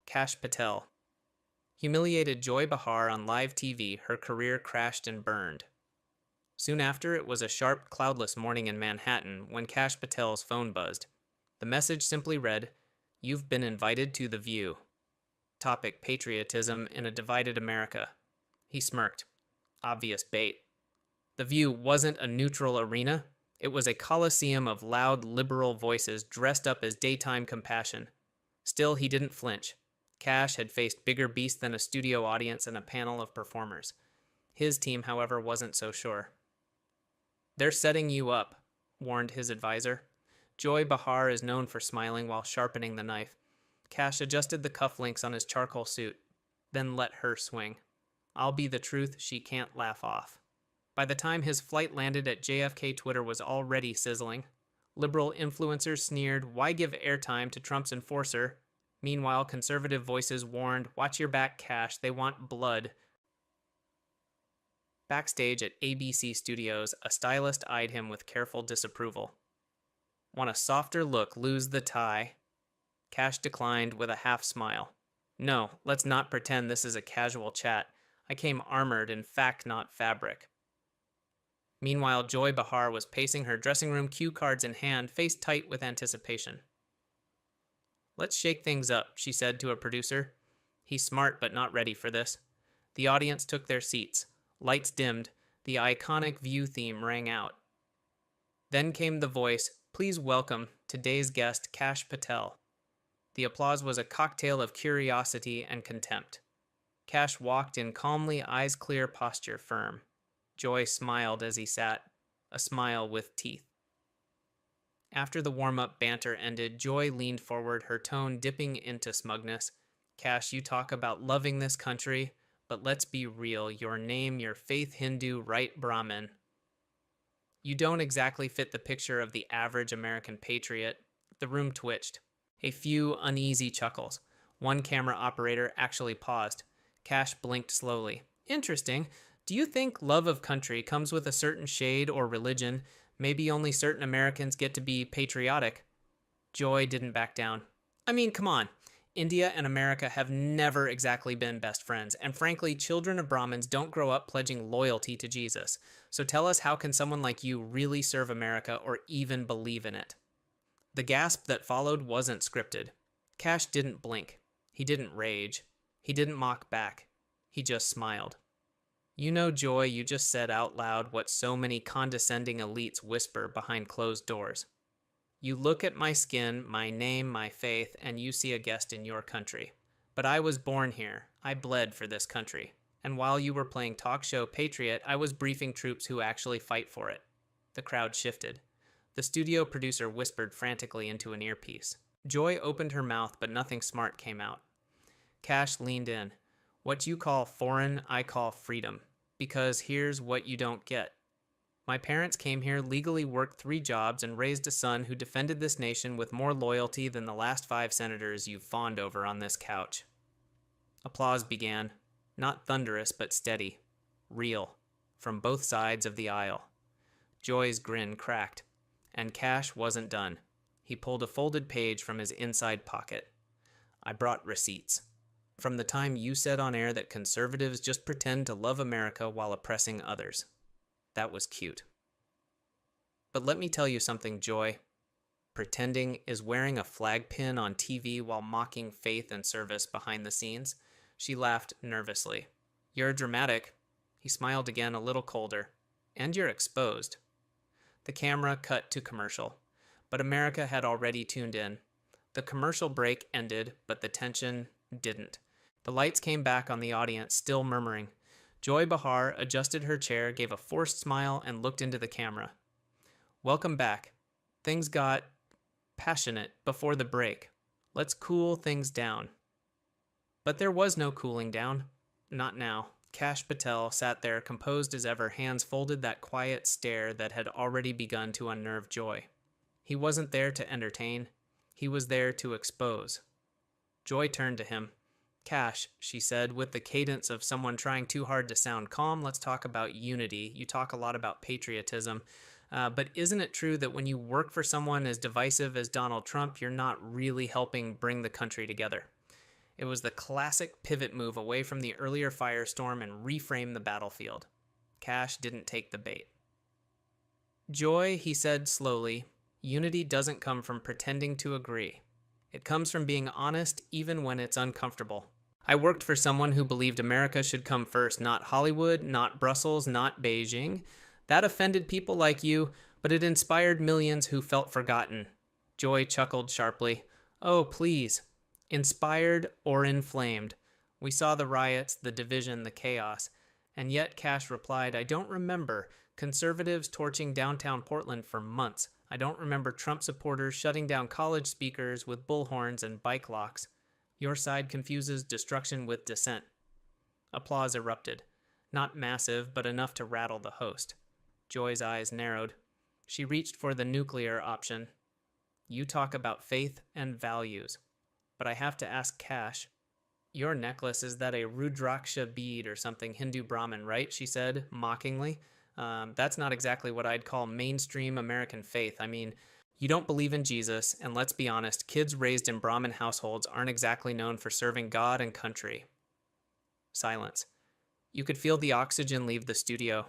Kash Patel. Humiliated Joy Behar on live TV, her career crashed and burned. Soon after, it was a sharp, cloudless morning in Manhattan when Kash Patel's phone buzzed. The message simply read, "You've been invited to The View." Topic: patriotism in a divided America. He smirked. Obvious bait. The View wasn't a neutral arena. It was a coliseum of loud, liberal voices dressed up as daytime compassion. Still, he didn't flinch. Kash had faced bigger beasts than a studio audience and a panel of performers. His team, however, wasn't so sure. "They're setting you up," warned his advisor. Joy Behar is known for smiling while sharpening the knife. Kash adjusted the cufflinks on his charcoal suit, then let her swing. "I'll be the truth she can't laugh off." By the time his flight landed at JFK, Twitter was already sizzling. Liberal influencers sneered, "Why give airtime to Trump's enforcer?" Meanwhile, conservative voices warned, "Watch your back, Kash, they want blood." Backstage at ABC Studios, a stylist eyed him with careful disapproval. "Want a softer look, lose the tie." Kash declined with a half smile. "No, let's not pretend this is a casual chat. I came armored in fact, not fabric." Meanwhile, Joy Behar was pacing her dressing room, cue cards in hand, face tight with anticipation. "Let's shake things up," she said to a producer. "He's smart but not ready for this." The audience took their seats. Lights dimmed. The iconic View theme rang out. Then came the voice, "Please welcome today's guest, Kash Patel." The applause was a cocktail of curiosity and contempt. Kash walked in calmly, eyes clear, posture firm. Joy smiled as he sat, a smile with teeth. After the warm-up banter ended, Joy leaned forward, her tone dipping into smugness. "Kash, you talk about loving this country, but let's be real, your name, your faith, Hindu, right, Brahmin. You don't exactly fit the picture of the average American patriot." The room twitched. A few uneasy chuckles. One camera operator actually paused. Kash blinked slowly. "Interesting. Do you think love of country comes with a certain shade or religion? Maybe only certain Americans get to be patriotic?" Joy didn't back down. "I mean, come on. India and America have never exactly been best friends, and frankly, children of Brahmins don't grow up pledging loyalty to Jesus. So tell us, how can someone like you really serve America or even believe in it?" The gasp that followed wasn't scripted. Kash didn't blink. He didn't rage. He didn't mock back. He just smiled. "You know, Joy, you just said out loud what so many condescending elites whisper behind closed doors. You look at my skin, my name, my faith, and you see a guest in your country. But I was born here. I bled for this country. And while you were playing talk show patriot, I was briefing troops who actually fight for it." The crowd shifted. The studio producer whispered frantically into an earpiece. Joy opened her mouth, but nothing smart came out. Kash leaned in. "What you call foreign, I call freedom. Because here's what you don't get. My parents came here, legally worked 3 jobs, and raised a son who defended this nation with more loyalty than the last 5 senators you've fawned over on this couch." Applause began. Not thunderous, but steady. Real. From both sides of the aisle. Joy's grin cracked. And Kash wasn't done. He pulled a folded page from his inside pocket. "I brought receipts. From the time you said on air that conservatives just pretend to love America while oppressing others." That was cute. "But let me tell you something, Joy. Pretending is wearing a flag pin on TV while mocking faith and service behind the scenes." She laughed nervously. "You're dramatic." He smiled again, a little colder. "And you're exposed." The camera cut to commercial, but America had already tuned in. The commercial break ended, but the tension didn't. The lights came back on the audience, still murmuring. Joy Behar adjusted her chair, gave a forced smile, and looked into the camera. "Welcome back. Things got passionate before the break. Let's cool things down." But there was no cooling down. Not now. Kash Patel sat there, composed as ever, hands folded, that quiet stare that had already begun to unnerve Joy. He wasn't there to entertain. He was there to expose. Joy turned to him. "Kash," she said, with the cadence of someone trying too hard to sound calm, "let's talk about unity. You talk a lot about patriotism. But isn't it true that when you work for someone as divisive as Donald Trump, you're not really helping bring the country together?" It was the classic pivot move away from the earlier firestorm and reframe the battlefield. Kash didn't take the bait. Joy, he said slowly, unity doesn't come from pretending to agree. It comes from being honest even when it's uncomfortable. I worked for someone who believed America should come first, not Hollywood, not Brussels, not Beijing. That offended people like you, but it inspired millions who felt forgotten. Joy chuckled sharply. Oh, please. Inspired or inflamed. We saw the riots, the division, the chaos. And yet, Kash replied, I don't remember conservatives torching downtown Portland for months. I don't remember Trump supporters shutting down college speakers with bullhorns and bike locks. Your side confuses destruction with dissent. Applause erupted. Not massive, but enough to rattle the host. Joy's eyes narrowed. She reached for the nuclear option. You talk about faith and values. But I have to ask Kash. Your necklace, is that a Rudraksha bead or something, Hindu Brahmin, right? She said, mockingly. That's not exactly what I'd call mainstream American faith. I mean, you don't believe in Jesus, and let's be honest, kids raised in Brahmin households aren't exactly known for serving God and country. Silence. You could feel the oxygen leave the studio.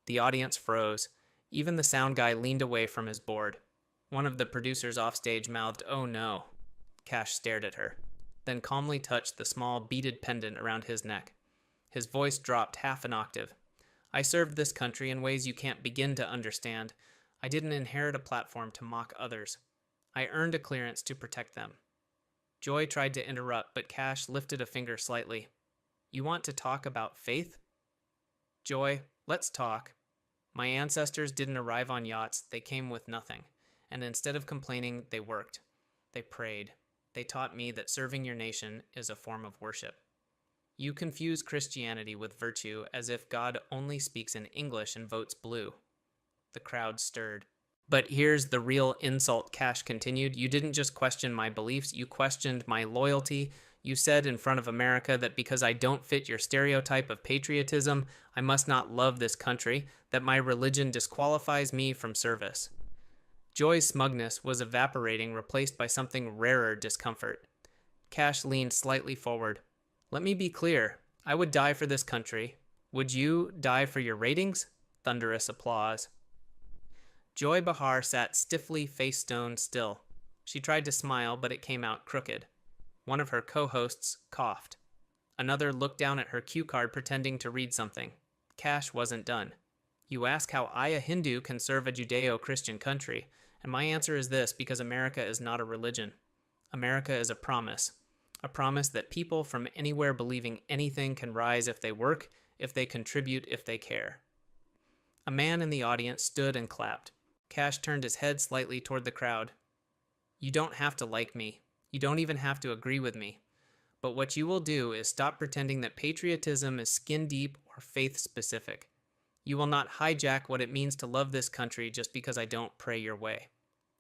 The audience froze. Even the sound guy leaned away from his board. One of the producers offstage mouthed, "Oh no." Kash stared at her, then calmly touched the small beaded pendant around his neck. His voice dropped half an octave. I served this country in ways you can't begin to understand. I didn't inherit a platform to mock others. I earned a clearance to protect them. Joy tried to interrupt, but Kash lifted a finger slightly. You want to talk about faith? Joy, let's talk. My ancestors didn't arrive on yachts, they came with nothing. And instead of complaining, they worked. They prayed. They taught me that serving your nation is a form of worship. You confuse Christianity with virtue as if God only speaks in English and votes blue. The crowd stirred. But here's the real insult, Kash continued. You didn't just question my beliefs, you questioned my loyalty. You said in front of America that because I don't fit your stereotype of patriotism, I must not love this country, that my religion disqualifies me from service. Joy's smugness was evaporating, replaced by something rarer discomfort. Kash leaned slightly forward. Let me be clear. I would die for this country. Would you die for your ratings? Thunderous applause. Joy Behar sat stiffly, face-stone still. She tried to smile, but it came out crooked. One of her co-hosts coughed. Another looked down at her cue card, pretending to read something. Kash wasn't done. You ask how I, a Hindu, can serve a Judeo-Christian country, and my answer is this, because America is not a religion. America is a promise that people from anywhere believing anything can rise if they work, if they contribute, if they care. A man in the audience stood and clapped. Kash turned his head slightly toward the crowd. You don't have to like me. You don't even have to agree with me. But what you will do is stop pretending that patriotism is skin deep or faith specific. You will not hijack what it means to love this country just because I don't pray your way.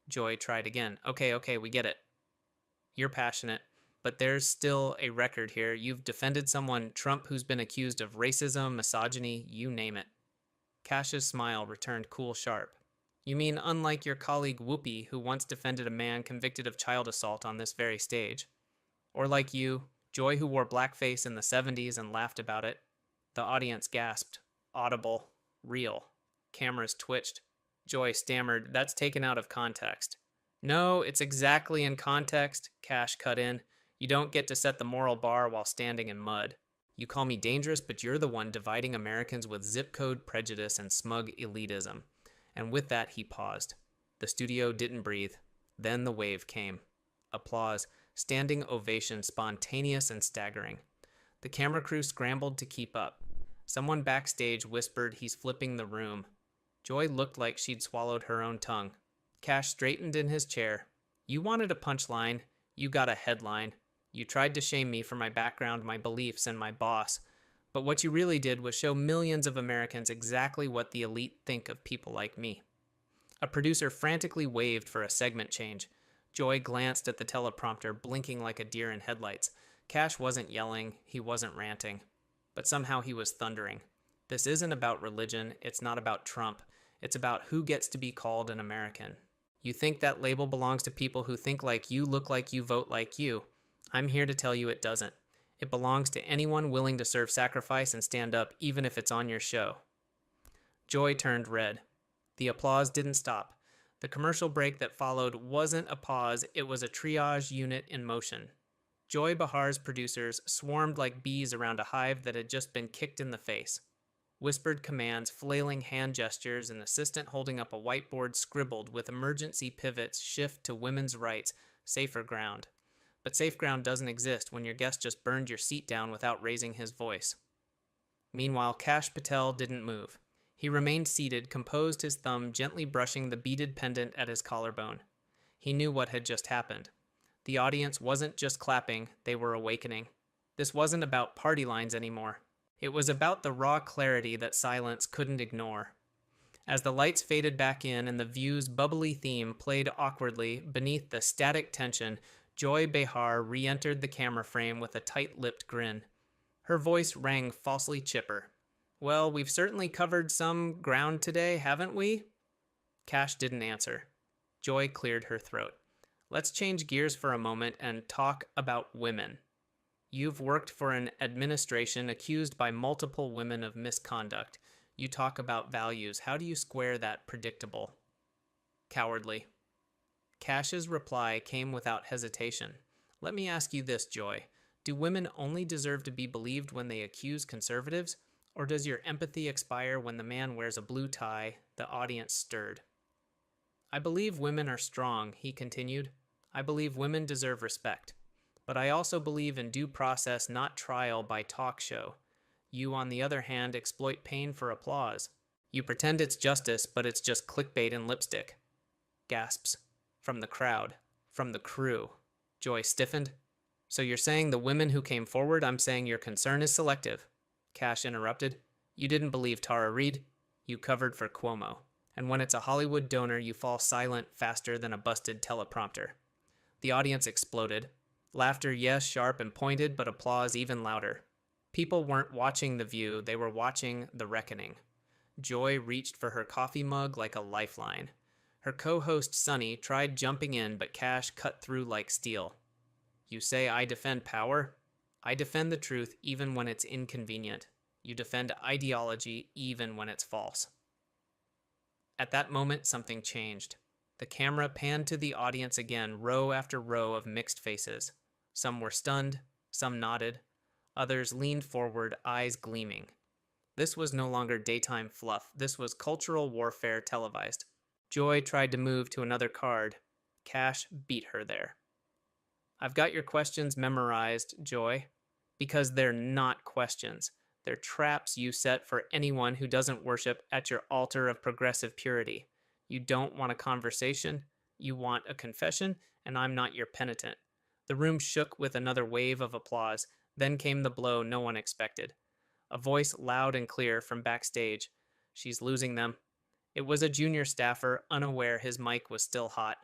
Joy tried again. Okay, we get it. You're passionate, but there's still a record here. You've defended someone, Trump, who's been accused of racism, misogyny, you name it. Kash's smile returned cool sharp. You mean unlike your colleague Whoopi, who once defended a man convicted of child assault on this very stage? Or like you, Joy, who wore blackface in the 70s and laughed about it? The audience gasped. Audible. Real. Cameras twitched. Joy stammered, that's taken out of context. No, it's exactly in context, Kash cut in. You don't get to set the moral bar while standing in mud. You call me dangerous, but you're the one dividing Americans with zip code prejudice and smug elitism. And with that, he paused. The studio didn't breathe. Then the wave came. Applause, standing ovation, spontaneous and staggering. The camera crew scrambled to keep up. Someone backstage whispered, he's flipping the room. Joy looked like she'd swallowed her own tongue. Kash straightened in his chair. You wanted a punchline. You got a headline. You tried to shame me for my background, my beliefs, and my boss. But what you really did was show millions of Americans exactly what the elite think of people like me. A producer frantically waved for a segment change. Joy glanced at the teleprompter, blinking like a deer in headlights. Kash wasn't yelling, he wasn't ranting. But somehow he was thundering. This isn't about religion, it's not about Trump. It's about who gets to be called an American. You think that label belongs to people who think like you, look like you, vote like you. I'm here to tell you it doesn't. It belongs to anyone willing to serve sacrifice and stand up, even if it's on your show. Joy turned red. The applause didn't stop. The commercial break that followed wasn't a pause, it was a triage unit in motion. Joy Behar's producers swarmed like bees around a hive that had just been kicked in the face. Whispered commands, flailing hand gestures, an assistant holding up a whiteboard scribbled with emergency pivots shift to women's rights, safer ground. But safe ground doesn't exist when your guest just burned your seat down without raising his voice. Meanwhile, Kash Patel didn't move. He remained seated, composed, his thumb gently brushing the beaded pendant at his collarbone. He knew what had just happened. The audience wasn't just clapping, they were awakening. This wasn't about party lines anymore. It was about the raw clarity that silence couldn't ignore. As the lights faded back in and the view's bubbly theme played awkwardly beneath the static tension, Joy Behar re-entered the camera frame with a tight-lipped grin. Her voice rang falsely chipper. Well, we've certainly covered some ground today, haven't we? Kash didn't answer. Joy cleared her throat. Let's change gears for a moment and talk about women. You've worked for an administration accused by multiple women of misconduct. You talk about values. How do you square that predictable? Cowardly. Kash's reply came without hesitation. Let me ask you this, Joy. Do women only deserve to be believed when they accuse conservatives? Or does your empathy expire when the man wears a blue tie? The audience stirred. I believe women are strong, he continued. I believe women deserve respect. But I also believe in due process, not trial by talk show. You, on the other hand, exploit pain for applause. You pretend it's justice, but it's just clickbait and lipstick. Gasps. From the crowd. From the crew. Joy stiffened. So you're saying the women who came forward, I'm saying your concern is selective. Kash interrupted. You didn't believe Tara Reid. You covered for Cuomo. And when it's a Hollywood donor, you fall silent faster than a busted teleprompter. The audience exploded. Laughter, yes, sharp and pointed, but applause even louder. People weren't watching The View, they were watching The Reckoning. Joy reached for her coffee mug like a lifeline. Her co-host Sunny tried jumping in, but Kash cut through like steel. You say I defend power? I defend the truth even when it's inconvenient. You defend ideology even when it's false. At that moment, something changed. The camera panned to the audience again, row after row of mixed faces. Some were stunned, some nodded. Others leaned forward, eyes gleaming. This was no longer daytime fluff. This was cultural warfare televised. Joy tried to move to another card. Kash beat her there. I've got your questions memorized, Joy, because they're not questions. They're traps you set for anyone who doesn't worship at your altar of progressive purity. You don't want a conversation, you want a confession, and I'm not your penitent. The room shook with another wave of applause. Then came the blow no one expected. A voice loud and clear from backstage. She's losing them. It was a junior staffer, unaware his mic was still hot.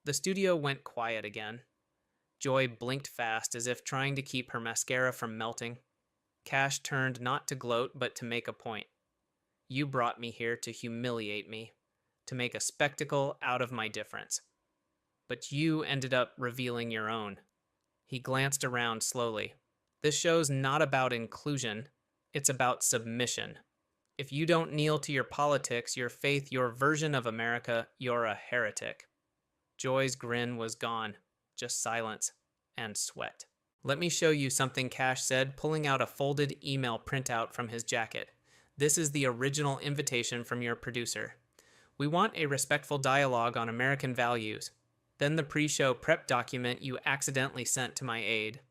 The studio went quiet again. Joy blinked fast as if trying to keep her mascara from melting. Kash turned not to gloat but to make a point. You brought me here to humiliate me, to make a spectacle out of my difference. But you ended up revealing your own. He glanced around slowly. This show's not about inclusion, it's about submission. If you don't kneel to your politics, your faith, your version of America, you're a heretic. Joy's grin was gone. Just silence and sweat. Let me show you something, Kash said, pulling out a folded email printout from his jacket. This is the original invitation from your producer. We want a respectful dialogue on American values. Then the pre-show prep document you accidentally sent to my aide.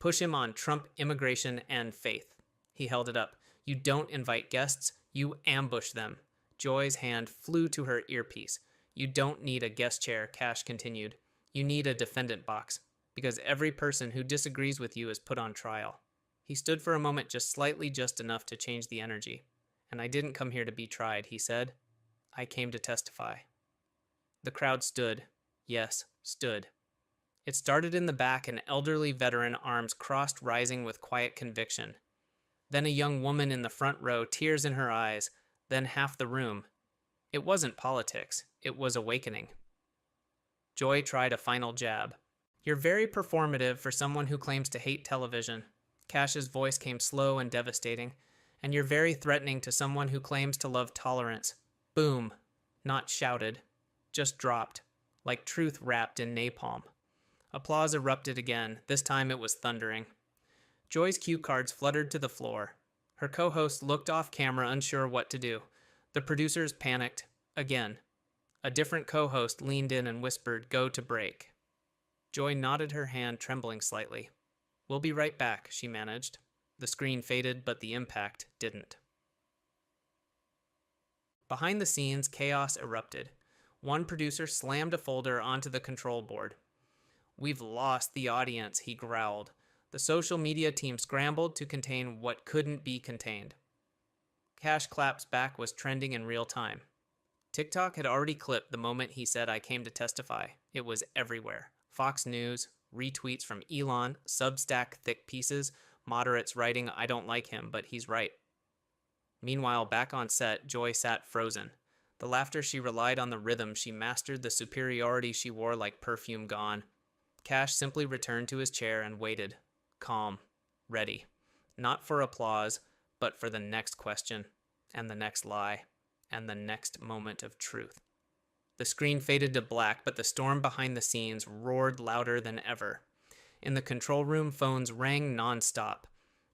Push him on Trump, immigration, and faith. He held it up. You don't invite guests, you ambush them. Joy's hand flew to her earpiece. You don't need a guest chair, Kash continued. You need a defendant box, because every person who disagrees with you is put on trial. He stood for a moment just enough to change the energy. And I didn't come here to be tried, he said. I came to testify. The crowd stood. Yes, stood. It started in the back, an elderly veteran, arms crossed, rising with quiet conviction. Then a young woman in the front row, tears in her eyes, then half the room. It wasn't politics, it was awakening. Joy tried a final jab. You're very performative for someone who claims to hate television. Cash's voice came slow and devastating. And you're very threatening to someone who claims to love tolerance. Boom. Not shouted. Just dropped. Like truth wrapped in napalm. Applause erupted again. This time it was thundering. Joy's cue cards fluttered to the floor. Her co-host looked off camera, unsure what to do. The producers panicked. Again. A different co-host leaned in and whispered, "Go to break." Joy nodded her hand, trembling slightly. "We'll be right back," she managed. The screen faded, but the impact didn't. Behind the scenes, chaos erupted. One producer slammed a folder onto the control board. "We've lost the audience," he growled. The social media team scrambled to contain what couldn't be contained. Kash Clapp's back was trending in real time. TikTok had already clipped the moment he said, "I came to testify." It was everywhere. Fox News, retweets from Elon, Substack thick pieces, moderates writing, "I don't like him, but he's right." Meanwhile, back on set, Joy sat frozen. The laughter she relied on, the rhythm she mastered, the superiority she wore like perfume gone. Kash simply returned to his chair and waited. Calm. Ready. Not for applause, but for the next question, and the next lie, and the next moment of truth. The screen faded to black, but the storm behind the scenes roared louder than ever. In the control room, phones rang nonstop.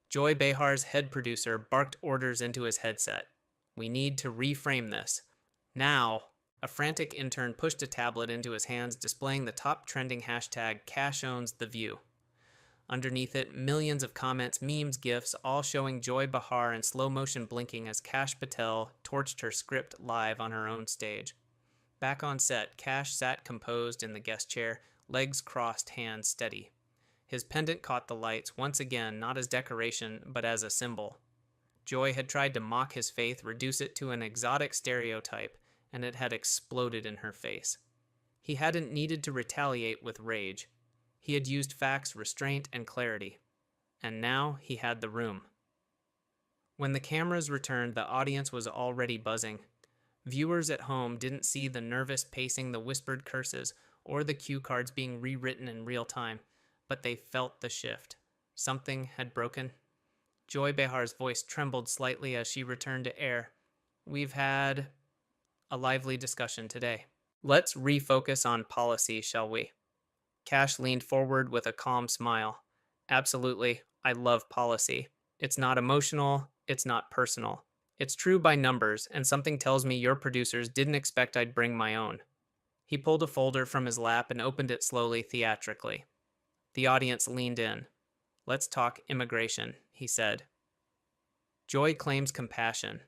Joy Behar's head producer barked orders into his headset. "We need to reframe this. Now." A frantic intern pushed a tablet into his hands, displaying the top trending hashtag #CashOwnsTheView. Underneath it, millions of comments, memes, GIFs, all showing Joy Behar in slow motion blinking as Kash Patel torched her script live on her own stage. Back on set, Kash sat composed in the guest chair, legs crossed, hands steady. His pendant caught the lights, once again not as decoration, but as a symbol. Joy had tried to mock his faith, reduce it to an exotic stereotype, and it had exploded in her face. He hadn't needed to retaliate with rage. He had used facts, restraint, and clarity. And now he had the room. When the cameras returned, the audience was already buzzing. Viewers at home didn't see the nervous pacing, the whispered curses, or the cue cards being rewritten in real time, but they felt the shift. Something had broken. Joy Behar's voice trembled slightly as she returned to air. "We've had a lively discussion today. Let's refocus on policy, shall we?" Kash leaned forward with a calm smile. "Absolutely. I love policy. It's not emotional. It's not personal. It's true by numbers, and something tells me your producers didn't expect I'd bring my own." He pulled a folder from his lap and opened it slowly, theatrically. The audience leaned in. "Let's talk immigration," he said. Joy claims compassion,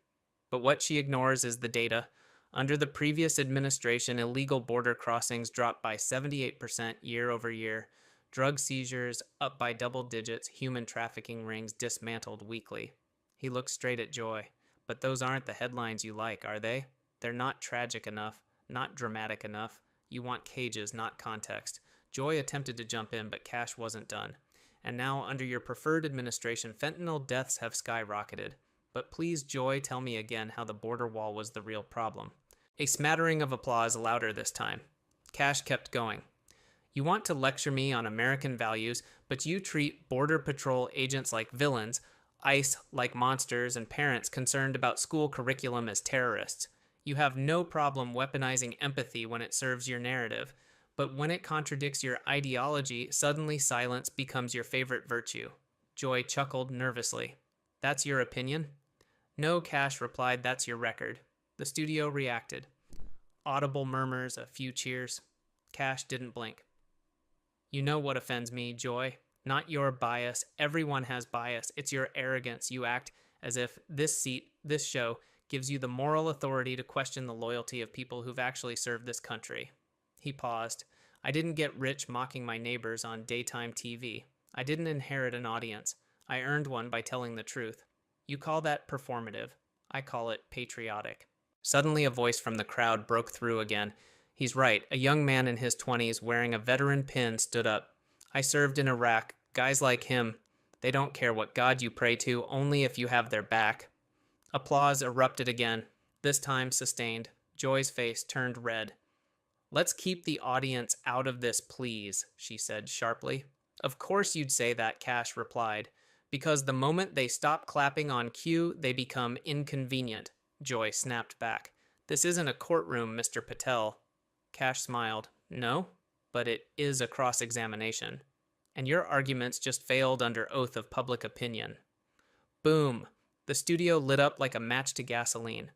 but what she ignores is the data. Under the previous administration, illegal border crossings dropped by 78% year over year. Drug seizures up by double digits, human trafficking rings dismantled weekly. He looked straight at Joy. "But those aren't the headlines you like, are they? They're not tragic enough, not dramatic enough. You want cages, not context." Joy attempted to jump in, but Kash wasn't done. "And now, under your preferred administration, fentanyl deaths have skyrocketed. But please, Joy, tell me again how the border wall was the real problem." A smattering of applause, louder this time. Kash kept going. "You want to lecture me on American values, but you treat Border Patrol agents like villains, ICE like monsters, and parents concerned about school curriculum as terrorists. You have no problem weaponizing empathy when it serves your narrative, but when it contradicts your ideology, suddenly silence becomes your favorite virtue." Joy chuckled nervously. "That's your opinion?" "No," Kash replied, "that's your record." The studio reacted. Audible murmurs, a few cheers. Kash didn't blink. "You know what offends me, Joy. Not your bias. Everyone has bias. It's your arrogance. You act as if this show, gives you the moral authority to question the loyalty of people who've actually served this country." He paused. "I didn't get rich mocking my neighbors on daytime TV. I didn't inherit an audience. I earned one by telling the truth. You call that performative. I call it patriotic." Suddenly a voice from the crowd broke through again. "He's right." A young man in his 20s wearing a veteran pin stood up. "I served in Iraq. Guys like him, they don't care what God you pray to, only if you have their back." Applause erupted again, this time sustained. Joy's face turned red. Let's keep the audience out of this, please, she said sharply. Of course you'd say that, Cash replied, because the moment they stop clapping on cue, they become inconvenient, Joy snapped back. This isn't a courtroom, Mr. Patel. Cash smiled. No, but it is a cross-examination. And your arguments just failed under oath of public opinion. Boom! The studio lit up like a match to gasoline.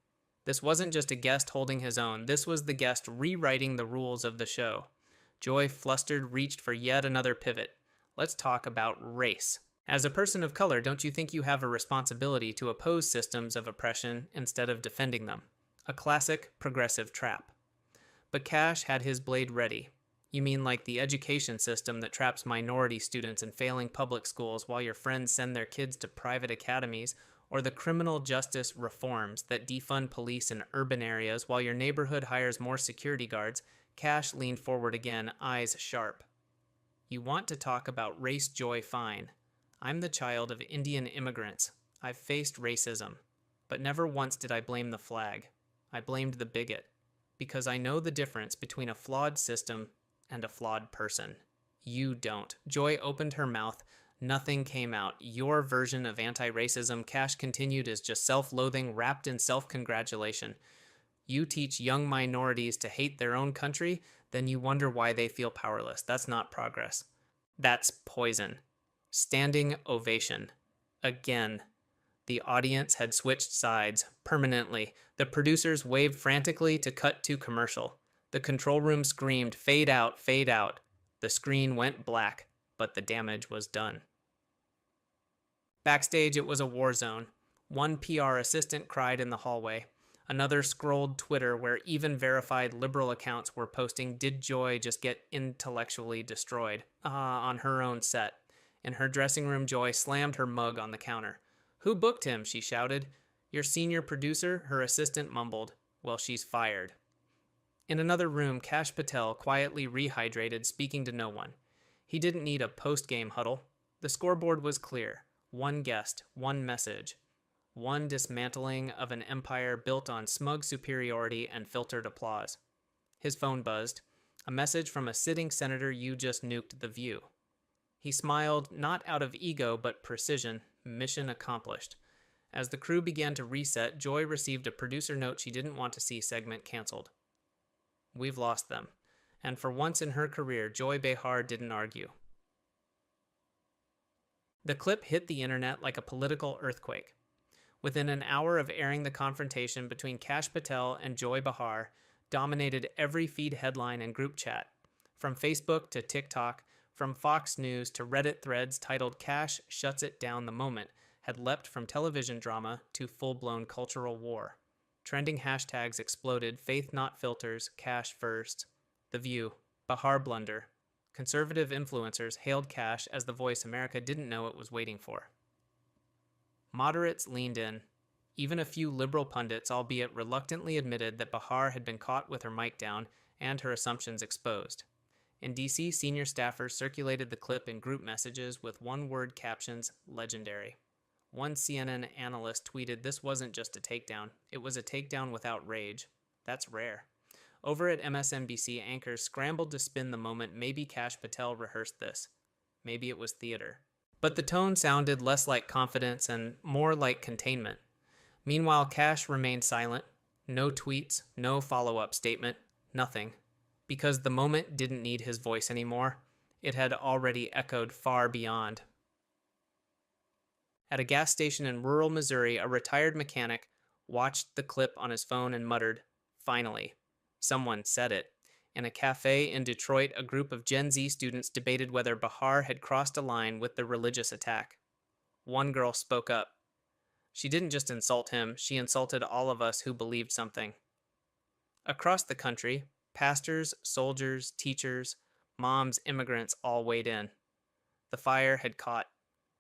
This wasn't just a guest holding his own, this was the guest rewriting the rules of the show. Joy, flustered, reached for yet another pivot. Let's talk about race. As a person of color, don't you think you have a responsibility to oppose systems of oppression instead of defending them? A classic progressive trap. But Cash had his blade ready. You mean like the education system that traps minority students in failing public schools while your friends send their kids to private academies, or the criminal justice reforms that defund police in urban areas while your neighborhood hires more security guards? Cash leaned forward again, eyes sharp. You want to talk about race, Joy, fine. I'm the child of Indian immigrants. I've faced racism, but never once did I blame the flag. I blamed the bigot, because I know the difference between a flawed system and a flawed person. You don't. Joy opened her mouth. Nothing came out. Your version of anti-racism, Cash continued, is just self-loathing wrapped in self-congratulation. You teach young minorities to hate their own country, then you wonder why they feel powerless. That's not progress. That's poison. Standing ovation. Again. The audience had switched sides permanently. The producers waved frantically to cut to commercial. The control room screamed, fade out, fade out. The screen went black, but the damage was done. Backstage, it was a war zone. One PR assistant cried in the hallway. Another scrolled Twitter where even verified liberal accounts were posting, "Did Joy just get intellectually destroyed?" On her own set. In her dressing room, Joy slammed her mug on the counter. "Who booked him?" she shouted. "Your senior producer," her assistant mumbled. "Well, she's fired." In another room, Kash Patel quietly rehydrated, speaking to no one. He didn't need a post-game huddle. The scoreboard was clear. One guest, one message. One dismantling of an empire built on smug superiority and filtered applause. His phone buzzed. A message from a sitting senator. "You just nuked the View." He smiled, not out of ego but precision. Mission accomplished. As the crew began to reset, Joy received a producer note she didn't want to see segment canceled. We've lost them. And for once in her career, Joy Behar didn't argue. The clip hit the internet like a political earthquake. Within an hour of airing, the confrontation between Kash Patel and Joy Behar dominated every feed, headline, and group chat. From Facebook to TikTok, from Fox News to Reddit threads titled "Kash Shuts It Down the Moment" had leapt from television drama to full-blown cultural war. Trending hashtags exploded: faith not filters, Kash first, The View, Behar blunder. Conservative influencers hailed Kash as the voice America didn't know it was waiting for. Moderates leaned in. Even a few liberal pundits, albeit reluctantly, admitted that Behar had been caught with her mic down and her assumptions exposed. In DC, senior staffers circulated the clip in group messages with one-word captions, "legendary." One CNN analyst tweeted, "This wasn't just a takedown. It was a takedown without rage." That's rare. Over at MSNBC, anchors scrambled to spin the moment. Maybe Kash Patel rehearsed this. Maybe it was theater. But the tone sounded less like confidence and more like containment. Meanwhile, Kash remained silent. No tweets, no follow-up statement, nothing. Because the moment didn't need his voice anymore. It had already echoed far beyond. At a gas station in rural Missouri, a retired mechanic watched the clip on his phone and muttered, "Finally, someone said it." In a cafe in Detroit, a group of Gen Z students debated whether Behar had crossed a line with the religious attack. One girl spoke up. She didn't just insult him, she insulted all of us who believed something. Across the country, pastors, soldiers, teachers, moms, immigrants all weighed in. The fire had caught.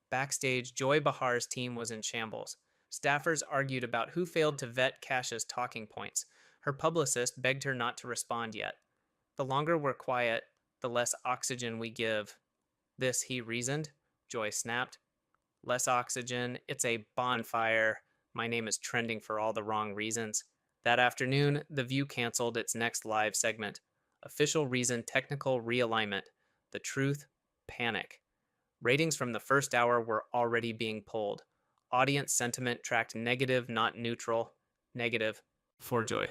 Backstage, Joy Behar's team was in shambles. Staffers argued about who failed to vet Kash's talking points. Her publicist begged her not to respond yet. "The longer we're quiet, the less oxygen we give." "This," he reasoned. Joy snapped. "Less oxygen, it's a bonfire. My name is trending for all the wrong reasons." That afternoon, The View canceled its next live segment. Official reason, technical realignment. The truth, panic. Ratings from the first hour were already being pulled. Audience sentiment tracked negative, not neutral. Negative. For Joy.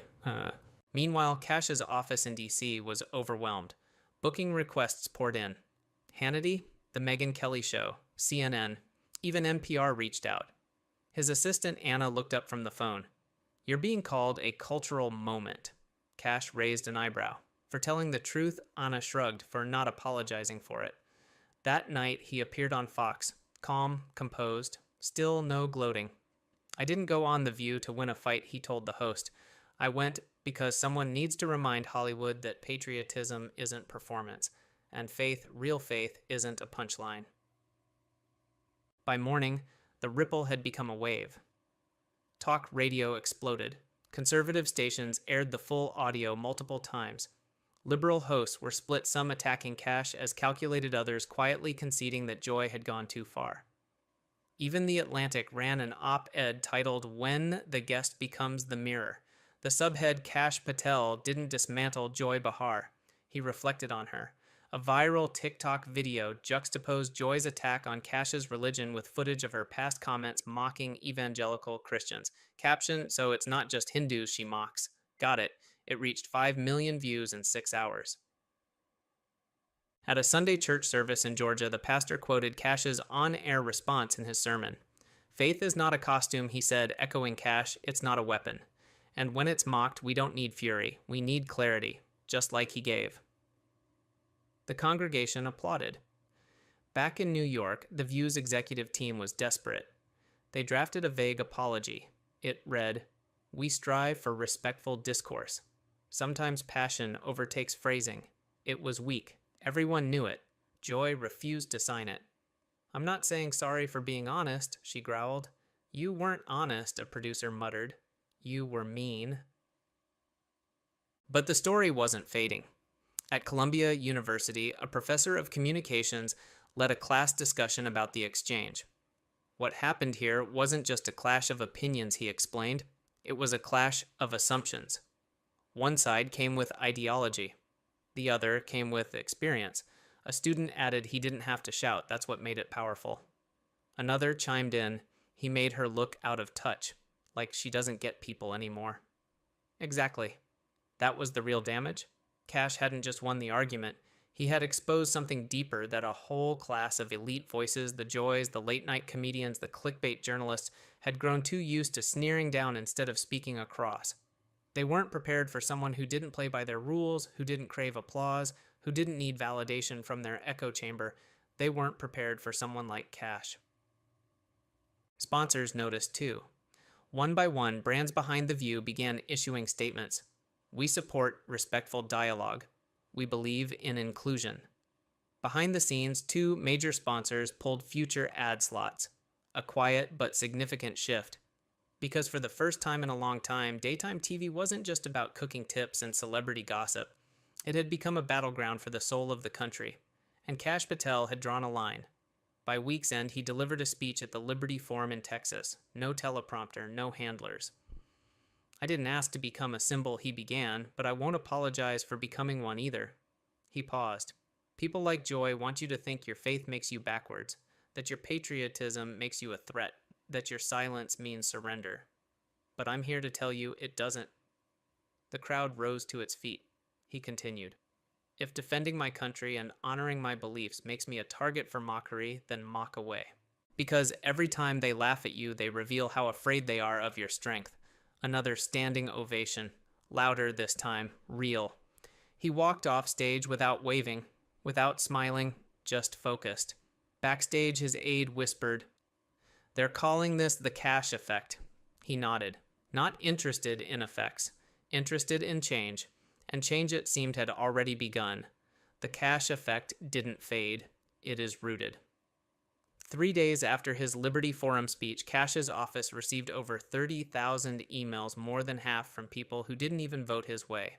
Meanwhile, Cash's office in D.C. was overwhelmed. Booking requests poured in. Hannity, The Megyn Kelly Show, CNN, even NPR reached out. His assistant Anna looked up from the phone. "You're being called a cultural moment." Cash raised an eyebrow. For telling the truth, Anna shrugged, for not apologizing for it. That night, he appeared on Fox, calm, composed, still no gloating. "I didn't go on The View to win a fight," he told the host. "I went because someone needs to remind Hollywood that patriotism isn't performance, and faith, real faith, isn't a punchline." By morning, the ripple had become a wave. Talk radio exploded. Conservative stations aired the full audio multiple times. Liberal hosts were split, some attacking Cash as calculated, others quietly conceding that Joy had gone too far. Even The Atlantic ran an op-ed titled "When the Guest Becomes the Mirror." The subhead, "Kash Patel didn't dismantle Joy Behar. He reflected on her." A viral TikTok video juxtaposed Joy's attack on Cash's religion with footage of her past comments mocking evangelical Christians. Caption, "So it's not just Hindus she mocks." Got it. It reached 5 million views in 6 hours. At a Sunday church service in Georgia, the pastor quoted Cash's on-air response in his sermon. "Faith is not a costume," he said, echoing Cash. "It's not a weapon. And when it's mocked, we don't need fury. We need clarity, just like he gave." The congregation applauded. Back in New York, The View's executive team was desperate. They drafted a vague apology. It read, "We strive for respectful discourse. Sometimes passion overtakes phrasing. It was weak. Everyone knew it. Joy refused to sign it." "I'm not saying sorry for being honest," she growled. "You weren't honest," a producer muttered. "You were mean." But the story wasn't fading. At Columbia University, a professor of communications led a class discussion about the exchange. What happened here wasn't just a clash of opinions, he explained. It was a clash of assumptions. One side came with ideology. The other came with experience. A student added he didn't have to shout, that's what made it powerful. Another chimed in, he made her look out of touch, like she doesn't get people anymore. Exactly. That was the real damage. Cash hadn't just won the argument. He had exposed something deeper that a whole class of elite voices, the Joys, the late-night comedians, the clickbait journalists, had grown too used to sneering down instead of speaking across. They weren't prepared for someone who didn't play by their rules, who didn't crave applause, who didn't need validation from their echo chamber. They weren't prepared for someone like Cash. Sponsors noticed too. One by one, brands behind The View began issuing statements. "We support respectful dialogue. We believe in inclusion." Behind the scenes, 2 major sponsors pulled future ad slots, a quiet but significant shift. Because for the first time in a long time, daytime TV wasn't just about cooking tips and celebrity gossip. It had become a battleground for the soul of the country, and Kash Patel had drawn a line. By week's end, he delivered a speech at the Liberty Forum in Texas. No teleprompter, no handlers. "I didn't ask to become a symbol," he began, "but I won't apologize for becoming one either." He paused. "People like Joy want you to think your faith makes you backwards, that your patriotism makes you a threat, that your silence means surrender. But I'm here to tell you it doesn't." The crowd rose to its feet. He continued, "If defending my country and honoring my beliefs makes me a target for mockery, then mock away. Because every time they laugh at you, they reveal how afraid they are of your strength." Another standing ovation, louder this time, real. He walked off stage without waving, without smiling, just focused. Backstage, his aide whispered, "They're calling this the Cash effect." He nodded. Not interested in effects, interested in change, and change, it seemed, had already begun. The Cash effect didn't fade. It is rooted. 3 days after his Liberty Forum speech, Cash's office received over 30,000 emails, more than half from people who didn't even vote his way.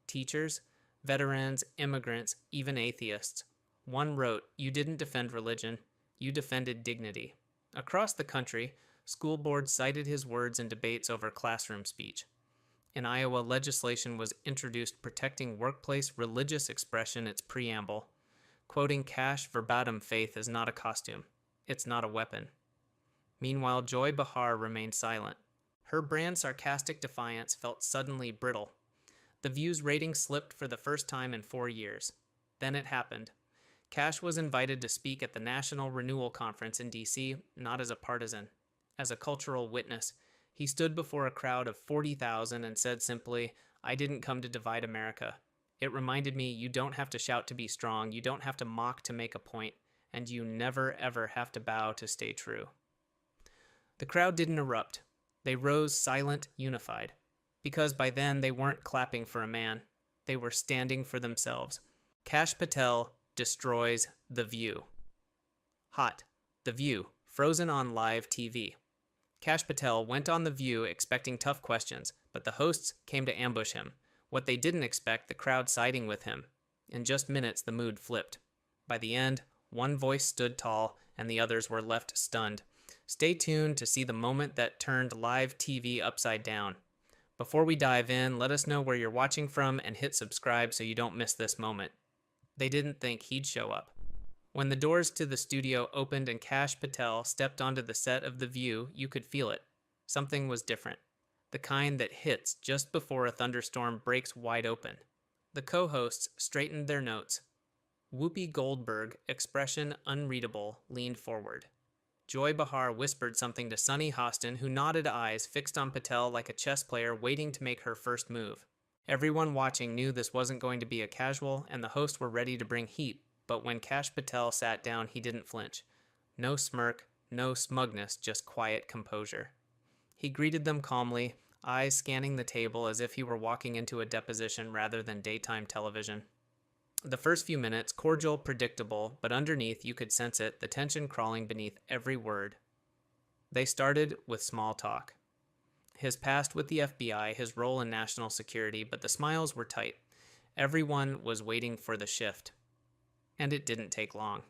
Teachers, veterans, immigrants, even atheists. One wrote, "You didn't defend religion, you defended dignity." Across the country, school boards cited his words in debates over classroom speech. In Iowa, legislation was introduced protecting workplace religious expression, its preamble. Quoting Kash verbatim, faith is not a costume. It's not a weapon. Meanwhile, Joy Behar remained silent. Her brand sarcastic defiance felt suddenly brittle. The View's rating slipped for the first time in 4 years. Then it happened. Kash was invited to speak at the National Renewal Conference in D.C., not as a partisan, as a cultural witness. He stood before a crowd of 40,000 and said simply, "I didn't come to divide America. It reminded me you don't have to shout to be strong, you don't have to mock to make a point, and you never ever have to bow to stay true." The crowd didn't erupt. They rose silent, unified. Because by then they weren't clapping for a man. They were standing for themselves. Kash Patel destroys The View. Hot. The View, frozen on live TV. Kash Patel went on The View expecting tough questions, but the hosts came to ambush him. What they didn't expect, the crowd siding with him. In just minutes, the mood flipped. By the end, one voice stood tall, and the others were left stunned. Stay tuned to see the moment that turned live TV upside down. Before we dive in, let us know where you're watching from and hit subscribe so you don't miss this moment. They didn't think he'd show up. When the doors to the studio opened and Kash Patel stepped onto the set of The View, you could feel it. Something was different. The kind that hits just before a thunderstorm breaks wide open. The co-hosts straightened their notes. Whoopi Goldberg, expression unreadable, leaned forward. Joy Behar whispered something to Sunny Hostin, who nodded, eyes fixed on Patel like a chess player waiting to make her first move. Everyone watching knew this wasn't going to be a casual, and the hosts were ready to bring heat, but when Kash Patel sat down, he didn't flinch. No smirk, no smugness, just quiet composure. He greeted them calmly, eyes scanning the table as if he were walking into a deposition rather than daytime television. The first few minutes, cordial, predictable, but underneath you could sense it, the tension crawling beneath every word. They started with small talk. His past with the FBI, his role in national security, but the smiles were tight. Everyone was waiting for the shift. And it didn't take long.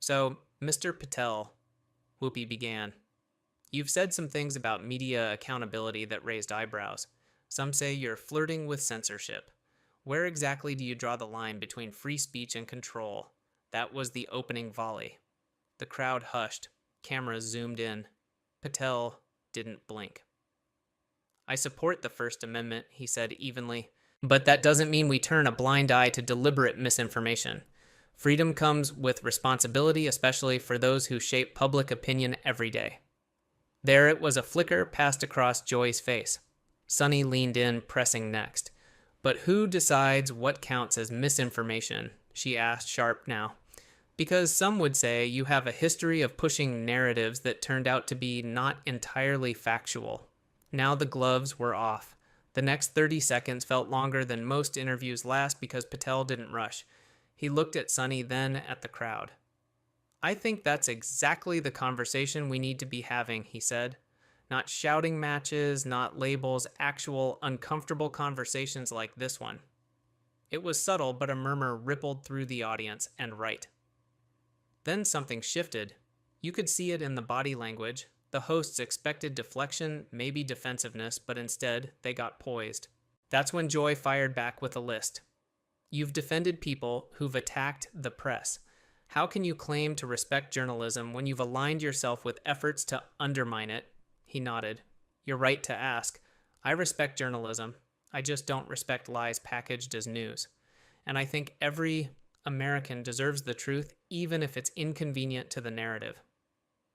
"So, Mr. Patel," Whoopi began, "you've said some things about media accountability that raised eyebrows. Some say you're flirting with censorship. Where exactly do you draw the line between free speech and control?" That was the opening volley. The crowd hushed. Cameras zoomed in. Patel didn't blink. "I support the First Amendment," he said evenly, "but that doesn't mean we turn a blind eye to deliberate misinformation. Freedom comes with responsibility, especially for those who shape public opinion every day." There it was, a flicker passed across Joy's face. Sunny leaned in, pressing next. "But who decides what counts as misinformation?" she asked, sharp now. "Because some would say you have a history of pushing narratives that turned out to be not entirely factual." Now the gloves were off. The next 30 seconds felt longer than most interviews last because Patel didn't rush. He looked at Sunny, then at the crowd. "I think that's exactly the conversation we need to be having," he said. "Not shouting matches, not labels, actual uncomfortable conversations like this one." It was subtle, but a murmur rippled through the audience, and right. Then something shifted. You could see it in the body language. The hosts expected deflection, maybe defensiveness, but instead, they got poised. That's when Joy fired back with a list. "You've defended people who've attacked the press. How can you claim to respect journalism when you've aligned yourself with efforts to undermine it?" He nodded. "You're right to ask. I respect journalism. I just don't respect lies packaged as news. And I think every American deserves the truth, even if it's inconvenient to the narrative."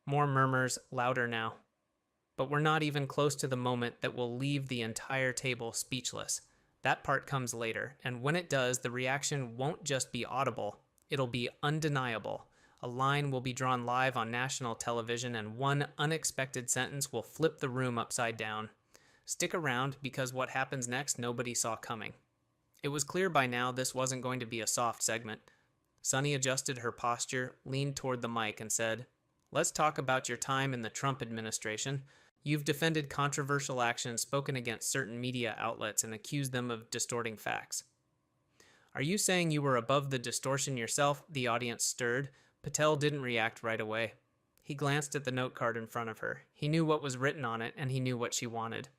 More murmurs, louder now. "But we're not even close to the moment that will leave the entire table speechless. That part comes later, and when it does, the reaction won't just be audible, it'll be undeniable. A line will be drawn live on national television, and one unexpected sentence will flip the room upside down. Stick around, because what happens next nobody saw coming." It was clear by now this wasn't going to be a soft segment. Sunny adjusted her posture, leaned toward the mic, and said, "Let's talk about your time in the Trump administration. You've defended controversial actions spoken against certain media outlets and accused them of distorting facts. Are you saying you were above the distortion yourself?" The audience stirred. Patel didn't react right away. He glanced at the note card in front of her. He knew what was written on it, and he knew what she wanted.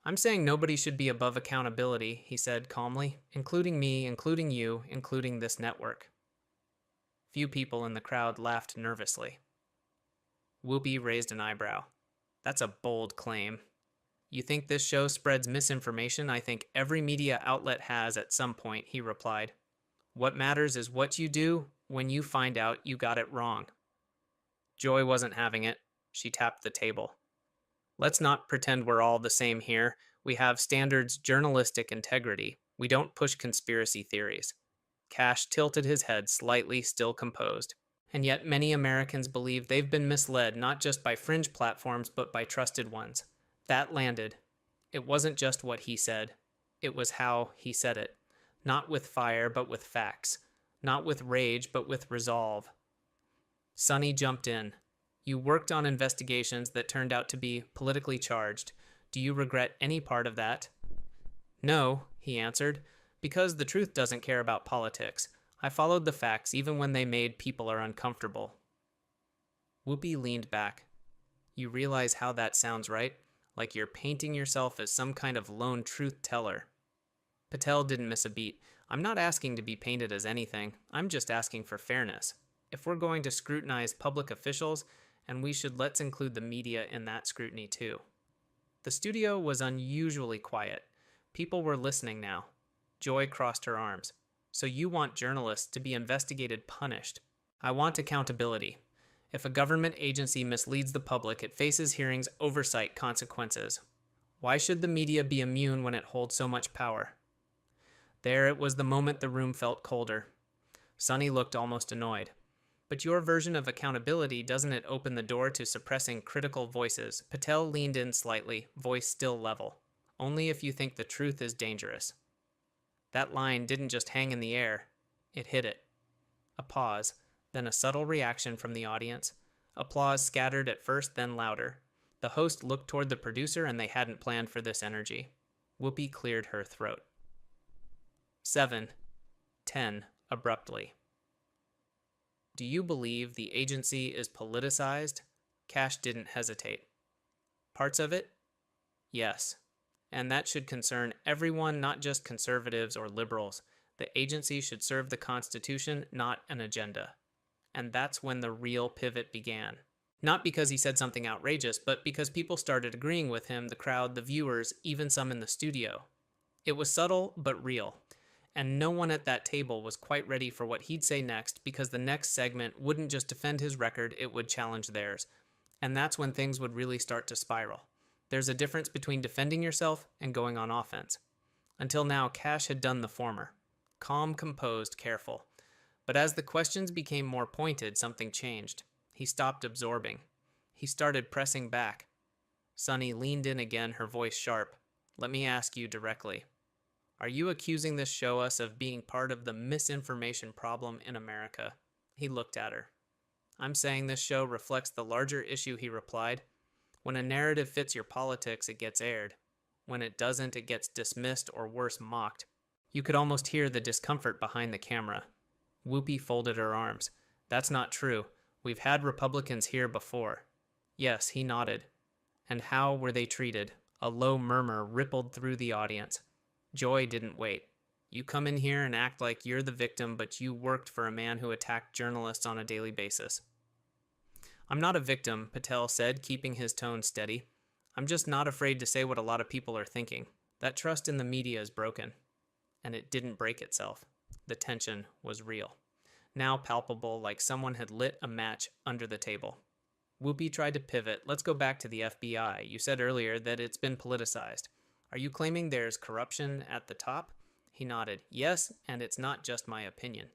I'm saying nobody should be above accountability, he said calmly, including me, including you, including this network. Few people in the crowd laughed nervously. Whoopi raised an eyebrow. That's a bold claim. You think this show spreads misinformation I think every media outlet has at some point, he replied. What matters is what you do when you find out you got it wrong. Joy wasn't having it. She tapped the table. Let's not pretend we're all the same here. We have standards journalistic integrity. We don't push conspiracy theories. Kash tilted his head slightly, still composed. And yet many Americans believe they've been misled not just by fringe platforms but by trusted ones. That landed. It wasn't just what he said. It was how he said it. Not with fire, but with facts. Not with rage, but with resolve. Sonny jumped in. You worked on investigations that turned out to be politically charged. Do you regret any part of that? No, he answered, because the truth doesn't care about politics. I followed the facts even when they made people uncomfortable. Whoopi leaned back. You realize how that sounds, right? Like you're painting yourself as some kind of lone truth teller. Patel didn't miss a beat. I'm not asking to be painted as anything. I'm just asking for fairness. If we're going to scrutinize public officials, and let's include the media in that scrutiny too. The studio was unusually quiet. People were listening now. Joy crossed her arms. So you want journalists to be investigated, punished. I want accountability. If a government agency misleads the public, it faces hearings, oversight, consequences. Why should the media be immune when it holds so much power? There it was the moment the room felt colder. Sonny looked almost annoyed. But your version of accountability, doesn't it open the door to suppressing critical voices? Patel leaned in slightly, voice still level. Only if you think the truth is dangerous. That line didn't just hang in the air. It hit it. A pause, then a subtle reaction from the audience. Applause scattered at first, then louder. The host looked toward the producer, and they hadn't planned for this energy. Whoopi cleared her throat. 7. 10. Abruptly. Do you believe the agency is politicized? Kash didn't hesitate. Parts of it? Yes. And that should concern everyone, not just conservatives or liberals. The agency should serve the Constitution, not an agenda. And that's when the real pivot began. Not because he said something outrageous, but because people started agreeing with him, the crowd, the viewers, even some in the studio. It was subtle, but real. And no one at that table was quite ready for what he'd say next, because the next segment wouldn't just defend his record, it would challenge theirs. And that's when things would really start to spiral. There's a difference between defending yourself and going on offense. Until now, Kash had done the former. Calm, composed, careful. But as the questions became more pointed, something changed. He stopped absorbing. He started pressing back. Sonny leaned in again, her voice sharp. Let me ask you directly. Are you accusing this show us of being part of the misinformation problem in America? He looked at her. I'm saying this show reflects the larger issue, he replied. When a narrative fits your politics, it gets aired. When it doesn't, it gets dismissed or worse, mocked. You could almost hear the discomfort behind the camera. Whoopi folded her arms. That's not true. We've had Republicans here before. Yes, he nodded. And how were they treated? A low murmur rippled through the audience. Joy didn't wait. You come in here and act like you're the victim, but you worked for a man who attacked journalists on a daily basis. I'm not a victim, Patel said, keeping his tone steady. I'm just not afraid to say what a lot of people are thinking. That trust in the media is broken. And it didn't break itself. The tension was real. Now palpable, like someone had lit a match under the table. Whoopi tried to pivot. Let's go back to the FBI. You said earlier that it's been politicized. Are you claiming there's corruption at the top? He nodded. Yes, and it's not just my opinion.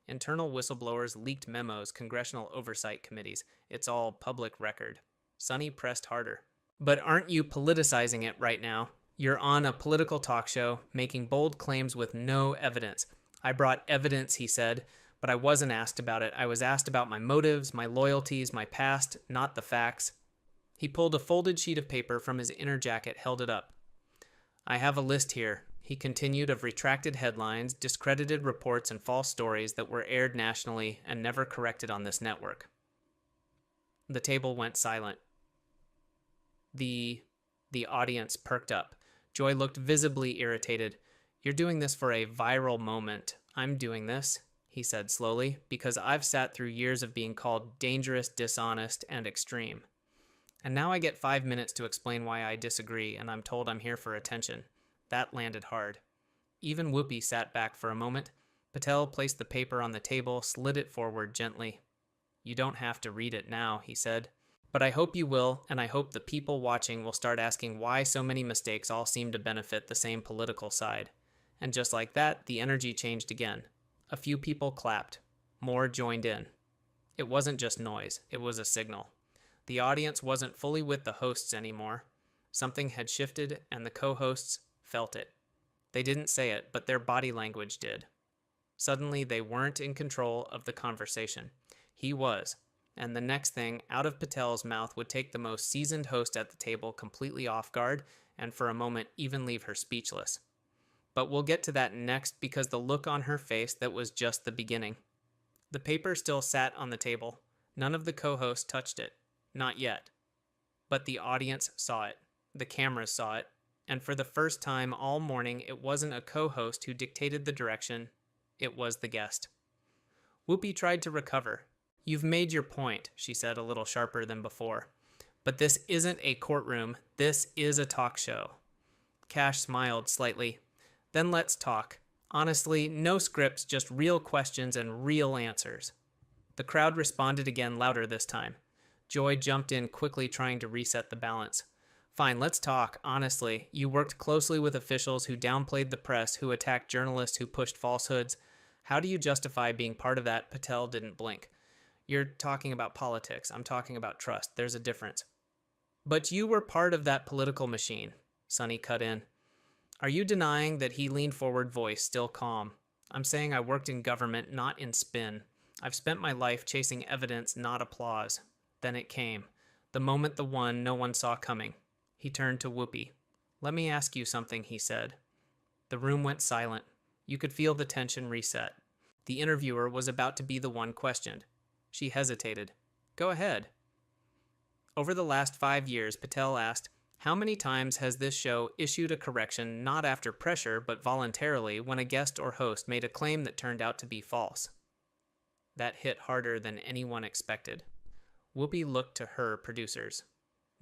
Internal whistleblowers leaked memos, congressional oversight committees. It's all public record. Sonny pressed harder. But aren't you politicizing it right now? You're on a political talk show, making bold claims with no evidence. I brought evidence, he said, but I wasn't asked about it. I was asked about my motives, my loyalties, my past, not the facts. He pulled a folded sheet of paper from his inner jacket, held it up. I have a list here, he continued, of retracted headlines, discredited reports, and false stories that were aired nationally and never corrected on this network. The table went silent. The audience perked up. Joy looked visibly irritated. You're doing this for a viral moment. I'm doing this, he said slowly, because I've sat through years of being called dangerous, dishonest, and extreme. And now I get 5 minutes to explain why I disagree, and I'm told I'm here for attention. That landed hard. Even Whoopi sat back for a moment. Patel placed the paper on the table, slid it forward gently. You don't have to read it now, he said. But I hope you will, and I hope the people watching will start asking why so many mistakes all seem to benefit the same political side. And just like that, the energy changed again. A few people clapped. More joined in. It wasn't just noise, it was a signal. The audience wasn't fully with the hosts anymore. Something had shifted, and the co-hosts felt it. They didn't say it, but their body language did. Suddenly, they weren't in control of the conversation. He was. And the next thing out of Patel's mouth would take the most seasoned host at the table completely off guard and for a moment even leave her speechless. But we'll get to that next because the look on her face, that was just the beginning. The paper still sat on the table. None of the co-hosts touched it. Not yet. But the audience saw it. The cameras saw it. And for the first time all morning, it wasn't a co-host who dictated the direction. It was the guest. Whoopi tried to recover. You've made your point, she said a little sharper than before. But this isn't a courtroom. This is a talk show. Kash smiled slightly. Then let's talk. Honestly, no scripts, just real questions and real answers. The crowd responded again, louder this time. Joy jumped in quickly, trying to reset the balance. Fine, let's talk. Honestly, you worked closely with officials who downplayed the press, who attacked journalists, who pushed falsehoods. How do you justify being part of that? Patel didn't blink. You're talking about politics. I'm talking about trust. There's a difference. But you were part of that political machine, Sonny cut in. Are you denying that? He leaned forward, voice still calm. I'm saying I worked in government, not in spin. I've spent my life chasing evidence, not applause. Then it came. The moment, the one no one saw coming. He turned to Whoopi. Let me ask you something, he said. The room went silent. You could feel the tension reset. The interviewer was about to be the one questioned. She hesitated. Go ahead. Over the last 5 years, Patel asked, how many times has this show issued a correction not after pressure but voluntarily when a guest or host made a claim that turned out to be false? That hit harder than anyone expected. Whoopi looked to her producers.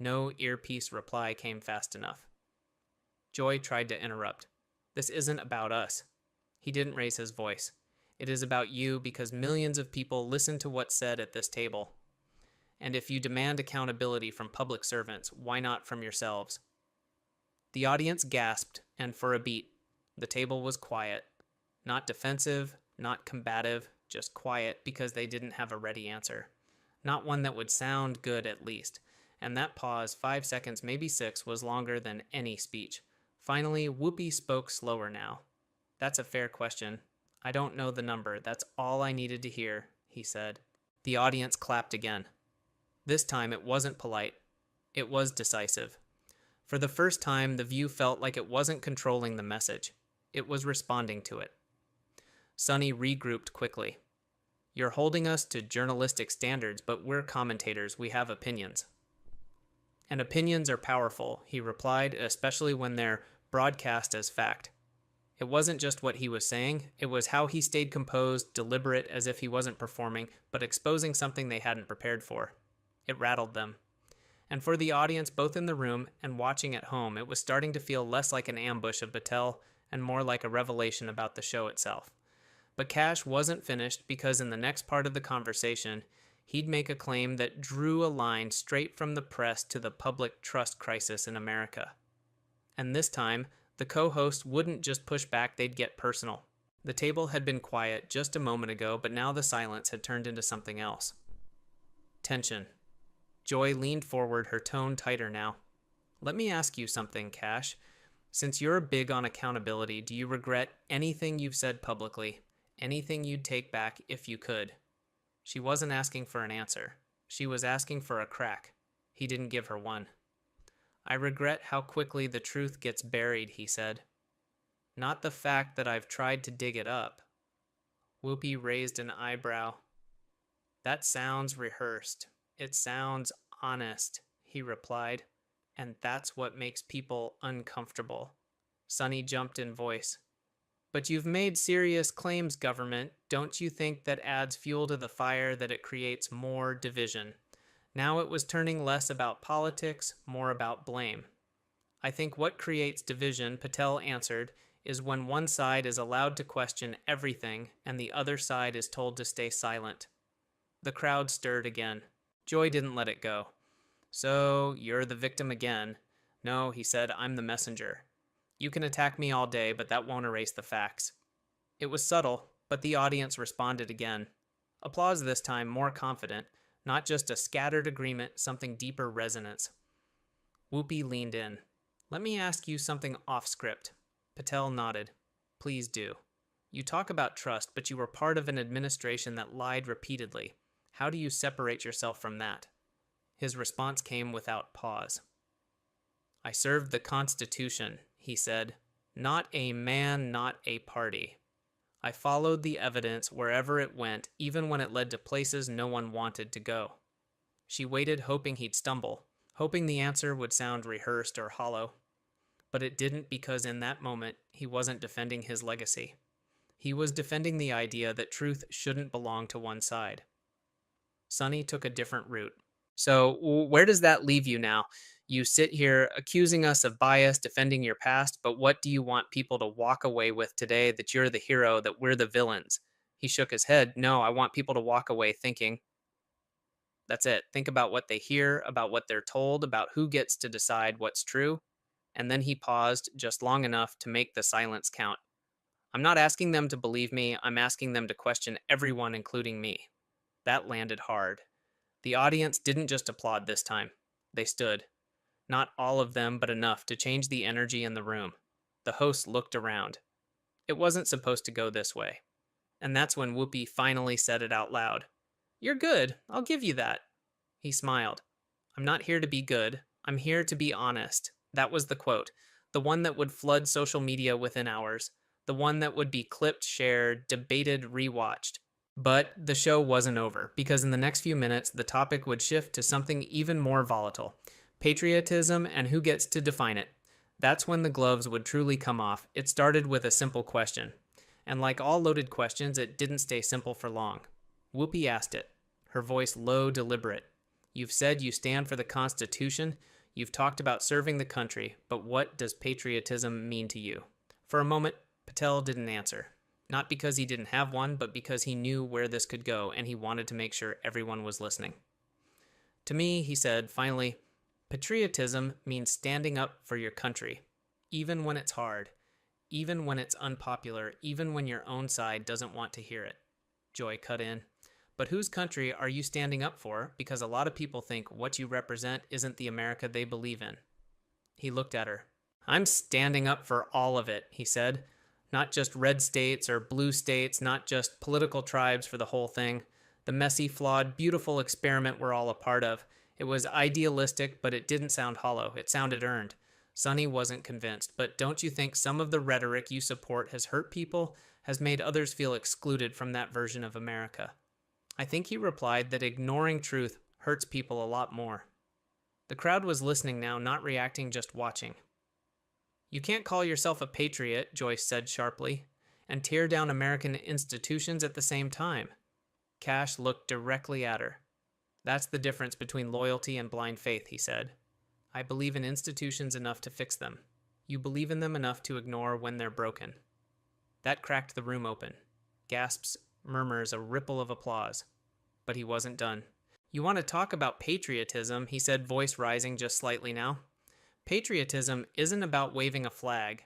No earpiece reply came fast enough. Joy tried to interrupt. This isn't about us. He didn't raise his voice. It is about you because millions of people listen to what's said at this table. And if you demand accountability from public servants, why not from yourselves? The audience gasped, and for a beat, the table was quiet. Not defensive, not combative, just quiet because they didn't have a ready answer. Not one that would sound good at least. And that pause, 5 seconds, maybe 6, was longer than any speech. Finally, Whoopi spoke slower now. That's a fair question. I don't know the number. That's all I needed to hear, he said. The audience clapped again. This time it wasn't polite. It was decisive. For the first time, the View felt like it wasn't controlling the message. It was responding to it. Sonny regrouped quickly. You're holding us to journalistic standards, but we're commentators. We have opinions. And opinions are powerful, he replied, especially when they're broadcast as fact. It wasn't just what he was saying, it was how he stayed composed, deliberate, as if he wasn't performing, but exposing something they hadn't prepared for. It rattled them. And for the audience, both in the room and watching at home, it was starting to feel less like an ambush of Patel and more like a revelation about the show itself. But Kash wasn't finished because in the next part of the conversation, he'd make a claim that drew a line straight from the press to the public trust crisis in America. And this time, the co-hosts wouldn't just push back, they'd get personal. The table had been quiet just a moment ago, but now the silence had turned into something else. Tension. Joy leaned forward, her tone tighter now. Let me ask you something, Kash. Since you're big on accountability, do you regret anything you've said publicly? Anything you'd take back if you could? She wasn't asking for an answer. She was asking for a crack. He didn't give her one. I regret how quickly the truth gets buried, he said. Not the fact that I've tried to dig it up. Whoopi raised an eyebrow. That sounds rehearsed. It sounds honest, he replied. And that's what makes people uncomfortable. Sonny jumped in voice. But you've made serious claims, government. Don't you think that adds fuel to the fire, that it creates more division? Now it was turning less about politics, more about blame. I think what creates division, Patel answered, is when one side is allowed to question everything and the other side is told to stay silent. The crowd stirred again. Joy didn't let it go. So, you're the victim again. No, he said, I'm the messenger. You can attack me all day, but that won't erase the facts. It was subtle, but the audience responded again. Applause this time, more confident, not just a scattered agreement, something deeper resonance. Whoopi leaned in. Let me ask you something off script. Patel nodded. Please do. You talk about trust, but you were part of an administration that lied repeatedly. How do you separate yourself from that? His response came without pause. I served the Constitution, he said. Not a man, not a party. I followed the evidence wherever it went, even when it led to places no one wanted to go. She waited, hoping he'd stumble, hoping the answer would sound rehearsed or hollow. But it didn't, because in that moment, he wasn't defending his legacy. He was defending the idea that truth shouldn't belong to one side. Sonny took a different route. So, where does that leave you now? You sit here accusing us of bias, defending your past, but what do you want people to walk away with today, that you're the hero, that we're the villains? He shook his head. No, I want people to walk away thinking. That's it. Think about what they hear, about what they're told, about who gets to decide what's true. And then he paused just long enough to make the silence count. I'm not asking them to believe me. I'm asking them to question everyone, including me. That landed hard. The audience didn't just applaud this time. They stood. Not all of them, but enough to change the energy in the room. The host looked around. It wasn't supposed to go this way. And that's when Whoopi finally said it out loud. You're good. I'll give you that. He smiled. I'm not here to be good. I'm here to be honest. That was the quote. The one that would flood social media within hours. The one that would be clipped, shared, debated, rewatched. But the show wasn't over, because in the next few minutes, the topic would shift to something even more volatile. Patriotism and who gets to define it. That's when the gloves would truly come off. It started with a simple question. And like all loaded questions, it didn't stay simple for long. Whoopi asked it, her voice low, deliberate. You've said you stand for the Constitution. You've talked about serving the country, but what does patriotism mean to you? For a moment, Patel didn't answer. Not because he didn't have one, but because he knew where this could go, and he wanted to make sure everyone was listening. To me, he said, finally, patriotism means standing up for your country, even when it's hard, even when it's unpopular, even when your own side doesn't want to hear it. Joy cut in. But whose country are you standing up for? Because a lot of people think what you represent isn't the America they believe in. He looked at her. I'm standing up for all of it, he said. Not just red states or blue states, not just political tribes for the whole thing. The messy, flawed, beautiful experiment we're all a part of. It was idealistic, but it didn't sound hollow. It sounded earned. Sonny wasn't convinced, but don't you think some of the rhetoric you support has hurt people, has made others feel excluded from that version of America? I think he replied that ignoring truth hurts people a lot more. The crowd was listening now, not reacting, just watching. You can't call yourself a patriot, Joyce said sharply, and tear down American institutions at the same time. Kash looked directly at her. That's the difference between loyalty and blind faith, he said. I believe in institutions enough to fix them. You believe in them enough to ignore when they're broken. That cracked the room open. Gasps, murmurs, a ripple of applause. But he wasn't done. You want to talk about patriotism, he said, voice rising just slightly now. Patriotism isn't about waving a flag.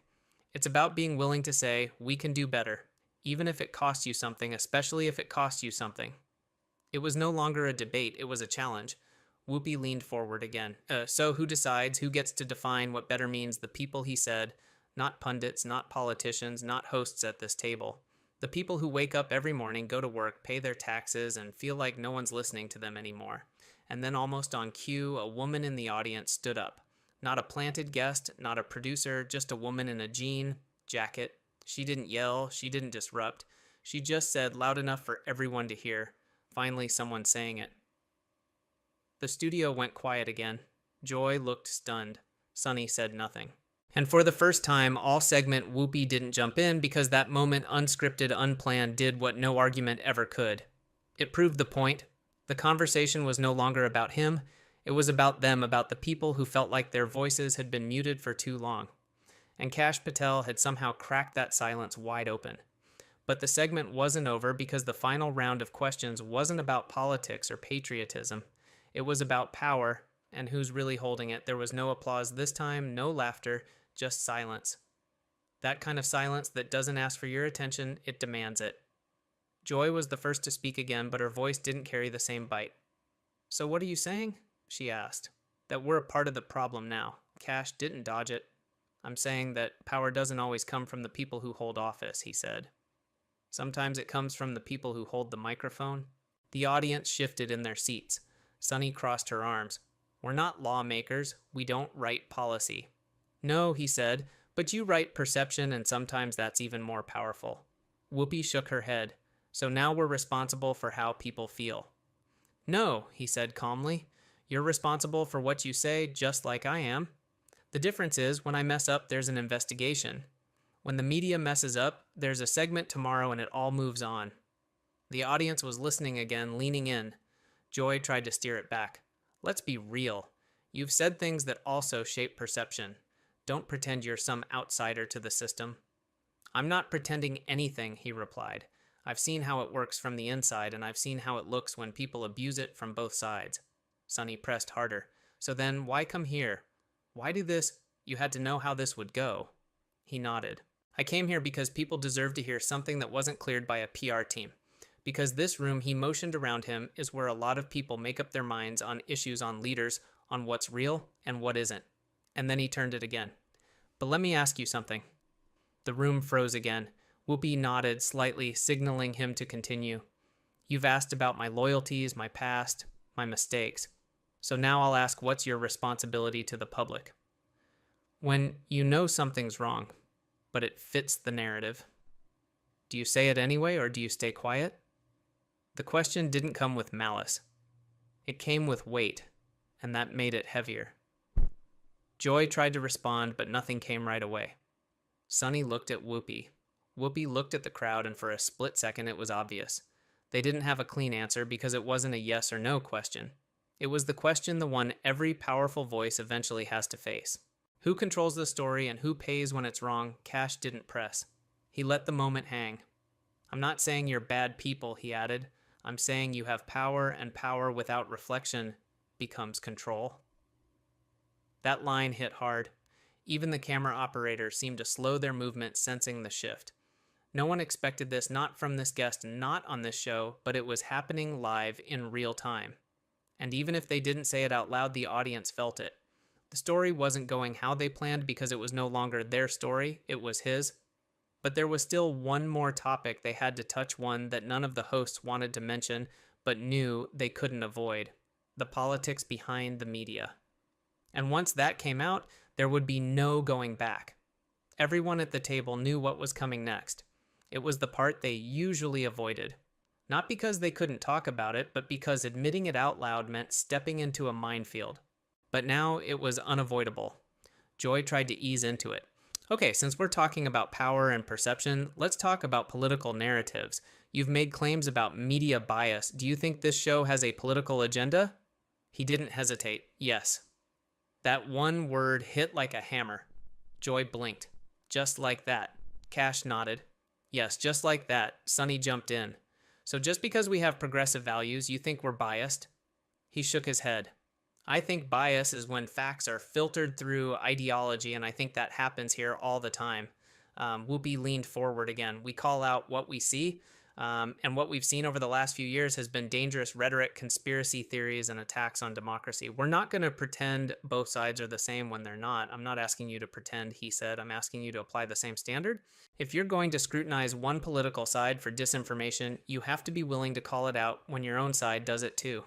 It's about being willing to say, we can do better, even if it costs you something, especially if it costs you something. It was no longer a debate, it was a challenge. Whoopi leaned forward again. So who decides, who gets to define what better means? The people, he said, not pundits, not politicians, not hosts at this table. The people who wake up every morning, go to work, pay their taxes, and feel like no one's listening to them anymore. And then almost on cue, a woman in the audience stood up. Not a planted guest, not a producer, just a woman in a jean jacket. She didn't yell, she didn't disrupt. She just said loud enough for everyone to hear. Finally, someone saying it. The studio went quiet again. Joy looked stunned. Sonny said nothing. And for the first time, all segment Whoopi didn't jump in because that moment, unscripted, unplanned, did what no argument ever could. It proved the point. The conversation was no longer about him. It was about them, about the people who felt like their voices had been muted for too long. And Kash Patel had somehow cracked that silence wide open. But the segment wasn't over because the final round of questions wasn't about politics or patriotism. It was about power and who's really holding it. There was no applause this time, no laughter, just silence. That kind of silence that doesn't ask for your attention, it demands it. Joy was the first to speak again, but her voice didn't carry the same bite. "So what are you saying?" she asked. "That we're a part of the problem now." Kash didn't dodge it. "I'm saying that power doesn't always come from the people who hold office," he said. "Sometimes it comes from the people who hold the microphone." The audience shifted in their seats. Sunny crossed her arms. "We're not lawmakers. We don't write policy." "No," he said, "but you write perception, and sometimes that's even more powerful." Whoopi shook her head. "So now we're responsible for how people feel." "No," he said calmly. "You're responsible for what you say, just like I am. The difference is, when I mess up, there's an investigation. When the media messes up, there's a segment tomorrow and it all moves on." The audience was listening again, leaning in. Joy tried to steer it back. "Let's be real. You've said things that also shape perception. Don't pretend you're some outsider to the system." "I'm not pretending anything," he replied. "I've seen how it works from the inside, and I've seen how it looks when people abuse it from both sides." Sunny pressed harder. "So then, why come here? Why do this? You had to know how this would go." He nodded. "I came here because people deserve to hear something that wasn't cleared by a PR team. Because this room," he motioned around him, "is where a lot of people make up their minds on issues, on leaders, on what's real and what isn't." And then he turned it again. "But let me ask you something." The room froze again. Whoopi nodded slightly, signaling him to continue. "You've asked about my loyalties, my past, my mistakes. So now I'll ask, what's your responsibility to the public? When you know something's wrong, but it fits the narrative, do you say it anyway or do you stay quiet?" The question didn't come with malice. It came with weight, and that made it heavier. Joy tried to respond, but nothing came right away. Sunny looked at Whoopi. Whoopi looked at the crowd, and for a split second it was obvious. They didn't have a clean answer because it wasn't a yes or no question. It was the question, the one every powerful voice eventually has to face. Who controls the story and who pays when it's wrong? Kash didn't press. He let the moment hang. "I'm not saying you're bad people," he added. "I'm saying you have power, and power without reflection becomes control." That line hit hard. Even the camera operators seemed to slow their movement, sensing the shift. No one expected this, not from this guest, not on this show, but it was happening live in real time. And even if they didn't say it out loud, the audience felt it. The story wasn't going how they planned because it was no longer their story, it was his. But there was still one more topic they had to touch, one that none of the hosts wanted to mention, but knew they couldn't avoid: the politics behind the media. And once that came out, there would be no going back. Everyone at the table knew what was coming next. It was the part they usually avoided. Not because they couldn't talk about it, but because admitting it out loud meant stepping into a minefield. But now it was unavoidable. Joy tried to ease into it. "Okay, since we're talking about power and perception, let's talk about political narratives. You've made claims about media bias. Do you think this show has a political agenda?" He didn't hesitate. "Yes." That one word hit like a hammer. Joy blinked. "Just like that." Kash nodded. "Yes, just like that." Sunny jumped in. "So just because we have progressive values, you think we're biased?" He shook his head. "I think bias is when facts are filtered through ideology, and I think that happens here all the time." Whoopi leaned forward again. "We call out what we see, and what we've seen over the last few years has been dangerous rhetoric, conspiracy theories, and attacks on democracy. We're not going to pretend both sides are the same when they're not. I'm not asking you to pretend," he said. "I'm asking you to apply the same standard. If you're going to scrutinize one political side for disinformation, you have to be willing to call it out when your own side does it too."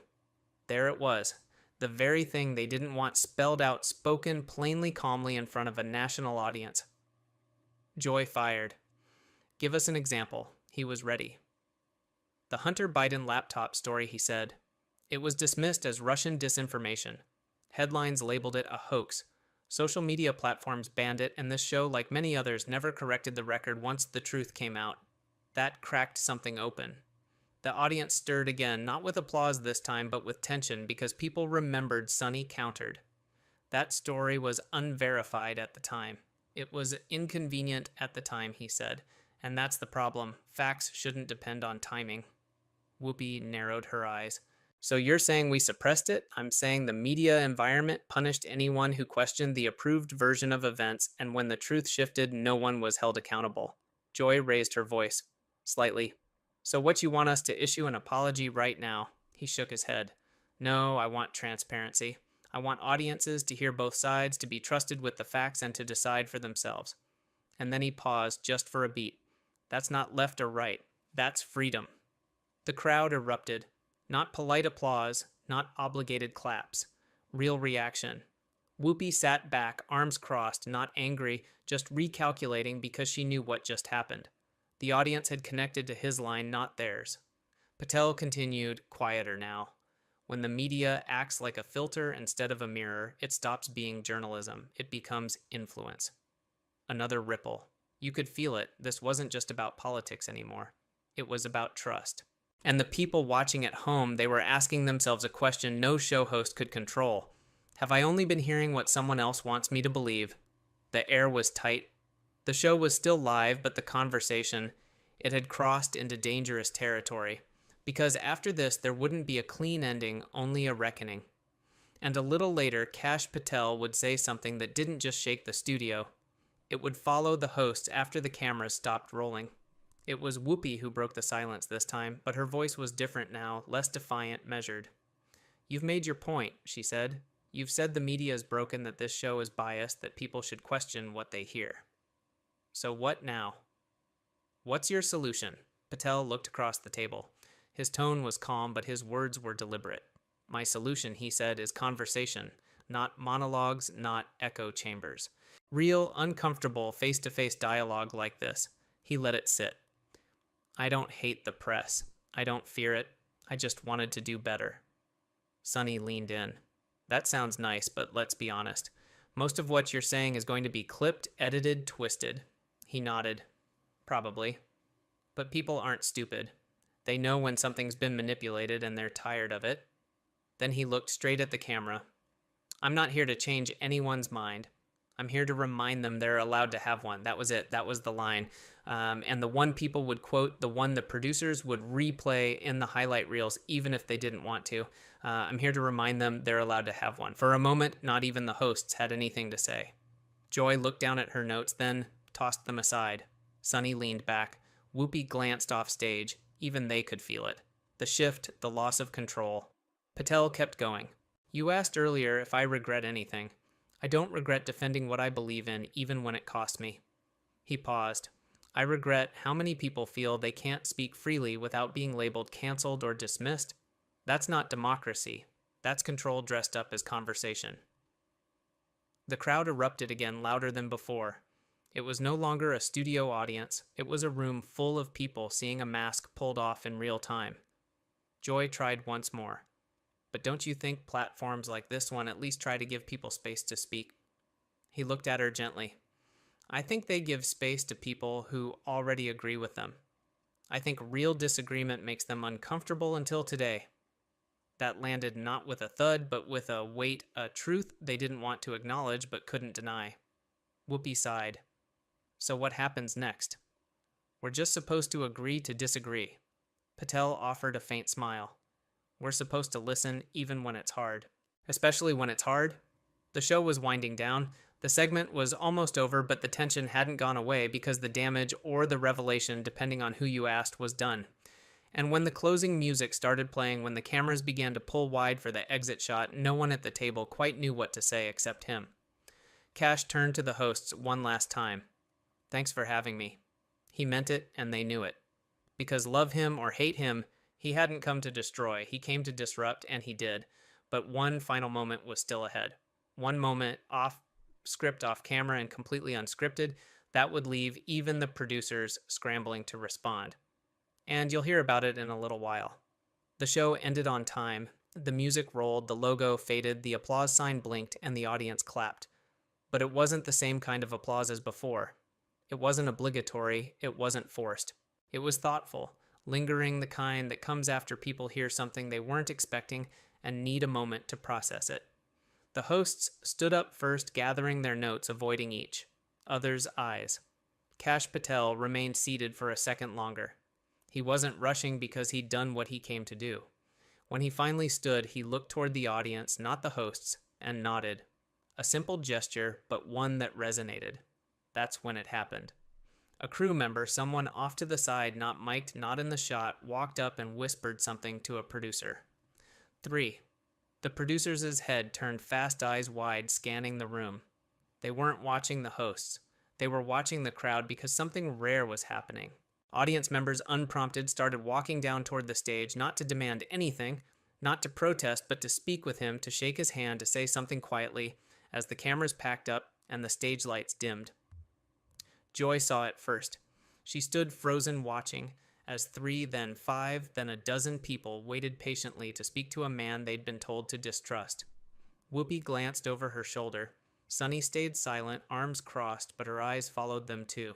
There it was. The very thing they didn't want spelled out, spoken plainly, calmly in front of a national audience. Joy fired. "Give us an example." He was ready. "The Hunter Biden laptop story," he said. "It was dismissed as Russian disinformation. Headlines labeled it a hoax. Social media platforms banned it, and this show, like many others, never corrected the record once the truth came out. That cracked something open. The audience stirred again, not with applause this time, but with tension, because people remembered Sonny countered. That story was unverified at the time. It was inconvenient at the time, he said, and that's the problem. Facts shouldn't depend on timing. Whoopi narrowed her eyes. So you're saying we suppressed it? I'm saying the media environment punished anyone who questioned the approved version of events, and when the truth shifted, no one was held accountable. Joy raised her voice, slightly. So what you want us to issue an apology right now? He shook his head. No, I want transparency. I want audiences to hear both sides, to be trusted with the facts, and to decide for themselves. And then he paused just for a beat. That's not left or right. That's freedom. The crowd erupted. Not polite applause, not obligated claps. Real reaction. Whoopi sat back, arms crossed, not angry, just recalculating because she knew what just happened. The audience had connected to his line, not theirs. Patel continued, quieter now. When the media acts like a filter instead of a mirror, it stops being journalism. It becomes influence. Another ripple. You could feel it. This wasn't just about politics anymore. It was about trust. And the people watching at home, they were asking themselves a question no show host could control. Have I only been hearing what someone else wants me to believe? The air was tight. The show was still live, but the conversation, it had crossed into dangerous territory. Because after this, there wouldn't be a clean ending, only a reckoning. And a little later, Kash Patel would say something that didn't just shake the studio. It would follow the hosts after the cameras stopped rolling. It was Whoopi who broke the silence this time, but her voice was different now, less defiant, measured. You've made your point, she said. You've said the media is broken, that this show is biased, that people should question what they hear. So what now? What's your solution? Patel looked across the table. His tone was calm, but his words were deliberate. My solution, he said, is conversation, not monologues, not echo chambers. Real, uncomfortable, face-to-face dialogue like this. He let it sit. I don't hate the press. I don't fear it. I just wanted to do better. Sonny leaned in. That sounds nice, but let's be honest. Most of what you're saying is going to be clipped, edited, twisted. He nodded. Probably. But people aren't stupid. They know when something's been manipulated and they're tired of it. Then he looked straight at the camera. I'm not here to change anyone's mind. I'm here to remind them they're allowed to have one. That was it. That was the line. And the one people would quote, the one the producers would replay in the highlight reels, even if they didn't want to. I'm here to remind them they're allowed to have one. For a moment, not even the hosts had anything to say. Joy looked down at her notes, then tossed them aside. Sonny leaned back. Whoopi glanced off stage. Even they could feel it. The shift, the loss of control. Patel kept going. You asked earlier if I regret anything. I don't regret defending what I believe in, even when it cost me. He paused. I regret how many people feel they can't speak freely without being labeled canceled or dismissed. That's not democracy. That's control dressed up as conversation. The crowd erupted again, louder than before. It was no longer a studio audience. It was a room full of people seeing a mask pulled off in real time. Joy tried once more. But don't you think platforms like this one at least try to give people space to speak? He looked at her gently. I think they give space to people who already agree with them. I think real disagreement makes them uncomfortable until today. That landed not with a thud, but with a weight, a truth they didn't want to acknowledge but couldn't deny. Whoopi sighed. So what happens next? We're just supposed to agree to disagree. Patel offered a faint smile. We're supposed to listen even when it's hard. Especially when it's hard. The show was winding down. The segment was almost over, but the tension hadn't gone away because the damage or the revelation, depending on who you asked, was done. And when the closing music started playing, when the cameras began to pull wide for the exit shot, no one at the table quite knew what to say except him. Kash turned to the hosts one last time. Thanks for having me. He meant it, and they knew it. Because love him or hate him, he hadn't come to destroy. He came to disrupt, and he did. But one final moment was still ahead. One moment off script, off camera, and completely unscripted, that would leave even the producers scrambling to respond. And you'll hear about it in a little while. The show ended on time. The music rolled, the logo faded, the applause sign blinked, and the audience clapped. But it wasn't the same kind of applause as before. It wasn't obligatory, it wasn't forced. It was thoughtful, lingering, the kind that comes after people hear something they weren't expecting and need a moment to process it. The hosts stood up first, gathering their notes, avoiding each other's eyes. Kash Patel remained seated for a second longer. He wasn't rushing because he'd done what he came to do. When he finally stood, he looked toward the audience, not the hosts, and nodded. A simple gesture, but one that resonated. That's when it happened. A crew member, someone off to the side, not mic'd, not in the shot, walked up and whispered something to a producer. 3. The producer's head turned, fast eyes wide, scanning the room. They weren't watching the hosts. They were watching the crowd because something rare was happening. Audience members, unprompted, started walking down toward the stage, not to demand anything, not to protest, but to speak with him, to shake his hand, to say something quietly, as the cameras packed up and the stage lights dimmed. Joy saw it first. She stood frozen, watching, as 3, then 5, then a dozen people waited patiently to speak to a man they'd been told to distrust. Whoopi glanced over her shoulder. Sunny stayed silent, arms crossed, but her eyes followed them too.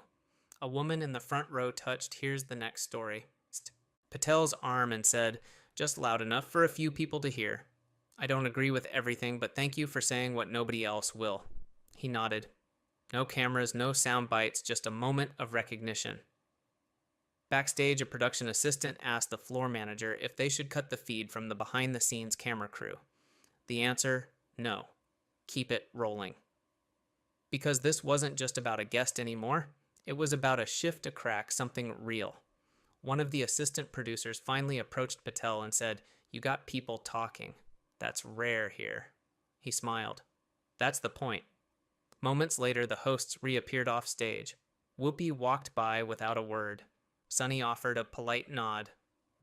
A woman in the front row touched "Here's the next story" Patel's arm and said, just loud enough for a few people to hear, "I don't agree with everything, but thank you for saying what nobody else will." He nodded. No cameras, no sound bites, just a moment of recognition. Backstage, a production assistant asked the floor manager if they should cut the feed from the behind-the-scenes camera crew. The answer, no. Keep it rolling. Because this wasn't just about a guest anymore. It was about a shift, a crack, something real. One of the assistant producers finally approached Patel and said, "You got people talking. That's rare here." He smiled. "That's the point." Moments later, the hosts reappeared off stage. Whoopi walked by without a word. Sunny offered a polite nod.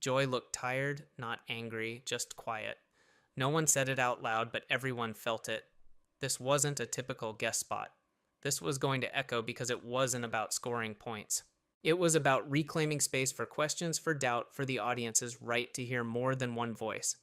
Joy looked tired, not angry, just quiet. No one said it out loud, but everyone felt it. This wasn't a typical guest spot. This was going to echo because it wasn't about scoring points. It was about reclaiming space for questions, for doubt, for the audience's right to hear more than one voice.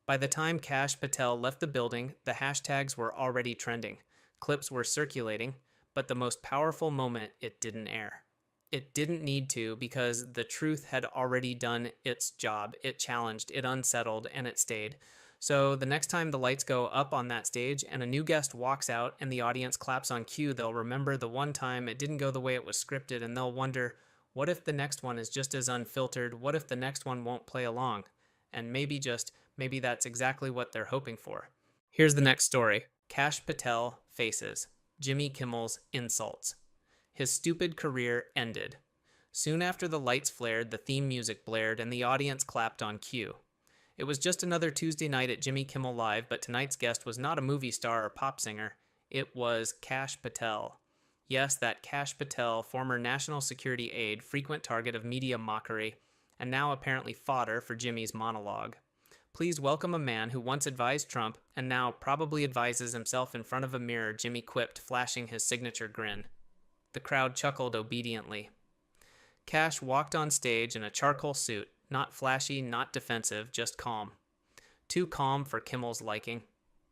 By the time Kash Patel left the building, the hashtags were already trending. Clips were circulating, but the most powerful moment, it didn't air. It didn't need to because the truth had already done its job. It challenged, it unsettled, and it stayed. So the next time the lights go up on that stage and a new guest walks out and the audience claps on cue, they'll remember the one time it didn't go the way it was scripted, and they'll wonder, what if the next one is just as unfiltered? What if the next one won't play along? And maybe that's exactly what they're hoping for. Here's the next story. Kash Patel faces Jimmy Kimmel's insults. His stupid career ended. Soon after the lights flared, the theme music blared, and the audience clapped on cue. It was just another Tuesday night at Jimmy Kimmel Live, but tonight's guest was not a movie star or pop singer. It was Kash Patel. Yes, that Kash Patel, former national security aide, frequent target of media mockery, and now apparently fodder for Jimmy's monologue. Please welcome a man who once advised Trump and now probably advises himself in front of a mirror, Jimmy quipped, flashing his signature grin. The crowd chuckled obediently. Kash walked on stage in a charcoal suit, not flashy, not defensive, just calm. Too calm for Kimmel's liking.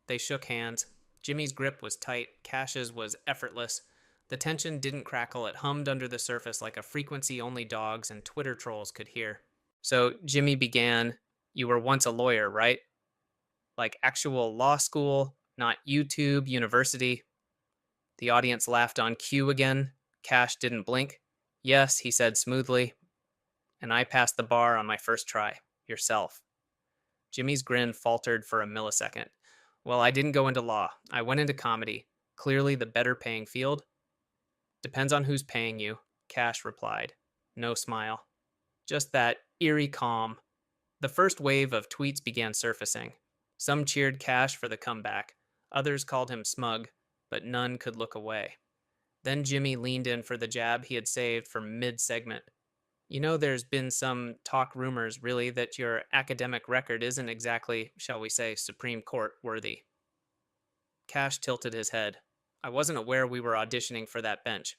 They shook hands. Jimmy's grip was tight, Kash's was effortless. The tension didn't crackle, it hummed under the surface like a frequency only dogs and Twitter trolls could hear. So Jimmy began, "You were once a lawyer, right? Like actual law school, not YouTube, university." The audience laughed on cue again. Kash didn't blink. "Yes," he said smoothly. "And I passed the bar on my first try. Yourself." Jimmy's grin faltered for a millisecond. "Well, I didn't go into law. I went into comedy. Clearly the better paying field." "Depends on who's paying you," Kash replied. No smile. Just that eerie calm. The first wave of tweets began surfacing. Some cheered Kash for the comeback. Others called him smug, but none could look away. Then Jimmy leaned in for the jab he had saved for mid-segment. "You know, there's been some talk rumors, really, that your academic record isn't exactly, shall we say, Supreme Court worthy." Kash tilted his head. "I wasn't aware we were auditioning for that bench."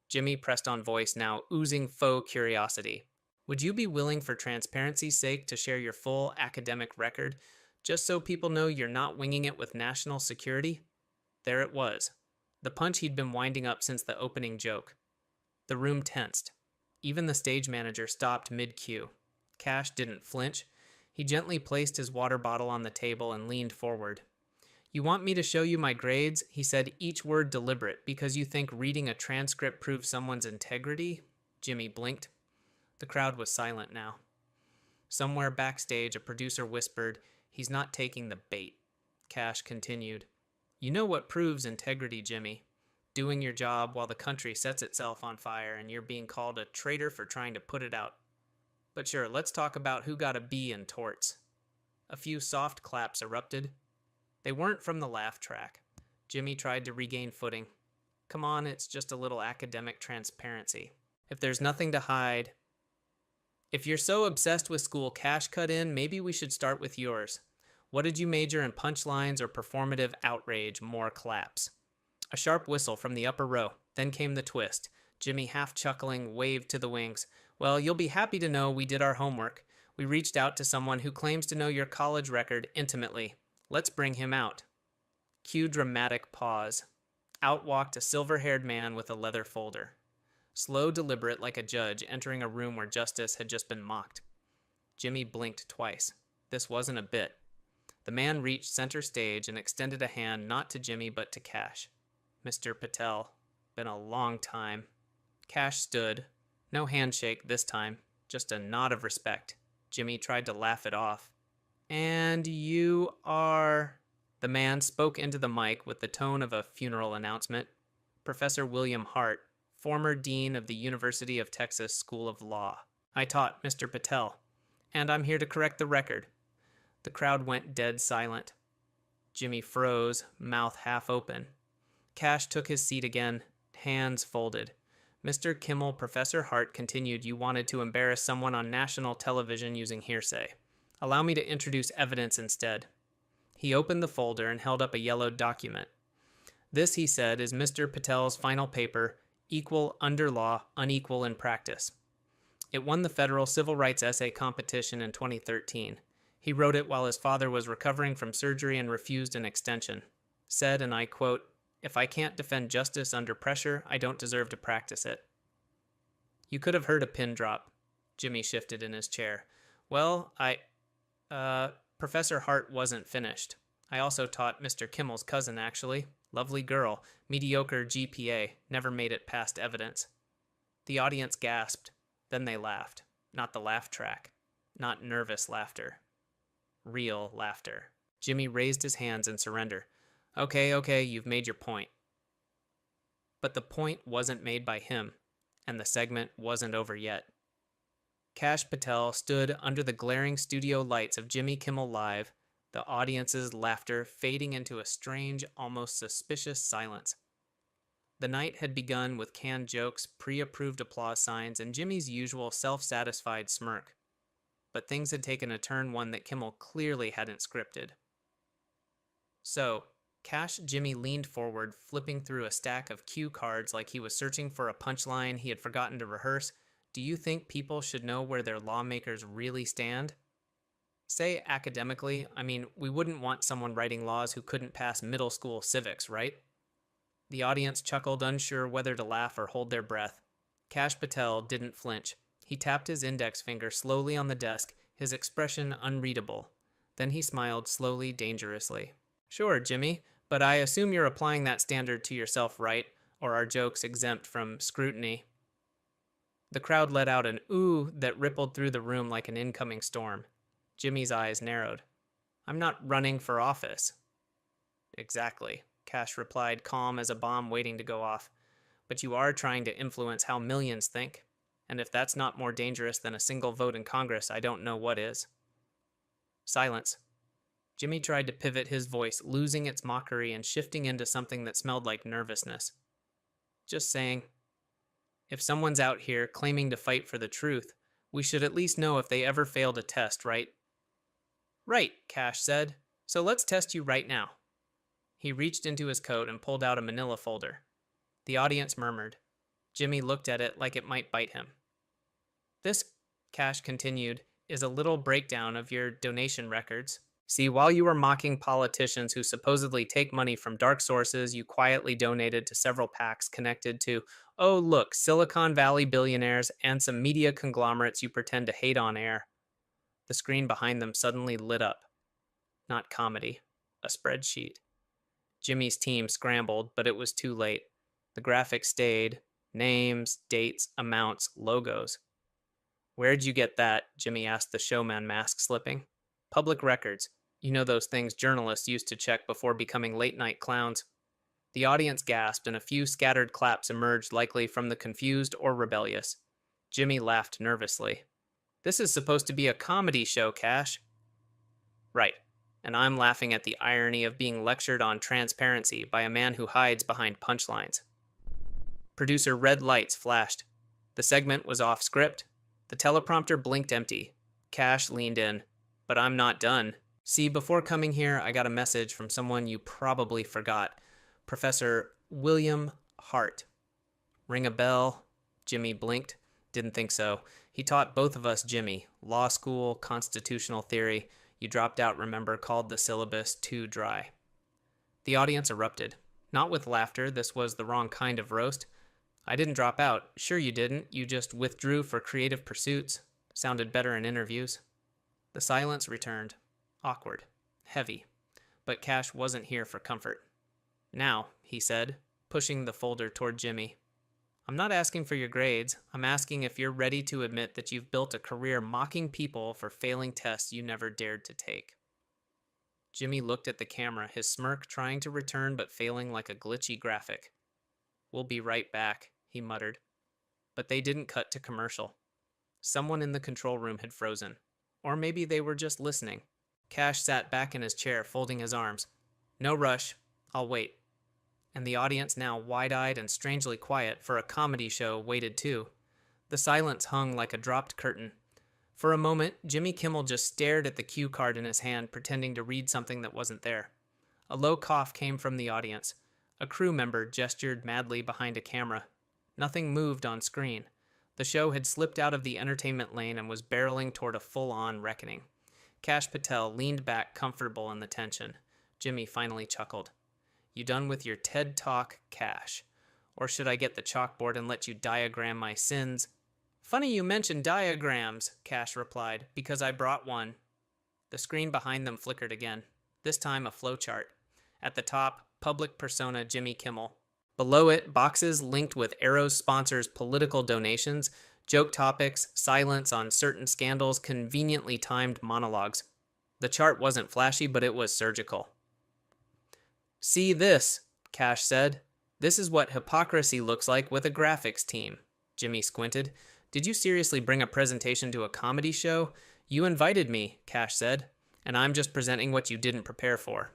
Jimmy pressed on, voice now oozing faux curiosity. "Would you be willing, for transparency's sake, to share your full academic record, just so people know you're not winging it with national security?" There it was. the punch he'd been winding up since the opening joke. The room tensed. Even the stage manager stopped mid-cue. Kash didn't flinch. He gently placed his water bottle on the table and leaned forward. "You want me to show you my grades?" He said, each word deliberate, "because you think reading a transcript proves someone's integrity?" Jimmy blinked. The crowd was silent now. Somewhere backstage, a producer whispered, "He's not taking the bait." Kash continued, "You know what proves integrity, Jimmy? Doing your job while the country sets itself on fire and you're being called a traitor for trying to put it out. But sure, let's talk about who got a B in torts." A few soft claps erupted. They weren't from the laugh track. Jimmy tried to regain footing. "Come on, it's just a little academic transparency. If there's nothing to hide..." "If you're so obsessed with school," Kash cut in, "maybe we should start with yours. What did you major in, punchlines or performative outrage?" More claps. A sharp whistle from the upper row. Then came the twist. Jimmy, half chuckling, waved to the wings. "Well, you'll be happy to know we did our homework. We reached out to someone who claims to know your college record intimately. Let's bring him out." Cue dramatic pause. Out walked a silver-haired man with a leather folder. Slow, deliberate, like a judge entering a room where justice had just been mocked. Jimmy blinked twice. This wasn't a bit. The man reached center stage and extended a hand not to Jimmy but to Kash. "Mr. Patel, been a long time." Kash stood. No handshake this time, just a nod of respect. Jimmy tried to laugh it off. "And you are..." The man spoke into the mic with the tone of a funeral announcement. "Professor William Hart, former dean of the University of Texas School of Law. I taught Mr. Patel, and I'm here to correct the record." The crowd went dead silent. Jimmy froze, mouth half open. Kash took his seat again, hands folded. Mr. Kimmel, Professor Hart continued, "You wanted to embarrass someone on national television using hearsay. Allow me to introduce evidence instead." He opened the folder and held up a yellowed document. "This," he said, "is Mr. Patel's final paper, Equal Under Law, Unequal in Practice. It won the federal civil rights essay competition in 2013. He wrote it while his father was recovering from surgery and refused an extension. Said, and I quote, 'If I can't defend justice under pressure, I don't deserve to practice it.'" You could have heard a pin drop. Jimmy shifted in his chair. "Well, Professor Hart wasn't finished. I also taught Mr. Kimmel's cousin, actually. Lovely girl. Mediocre GPA. Never made it past evidence." The audience gasped. Then they laughed. Not the laugh track. Not nervous laughter. Real laughter. Jimmy raised his hands in surrender. Okay, you've made your point." But the point wasn't made by him, and the segment wasn't over yet. Kash Patel stood under the glaring studio lights of Jimmy Kimmel Live, the audience's laughter fading into a strange, almost suspicious silence. The night had begun with canned jokes, pre-approved applause signs, and Jimmy's usual self-satisfied smirk. But things had taken a turn, one that Kimmel clearly hadn't scripted. "So," Jimmy leaned forward, flipping through a stack of cue cards like he was searching for a punchline he had forgotten to rehearse, "do you think people should know where their lawmakers really stand? Say academically, I mean, we wouldn't want someone writing laws who couldn't pass middle school civics, right?" The audience chuckled, unsure whether to laugh or hold their breath. Kash Patel didn't flinch. He tapped his index finger slowly on the desk, his expression unreadable. Then he smiled slowly, dangerously. "Sure, Jimmy, but I assume you're applying that standard to yourself, right? Or are jokes exempt from scrutiny?" The crowd let out an ooh that rippled through the room like an incoming storm. Jimmy's eyes narrowed. "I'm not running for office." "Exactly," Kash replied, calm as a bomb waiting to go off. "But you are trying to influence how millions think. And if that's not more dangerous than a single vote in Congress, I don't know what is." Silence. Jimmy tried to pivot his voice, losing its mockery and shifting into something that smelled like nervousness. "Just saying, if someone's out here claiming to fight for the truth, we should at least know if they ever failed a test, right?" "Right," Kash said. "So let's test you right now." He reached into his coat and pulled out a manila folder. The audience murmured. Jimmy looked at it like it might bite him. "This," Kash continued, "is a little breakdown of your donation records. See, while you were mocking politicians who supposedly take money from dark sources, you quietly donated to several PACs connected to, oh, look, Silicon Valley billionaires and some media conglomerates you pretend to hate on air. The screen behind them suddenly lit up. Not comedy, a spreadsheet. Jimmy's team scrambled, but it was too late. The graphic stayed. Names, dates, amounts, logos. Where'd you get that? Jimmy asked the showman, mask slipping. Public records. You know those things journalists used to check before becoming late-night clowns. The audience gasped, and a few scattered claps emerged, likely from the confused or rebellious. Jimmy laughed nervously. This is supposed to be a comedy show, Kash. Right. And I'm laughing at the irony of being lectured on transparency by a man who hides behind punchlines. Producer red lights flashed. The segment was off script. The teleprompter blinked empty. Kash leaned in. But I'm not done. See, before coming here, I got a message from someone you probably forgot. Professor William Hart. Ring a bell? Jimmy blinked. Didn't think so. He taught both of us Jimmy. Law school, constitutional theory. You dropped out, remember, called the syllabus too dry. The audience erupted. Not with laughter, this was the wrong kind of roast. I didn't drop out. Sure you didn't. You just withdrew for creative pursuits. Sounded better in interviews. The silence returned. Awkward. Heavy. But Kash wasn't here for comfort. Now, he said, pushing the folder toward Jimmy. I'm not asking for your grades. I'm asking if you're ready to admit that you've built a career mocking people for failing tests you never dared to take. Jimmy looked at the camera, his smirk trying to return but failing like a glitchy graphic. We'll be right back, he muttered. But they didn't cut to commercial. Someone in the control room had frozen. Or maybe they were just listening. Kash sat back in his chair, folding his arms. No rush. I'll wait. And the audience, now wide-eyed and strangely quiet for a comedy show, waited too. The silence hung like a dropped curtain. For a moment, Jimmy Kimmel just stared at the cue card in his hand, pretending to read something that wasn't there. A low cough came from the audience. A crew member gestured madly behind a camera. Nothing moved on screen. The show had slipped out of the entertainment lane and was barreling toward a full-on reckoning. Kash Patel leaned back, comfortable in the tension. Jimmy finally chuckled. You done with your TED Talk, Kash? Or should I get the chalkboard and let you diagram my sins? Funny you mentioned diagrams, Kash replied, because I brought one. The screen behind them flickered again, this time a flowchart. At the top, public persona Jimmy Kimmel. Below it, boxes linked with Arrow's sponsors' political donations, joke topics, silence on certain scandals, conveniently timed monologues. The chart wasn't flashy, but it was surgical. See this, Kash said. This is what hypocrisy looks like with a graphics team. Jimmy squinted. Did you seriously bring a presentation to a comedy show? You invited me, Kash said, and I'm just presenting what you didn't prepare for.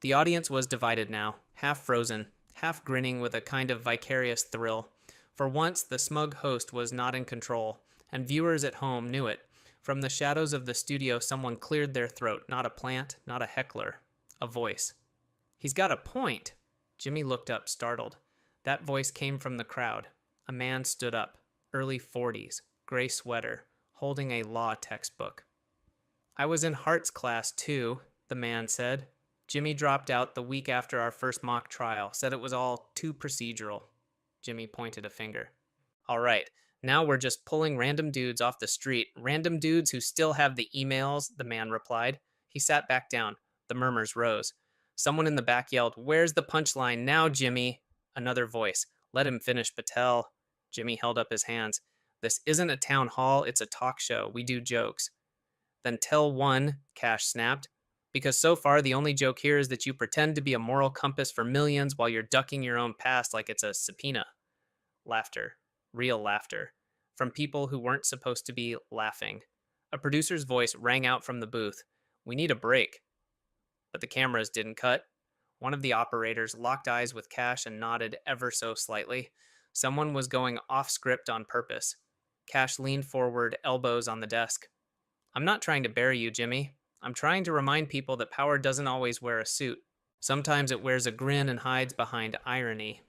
The audience was divided now, half frozen, half grinning with a kind of vicarious thrill. For once, the smug host was not in control, and viewers at home knew it. From the shadows of the studio, someone cleared their throat, not a plant, not a heckler, a voice. He's got a point. Jimmy looked up, startled. That voice came from the crowd. A man stood up, early 40s, gray sweater, holding a law textbook. I was in Hart's class, too, the man said. Jimmy dropped out the week after our first mock trial, said it was all too procedural. Jimmy pointed a finger. All right, now we're just pulling random dudes off the street, random dudes who still have the emails, the man replied. He sat back down. The murmurs rose. Someone in the back yelled, Where's the punchline now, Jimmy? Another voice. Let him finish, Patel. Jimmy held up his hands. This isn't a town hall, it's a talk show. We do jokes. Then tell one, Kash snapped. Because so far the only joke here is that you pretend to be a moral compass for millions while you're ducking your own past like it's a subpoena. Laughter. Real laughter. From people who weren't supposed to be laughing. A producer's voice rang out from the booth. We need a break. But the cameras didn't cut. One of the operators locked eyes with Kash and nodded ever so slightly. Someone was going off script on purpose. Kash leaned forward, elbows on the desk. I'm not trying to bury you, Jimmy. I'm trying to remind people that power doesn't always wear a suit. Sometimes it wears a grin and hides behind irony.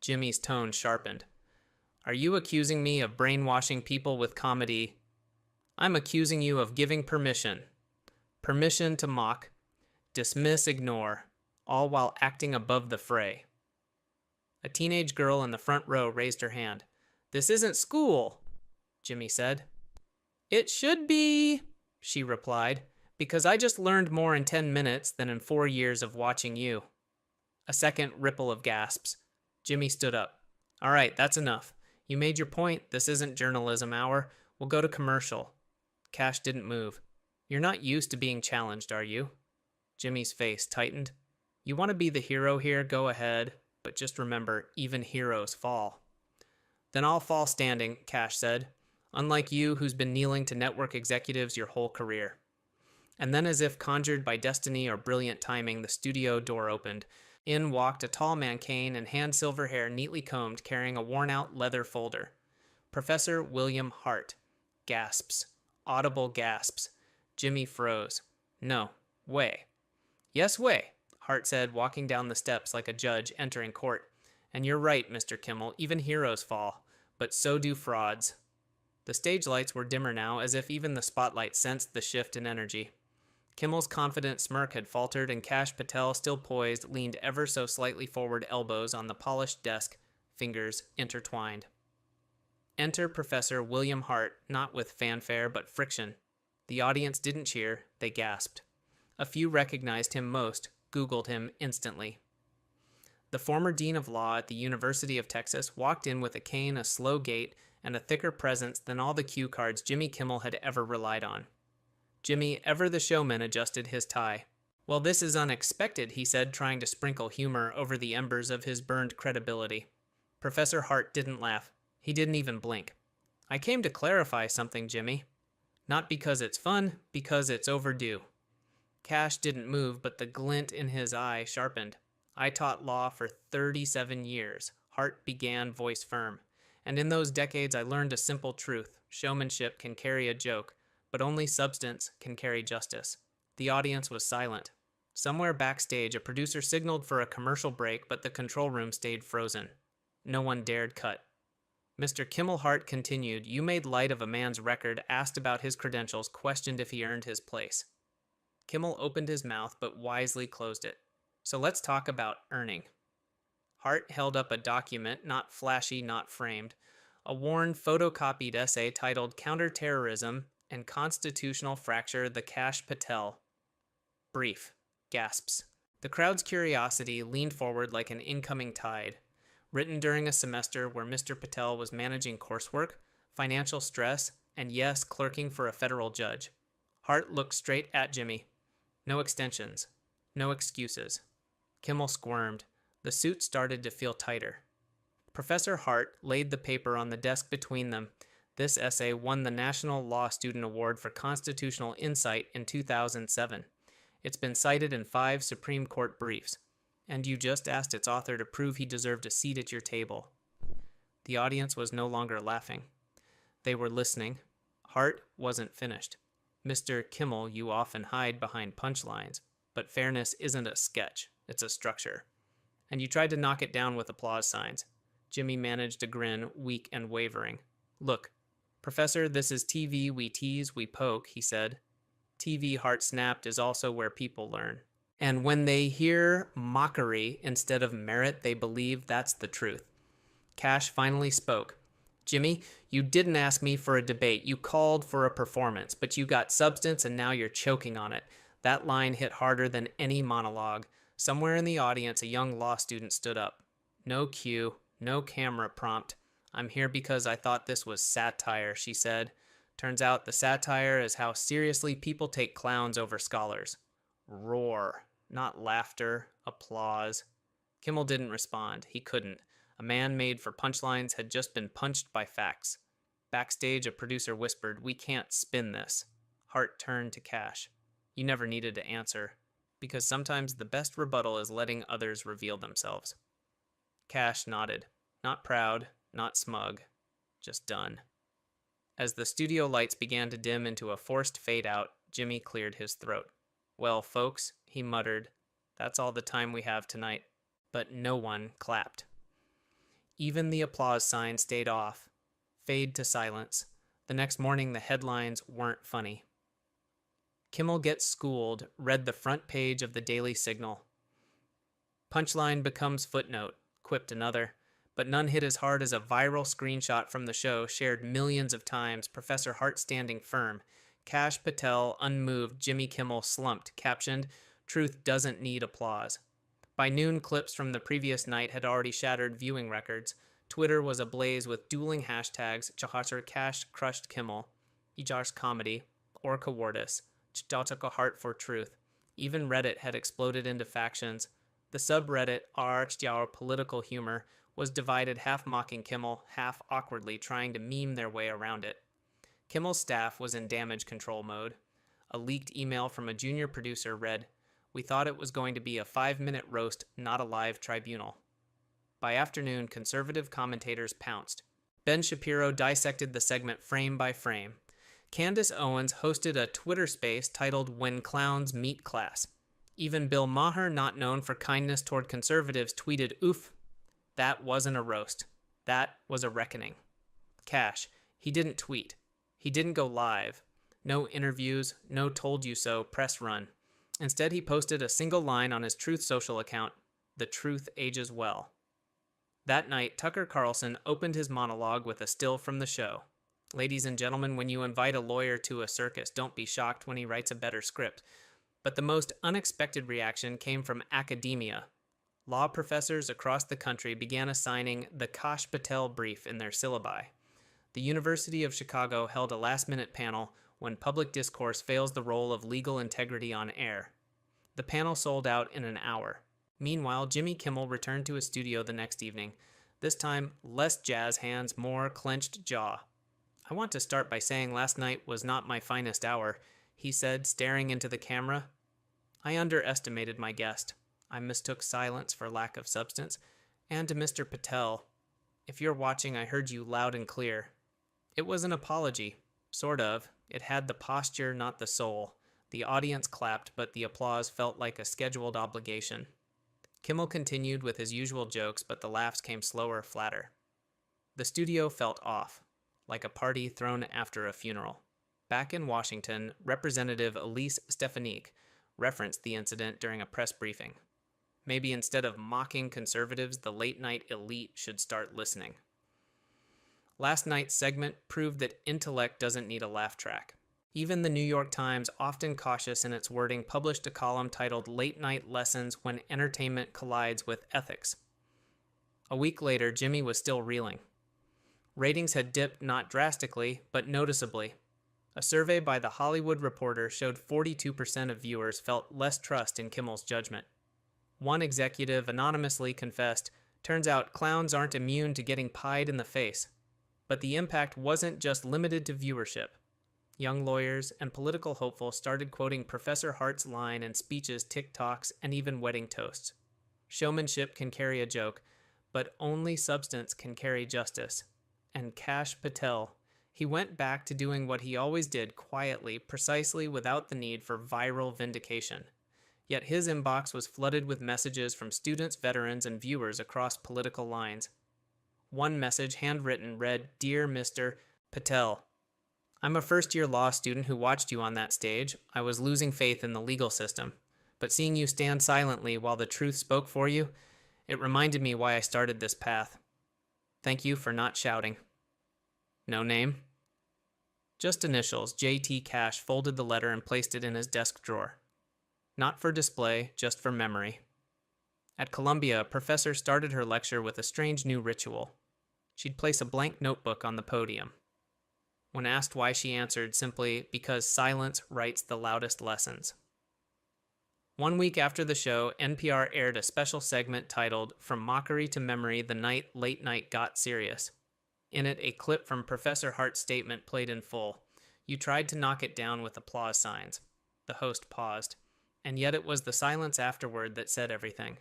Jimmy's tone sharpened. Are you accusing me of brainwashing people with comedy? I'm accusing you of giving permission. permission to mock, dismiss, ignore, all while acting above the fray. A teenage girl in the front row raised her hand. "This isn't school," Jimmy said. "It should be," she replied, "because I just learned more in 10 minutes than in 4 years of watching you." A second ripple of gasps. Jimmy stood up. "All right, that's enough. You made your point. This isn't journalism hour. We'll go to commercial." Kash didn't move. "You're not used to being challenged, are you?" Jimmy's face tightened. "You want to be the hero here? Go ahead. But just remember, even heroes fall." "Then I'll fall standing," Kash said. "Unlike you, who's been kneeling to network executives your whole career." And then, as if conjured by destiny or brilliant timing, the studio door opened. In walked a tall mancaine and hand-silver hair neatly combed, carrying a worn-out leather folder. Professor William Hart. Gasps. Audible gasps. Jimmy froze. "No. Way." "Yes, way," Hart said, walking down the steps like a judge entering court. "And you're right, Mr. Kimmel. Even heroes fall. But so do frauds." The stage lights were dimmer now, as if even the spotlight sensed the shift in energy. Kimmel's confident smirk had faltered, and Kash Patel, still poised, leaned ever so slightly forward, elbows on the polished desk, fingers intertwined. Enter Professor William Hart, not with fanfare but friction. The audience didn't cheer, they gasped. A few recognized him most, Googled him instantly. The former dean of law at the University of Texas walked in with a cane, a slow gait, and a thicker presence than all the cue cards Jimmy Kimmel had ever relied on. Jimmy, ever the showman, adjusted his tie. "Well, this is unexpected," he said, trying to sprinkle humor over the embers of his burned credibility. Professor Hart didn't laugh. He didn't even blink. "I came to clarify something, Jimmy. Not because it's fun, because it's overdue." Kash didn't move, but the glint in his eye sharpened. "I taught law for 37 years," Hart began, voice firm. "And in those decades I learned a simple truth. Showmanship can carry a joke, but only substance can carry justice." The audience was silent. Somewhere backstage, a producer signaled for a commercial break, but the control room stayed frozen. No one dared cut. Mr. Kimmel Hart continued. "You made light of a man's record, asked about his credentials, questioned if he earned his place." Kimmel opened his mouth, but wisely closed it. "So let's talk about earning." Hart held up a document, not flashy, not framed. A worn, photocopied essay titled Counterterrorism and Constitutional Fracture, the Kash Patel. Brief. Gasps. The crowd's curiosity leaned forward like an incoming tide. Written during a semester where Mr. Patel was managing coursework, financial stress, and yes, clerking for a federal judge. Hart looked straight at Jimmy. No extensions. No excuses. Kimmel squirmed. The suit started to feel tighter. Professor Hart laid the paper on the desk between them. This essay won the National Law Student Award for Constitutional Insight in 2007. It's been cited in 5 Supreme Court briefs. And you just asked its author to prove he deserved a seat at your table. The audience was no longer laughing. They were listening. Hart wasn't finished. "Mr. Kimmel, you often hide behind punchlines, but fairness isn't a sketch, it's a structure. And you tried to knock it down with applause signs." Jimmy managed a grin, weak and wavering. "Look, Professor, this is TV, we tease, we poke," he said. "TV," Hart snapped, "is also where people learn. And when they hear mockery instead of merit, they believe that's the truth." Kash finally spoke. "Jimmy, you didn't ask me for a debate. You called for a performance, but you got substance and now you're choking on it." That line hit harder than any monologue. Somewhere in the audience, a young law student stood up. "No cue, no camera prompt. I'm here because I thought this was satire," she said. "Turns out the satire is how seriously people take clowns over scholars." Roar. Not laughter, applause. Kimmel didn't respond. He couldn't. A man made for punchlines had just been punched by facts. Backstage, a producer whispered, "We can't spin this." Hart turned to Kash. "You never needed to answer, because sometimes the best rebuttal is letting others reveal themselves." Kash nodded. Not proud, not smug, just done. As the studio lights began to dim into a forced fade-out, Jimmy cleared his throat. "Well, folks," he muttered, "that's all the time we have tonight." But no one clapped. Even the applause sign stayed off. Fade to silence. The next morning, the headlines weren't funny. Kimmel Gets Schooled read the front page of the Daily Signal. Punchline becomes footnote, quipped another, but none hit as hard as a viral screenshot from the show shared millions of times, Professor Hart standing firm. Kash Patel unmoved, Jimmy Kimmel slumped, captioned, "Truth doesn't need applause." By noon, clips from the previous night had already shattered viewing records. Twitter was ablaze with dueling hashtags, Chahasar Kash crushed Kimmel, Ijars comedy, or Cowardice, Chdalchaka Heart for Truth. Even Reddit had exploded into factions. The subreddit r political humor was divided, half mocking Kimmel, half awkwardly trying to meme their way around it. Kimmel's staff was in damage control mode. A leaked email from a junior producer read, "We thought it was going to be a 5-minute roast, not a live tribunal." By afternoon, conservative commentators pounced. Ben Shapiro dissected the segment frame by frame. Candace Owens hosted a Twitter space titled "When Clowns Meet Class." Even Bill Maher, not known for kindness toward conservatives, tweeted, "Oof, that wasn't a roast. That was a reckoning." Kash, he didn't tweet. He didn't go live. No interviews, no told you so press run. Instead, he posted a single line on his Truth Social account, "The truth ages well." That night, Tucker Carlson opened his monologue with a still from the show. Ladies and gentlemen, when you invite a lawyer to a circus, don't be shocked when he writes a better script. But the most unexpected reaction came from academia. Law professors across the country began assigning the Kash Patel brief in their syllabi. The University of Chicago held a last-minute panel when public discourse fails the role of legal integrity on air. The panel sold out in an hour. Meanwhile, Jimmy Kimmel returned to his studio the next evening. This time, less jazz hands, more clenched jaw. "I want to start by saying last night was not my finest hour," he said, staring into the camera. "I underestimated my guest. I mistook silence for lack of substance. And to Mr. Patel, if you're watching, I heard you loud and clear. It was an apology. Sort of. It had the posture, not the soul. The audience clapped, but the applause felt like a scheduled obligation." Kimmel continued with his usual jokes, but the laughs came slower, flatter. The studio felt off, like a party thrown after a funeral. Back in Washington, Representative Elise Stefanik referenced the incident during a press briefing. Maybe instead of mocking conservatives, the late-night elite should start listening. Last night's segment proved that intellect doesn't need a laugh track. Even the New York Times, often cautious in its wording, published a column titled "Late Night Lessons When Entertainment Collides with Ethics." A week later, Jimmy was still reeling. Ratings had dipped not drastically, but noticeably. A survey by The Hollywood Reporter showed 42% of viewers felt less trust in Kimmel's judgment. One executive anonymously confessed, "Turns out clowns aren't immune to getting pied in the face." But the impact wasn't just limited to viewership. Young lawyers and political hopefuls started quoting Professor Hart's line in speeches, TikToks, and even wedding toasts. Showmanship can carry a joke, but only substance can carry justice. And Kash Patel, he went back to doing what he always did quietly, precisely without the need for viral vindication. Yet his inbox was flooded with messages from students, veterans, and viewers across political lines. One message, handwritten, read, "Dear Mr. Patel, I'm a first-year law student who watched you on that stage. I was losing faith in the legal system. But seeing you stand silently while the truth spoke for you, it reminded me why I started this path. Thank you for not shouting." No name? Just initials. J.T. Kash folded the letter and placed it in his desk drawer. Not for display, just for memory. At Columbia, a professor started her lecture with a strange new ritual. She'd place a blank notebook on the podium. When asked why, she answered simply, "Because silence writes the loudest lessons." 1 week after the show, NPR aired a special segment titled "From Mockery to Memory, the Night Late Night Got Serious." In it, a clip from Professor Hart's statement played in full. You tried to knock it down with applause signs. The host paused. And yet it was the silence afterward that said everything.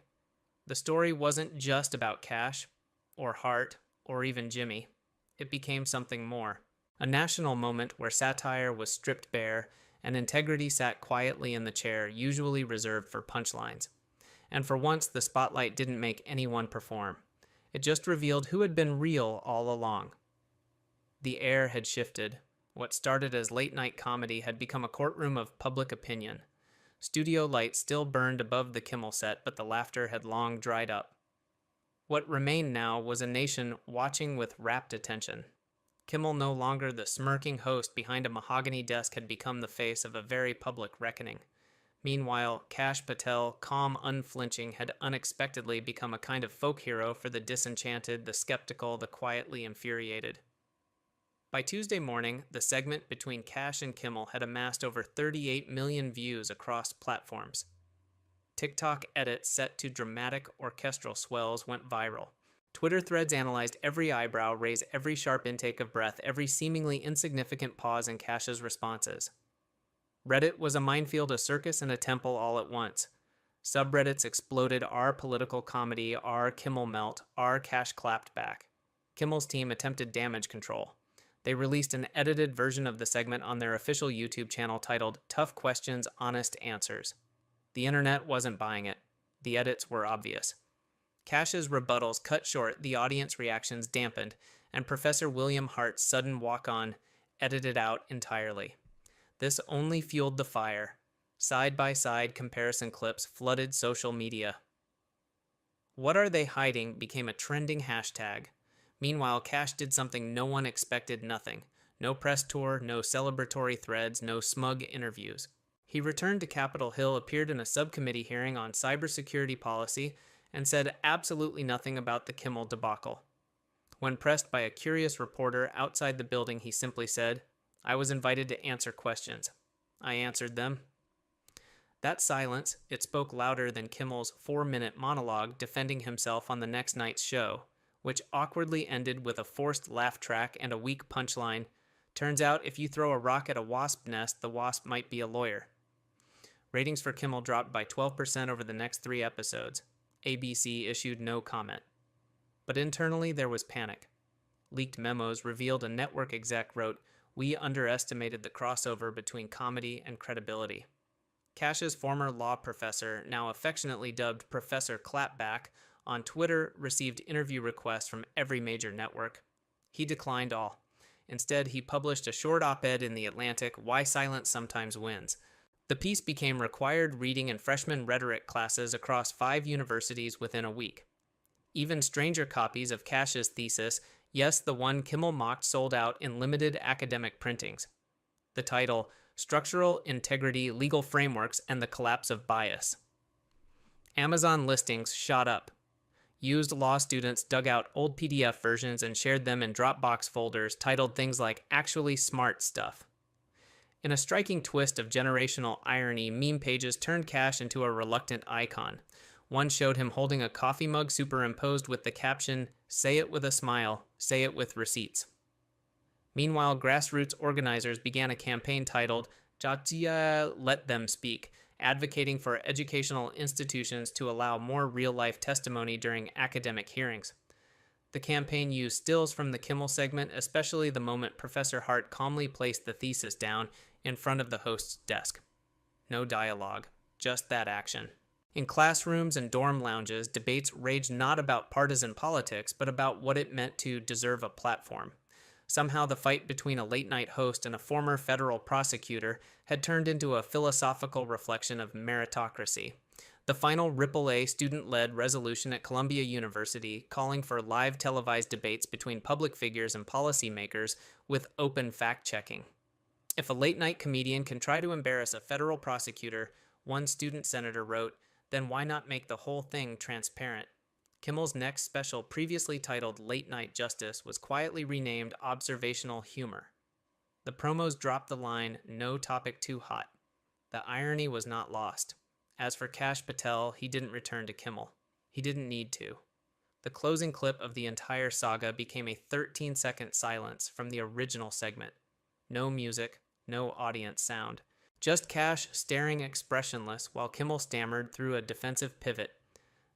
The story wasn't just about Kash, or Hart, or even Jimmy. It became something more. A national moment where satire was stripped bare and integrity sat quietly in the chair usually reserved for punchlines. And for once, the spotlight didn't make anyone perform. It just revealed who had been real all along. The air had shifted. What started as late-night comedy had become a courtroom of public opinion. Studio lights still burned above the Kimmel set, but the laughter had long dried up. What remained now was a nation watching with rapt attention. Kimmel, no longer the smirking host behind a mahogany desk, had become the face of a very public reckoning. Meanwhile, Kash Patel, calm, unflinching, had unexpectedly become a kind of folk hero for the disenchanted, the skeptical, the quietly infuriated. By Tuesday morning, the segment between Kash and Kimmel had amassed over 38 million views across platforms. TikTok edits set to dramatic orchestral swells went viral. Twitter threads analyzed every eyebrow raise, every sharp intake of breath, every seemingly insignificant pause in Kash's responses. Reddit was a minefield, a circus, and a temple all at once. Subreddits exploded r political comedy, r Kimmel melt, r Kash clapped back. Kimmel's team attempted damage control. They released an edited version of the segment on their official YouTube channel titled Tough Questions, Honest Answers. The internet wasn't buying it. The edits were obvious. Kash's rebuttals cut short, the audience reactions dampened, and Professor William Hart's sudden walk-on edited out entirely. This only fueled the fire. Side-by-side comparison clips flooded social media. What are they hiding became a trending hashtag. Meanwhile, Kash did something no one expected. Nothing. No press tour, no celebratory threads, no smug interviews. He returned to Capitol Hill, appeared in a subcommittee hearing on cybersecurity policy, and said absolutely nothing about the Kimmel debacle. When pressed by a curious reporter outside the building, he simply said, "I was invited to answer questions. I answered them." That silence, it spoke louder than Kimmel's 4-minute monologue defending himself on the next night's show, which awkwardly ended with a forced laugh track and a weak punchline. Turns out, if you throw a rock at a wasp nest, the wasp might be a lawyer. Ratings for Kimmel dropped by 12% over the next 3 episodes. ABC issued no comment. But internally, there was panic. Leaked memos revealed a network exec wrote, "We underestimated the crossover between comedy and credibility." Kash's former law professor, now affectionately dubbed Professor Clapback, on Twitter received interview requests from every major network. He declined all. Instead, he published a short op-ed in The Atlantic, "Why Silence Sometimes Wins." The piece became required reading in freshman rhetoric classes across 5 universities within a week. Even stranger copies of Kash's thesis, yes, the one Kimmel mocked, sold out in limited academic printings. The title, "Structural Integrity, Legal Frameworks, and the Collapse of Bias." Amazon listings shot up. Used law students dug out old PDF versions and shared them in Dropbox folders titled things like "Actually Smart Stuff." In a striking twist of generational irony, meme pages turned Kash into a reluctant icon. One showed him holding a coffee mug superimposed with the caption, "Say it with a smile, say it with receipts." Meanwhile, Grassroots organizers began a campaign titled "Jajia Let Them Speak," advocating for educational institutions to allow more real-life testimony during academic hearings. The campaign used stills from the Kimmel segment, especially the moment Professor Hart calmly placed the thesis down in front of the host's desk. No dialogue, just that action. In classrooms and dorm lounges, debates raged not about partisan politics, but about what it meant to deserve a platform. Somehow the fight between a late-night host and a former federal prosecutor had turned into a philosophical reflection of meritocracy. The final AAA student-led resolution at Columbia University calling for live televised debates between public figures and policymakers with open fact-checking. If a late-night comedian can try to embarrass a federal prosecutor, one student senator wrote, then why not make the whole thing transparent? Kimmel's next special, previously titled Late Night Justice, was quietly renamed Observational Humor. The promos dropped the line, "No topic too hot." The irony was not lost. As for Kash Patel, he didn't return to Kimmel. He didn't need to. The closing clip of the entire saga became a 13-second silence from the original segment. No music, no audience sound. Just Kash staring expressionless while Kimmel stammered through a defensive pivot.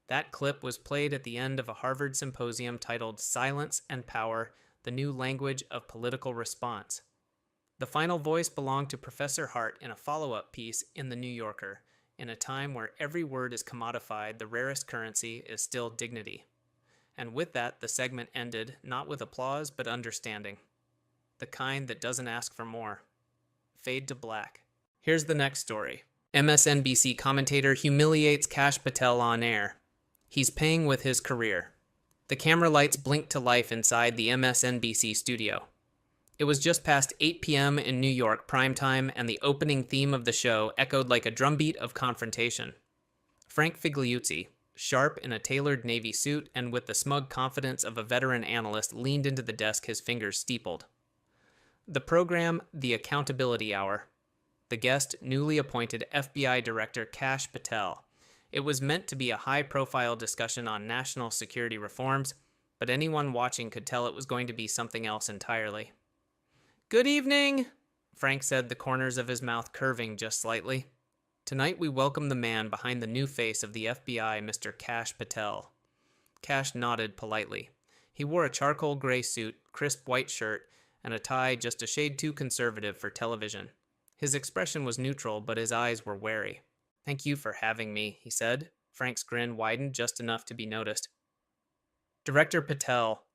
That clip was played at the end of a Harvard symposium titled "Silence and Power, the New Language of Political Response." The final voice belonged to Professor Hart in a follow-up piece in The New Yorker. In a time where every word is commodified, the rarest currency is still dignity. And with that, the segment ended, not with applause, but understanding. the kind that doesn't ask for more. Fade to black. Here's the next story. MSNBC commentator humiliates Kash Patel on air. He's paying with his career. The camera lights blinked to life inside the MSNBC studio. It was just past 8 p.m. in New York primetime, and the opening theme of the show echoed like a drumbeat of confrontation. Frank Figliuzzi, sharp in a tailored navy suit and with the smug confidence of a veteran analyst, leaned into the desk, his fingers steepled. The program, The Accountability Hour. The guest, newly appointed FBI Director Kash Patel. It was meant to be a high-profile discussion on national security reforms, but anyone watching could tell it was going to be something else entirely. "Good evening," Frank said, the corners of his mouth curving just slightly. "Tonight we welcome the man behind the new face of the FBI, Mr. Kash Patel." Kash nodded politely. He wore a charcoal gray suit, crisp white shirt, and a tie just a shade too conservative for television. His expression was neutral, but his eyes were wary. "Thank you for having me," he said. Frank's grin widened just enough to be noticed. "Director Patel,"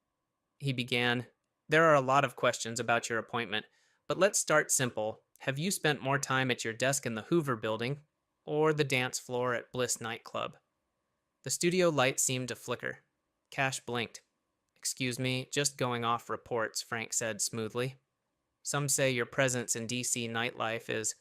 he began, "there are a lot of questions about your appointment, but let's start simple. Have you spent more time at your desk in the Hoover Building or the dance floor at Bliss nightclub?" The studio light seemed to flicker. Kash blinked. "Excuse me, just going off reports," Frank said smoothly. "Some say your presence in DC nightlife is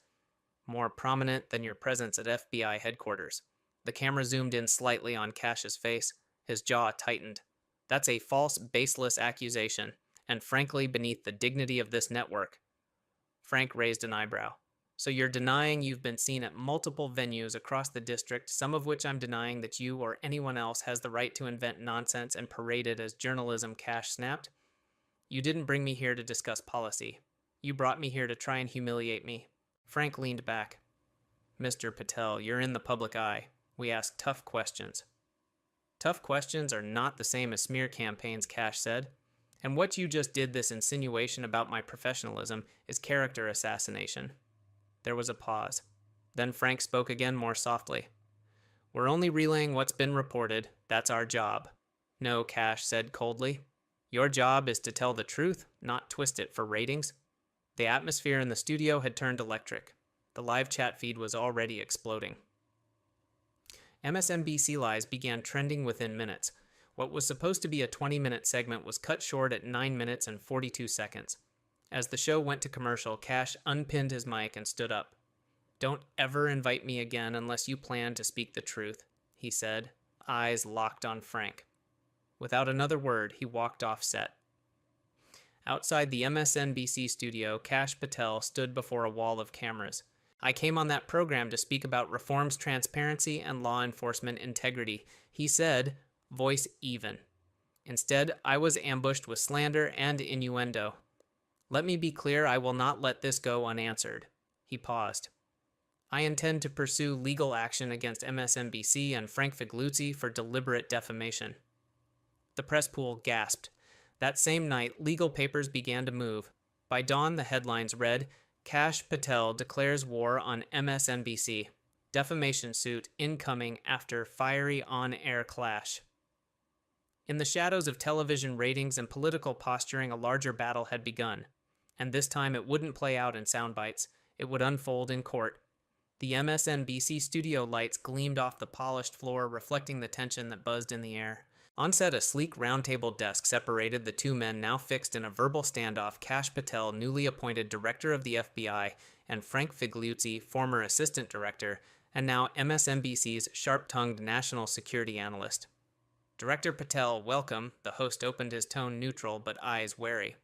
more prominent than your presence at FBI headquarters." The camera zoomed in slightly on Kash's face. His jaw tightened. "That's a false, baseless accusation, and frankly beneath the dignity of this network." Frank raised an eyebrow. "So you're denying you've been seen at multiple venues across the district, some of which I'm denying that you or anyone else has the right to invent nonsense and parade it as journalism?" Kash snapped. "You didn't bring me here to discuss policy. You brought me here to try and humiliate me." Frank leaned back. "Mr. Patel, you're in the public eye. We ask tough questions." "Tough questions are not the same as smear campaigns," Kash said. "And what you just did, this insinuation about my professionalism, is character assassination." There was a pause. Then Frank spoke again more softly. "We're only relaying what's been reported. That's our job." "No," Kash said coldly. "Your job is to tell the truth, not twist it for ratings." The atmosphere in the studio had turned electric. The live chat feed was already exploding. MSNBC lies began trending within minutes. What was supposed to be a 20-minute segment was cut short at 9 minutes and 42 seconds. As the show went to commercial, Kash unpinned his mic and stood up. "Don't ever invite me again unless you plan to speak the truth," he said, eyes locked on Frank. Without another word, he walked off set. Outside the MSNBC studio, Kash Patel stood before a wall of cameras. "I came on that program to speak about reforms, transparency, and law enforcement integrity," he said, voice even. "Instead, I was ambushed with slander and innuendo. Let me be clear, I will not let this go unanswered." He paused. "I intend to pursue legal action against MSNBC and Frank Figliuzzi for deliberate defamation." The press pool gasped. That same night, legal papers began to move. By dawn, the headlines read, "Kash Patel declares war on MSNBC. Defamation suit incoming after fiery on-air clash." In the shadows of television ratings and political posturing, a larger battle had begun. And this time it wouldn't play out in sound bites. It would unfold in court. The MSNBC studio lights gleamed off the polished floor, reflecting the tension that buzzed in the air. On set, a sleek round-table desk separated the two men now fixed in a verbal standoff: Kash Patel, newly appointed director of the FBI, and Frank Figliuzzi, former assistant director, and now MSNBC's sharp-tongued national security analyst. "Director Patel, welcome," the host opened, his tone neutral but eyes wary.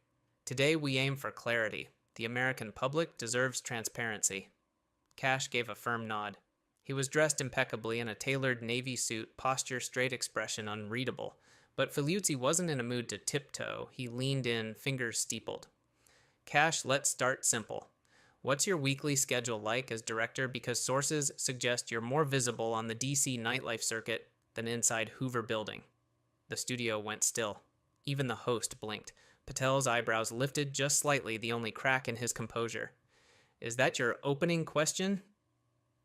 "Today we aim for clarity. The American public deserves transparency." Kash gave a firm nod. He was dressed impeccably in a tailored navy suit, posture straight, expression unreadable. But Figliuzzi wasn't in a mood to tiptoe. He leaned in, fingers steepled. "Kash, let's start simple. What's your weekly schedule like as director? Because sources suggest you're more visible on the DC nightlife circuit than inside Hoover Building." The studio went still. Even the host blinked. Patel's eyebrows lifted just slightly, the only crack in his composure. "Is that your opening question?"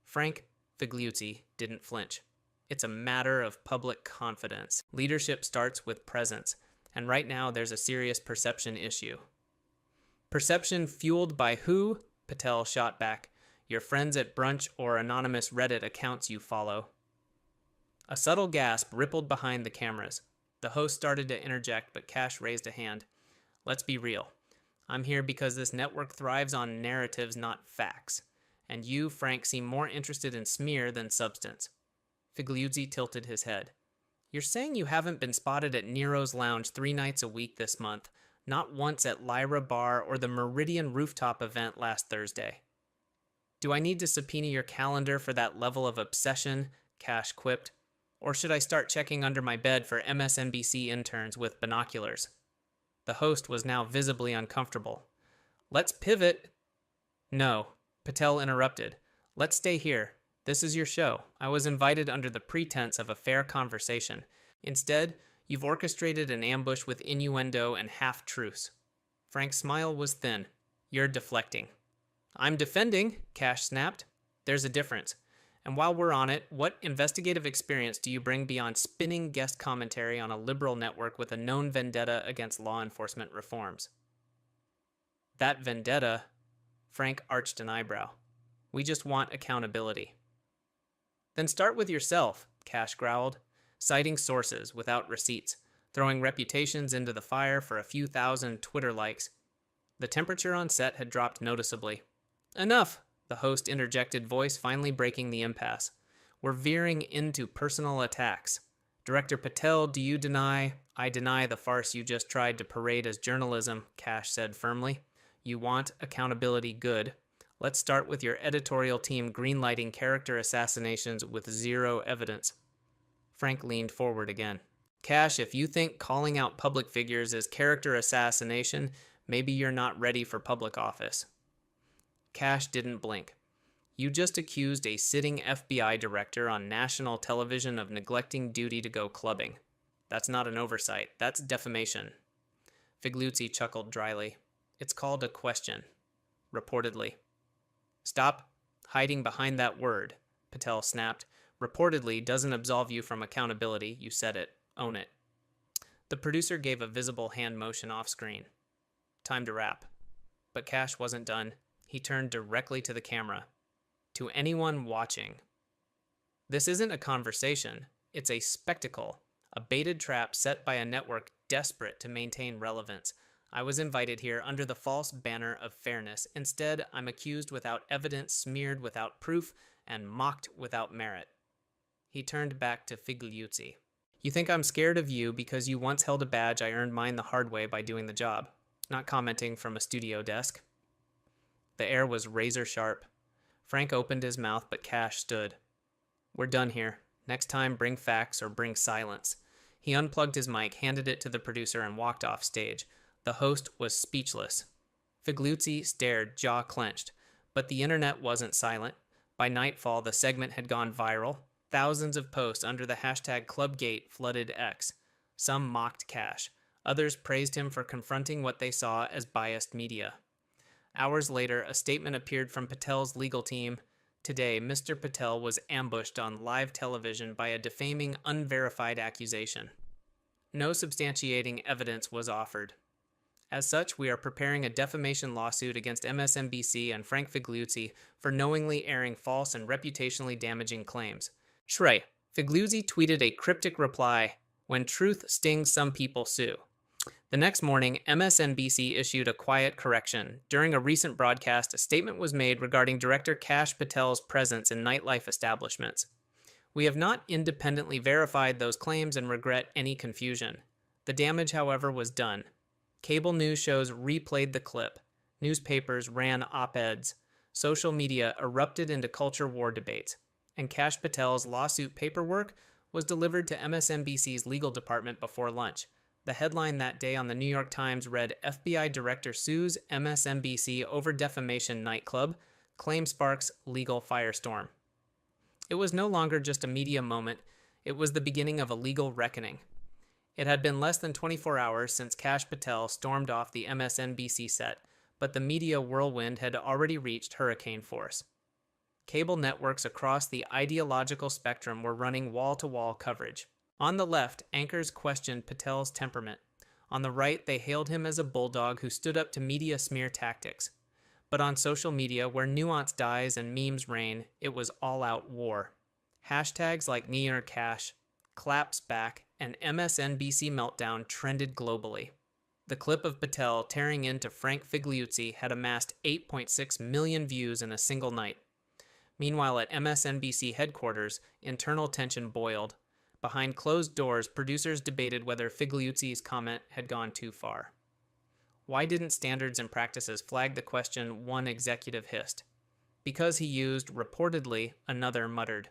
Frank Figliuzzi didn't flinch. "It's a matter of public confidence. Leadership starts with presence, and right now there's a serious perception issue." Perception fueled by who? Patel shot back. Your friends at brunch or anonymous Reddit accounts you follow. A subtle gasp rippled behind the cameras. The host started to interject, but Kash raised a hand. Let's be real. I'm here because this network thrives on narratives, not facts. And you, Frank, seem more interested in smear than substance. Figliuzzi tilted his head. You're saying you haven't been spotted at Nero's Lounge 3 nights a week this month, not once at Lyra Bar or the Meridian Rooftop event last Thursday. Do I need to subpoena your calendar for that level of obsession? Kash quipped. Or should I start checking under my bed for MSNBC interns with binoculars? The host was now visibly uncomfortable. Let's pivot. No, Patel interrupted. Let's stay here. This is your show. I was invited under the pretense of a fair conversation. Instead, you've orchestrated an ambush with innuendo and half-truths. Frank's smile was thin. You're deflecting. I'm defending, Kash snapped. There's a difference. And while we're on it, what investigative experience do you bring beyond spinning guest commentary on a liberal network with a known vendetta against law enforcement reforms? That vendetta, Frank arched an eyebrow. We just want accountability. Then start with yourself, Kash growled, citing sources without receipts, throwing reputations into the fire for a few thousand Twitter likes. The temperature on set had dropped noticeably. Enough, the host interjected, voice finally breaking the impasse. We're veering into personal attacks. Director Patel, do you deny? I deny the farce you just tried to parade as journalism, Kash said firmly. You want accountability, good. Let's start with your editorial team greenlighting character assassinations with zero evidence. Frank leaned forward again. Kash, if you think calling out public figures is character assassination, maybe you're not ready for public office. Kash didn't blink. You just accused a sitting FBI director on national television of neglecting duty to go clubbing. That's not an oversight. That's defamation. Figliuzzi chuckled dryly. It's called a question. Reportedly. Stop hiding behind that word, Patel snapped. Reportedly doesn't absolve you from accountability. You said it. Own it. The producer gave a visible hand motion off screen. Time to wrap. But Kash wasn't done. He turned directly to the camera. To anyone watching. This isn't a conversation. It's a spectacle. A baited trap set by a network desperate to maintain relevance. I was invited here under the false banner of fairness. Instead, I'm accused without evidence, smeared without proof, and mocked without merit. He turned back to Figliuzzi. You think I'm scared of you because you once held a badge I earned mine the hard way by doing the job. Not commenting from a studio desk. The air was razor sharp. Frank opened his mouth, but Kash stood. We're done here. Next time, bring facts or bring silence. He unplugged his mic, handed it to the producer, and walked off stage. The host was speechless. Figliuzzi stared, jaw clenched. But the internet wasn't silent. By nightfall, the segment had gone viral. Thousands of posts under the hashtag Clubgate flooded X. Some mocked Kash. Others praised him for confronting what they saw as biased media. Hours later, a statement appeared from Patel's legal team. Today, Mr. Patel was ambushed on live television by a defaming, unverified accusation. No substantiating evidence was offered. As such, we are preparing a defamation lawsuit against MSNBC and Frank Figliuzzi for knowingly airing false and reputationally damaging claims. Shrey, Figliuzzi tweeted a cryptic reply, "When truth stings, some people sue." The next morning, MSNBC issued a quiet correction. During a recent broadcast, a statement was made regarding director Kash Patel's presence in nightlife establishments. We have not independently verified those claims and regret any confusion. The damage, however, was done. Cable news shows replayed the clip. Newspapers ran op-eds. Social media erupted into culture war debates. And Kash Patel's lawsuit paperwork was delivered to MSNBC's legal department before lunch. The headline that day on the New York Times read, FBI Director Sues MSNBC over defamation nightclub, claim sparks legal firestorm. It was no longer just a media moment. It was the beginning of a legal reckoning. It had been less than 24 hours since Kash Patel stormed off the MSNBC set, but the media whirlwind had already reached hurricane force. Cable networks across the ideological spectrum were running wall-to-wall coverage. On the left, anchors questioned Patel's temperament. On the right, they hailed him as a bulldog who stood up to media smear tactics. But on social media, where nuance dies and memes reign, it was all-out war. Hashtags like #NearCash, Claps Back, and MSNBC Meltdown trended globally. The clip of Patel tearing into Frank Figliuzzi had amassed 8.6 million views in a single night. Meanwhile, at MSNBC headquarters, internal tension boiled. Behind closed doors, producers debated whether Figliuzzi's comment had gone too far. Why didn't standards and practices flag the question, one executive hissed? Because he used, reportedly, another muttered.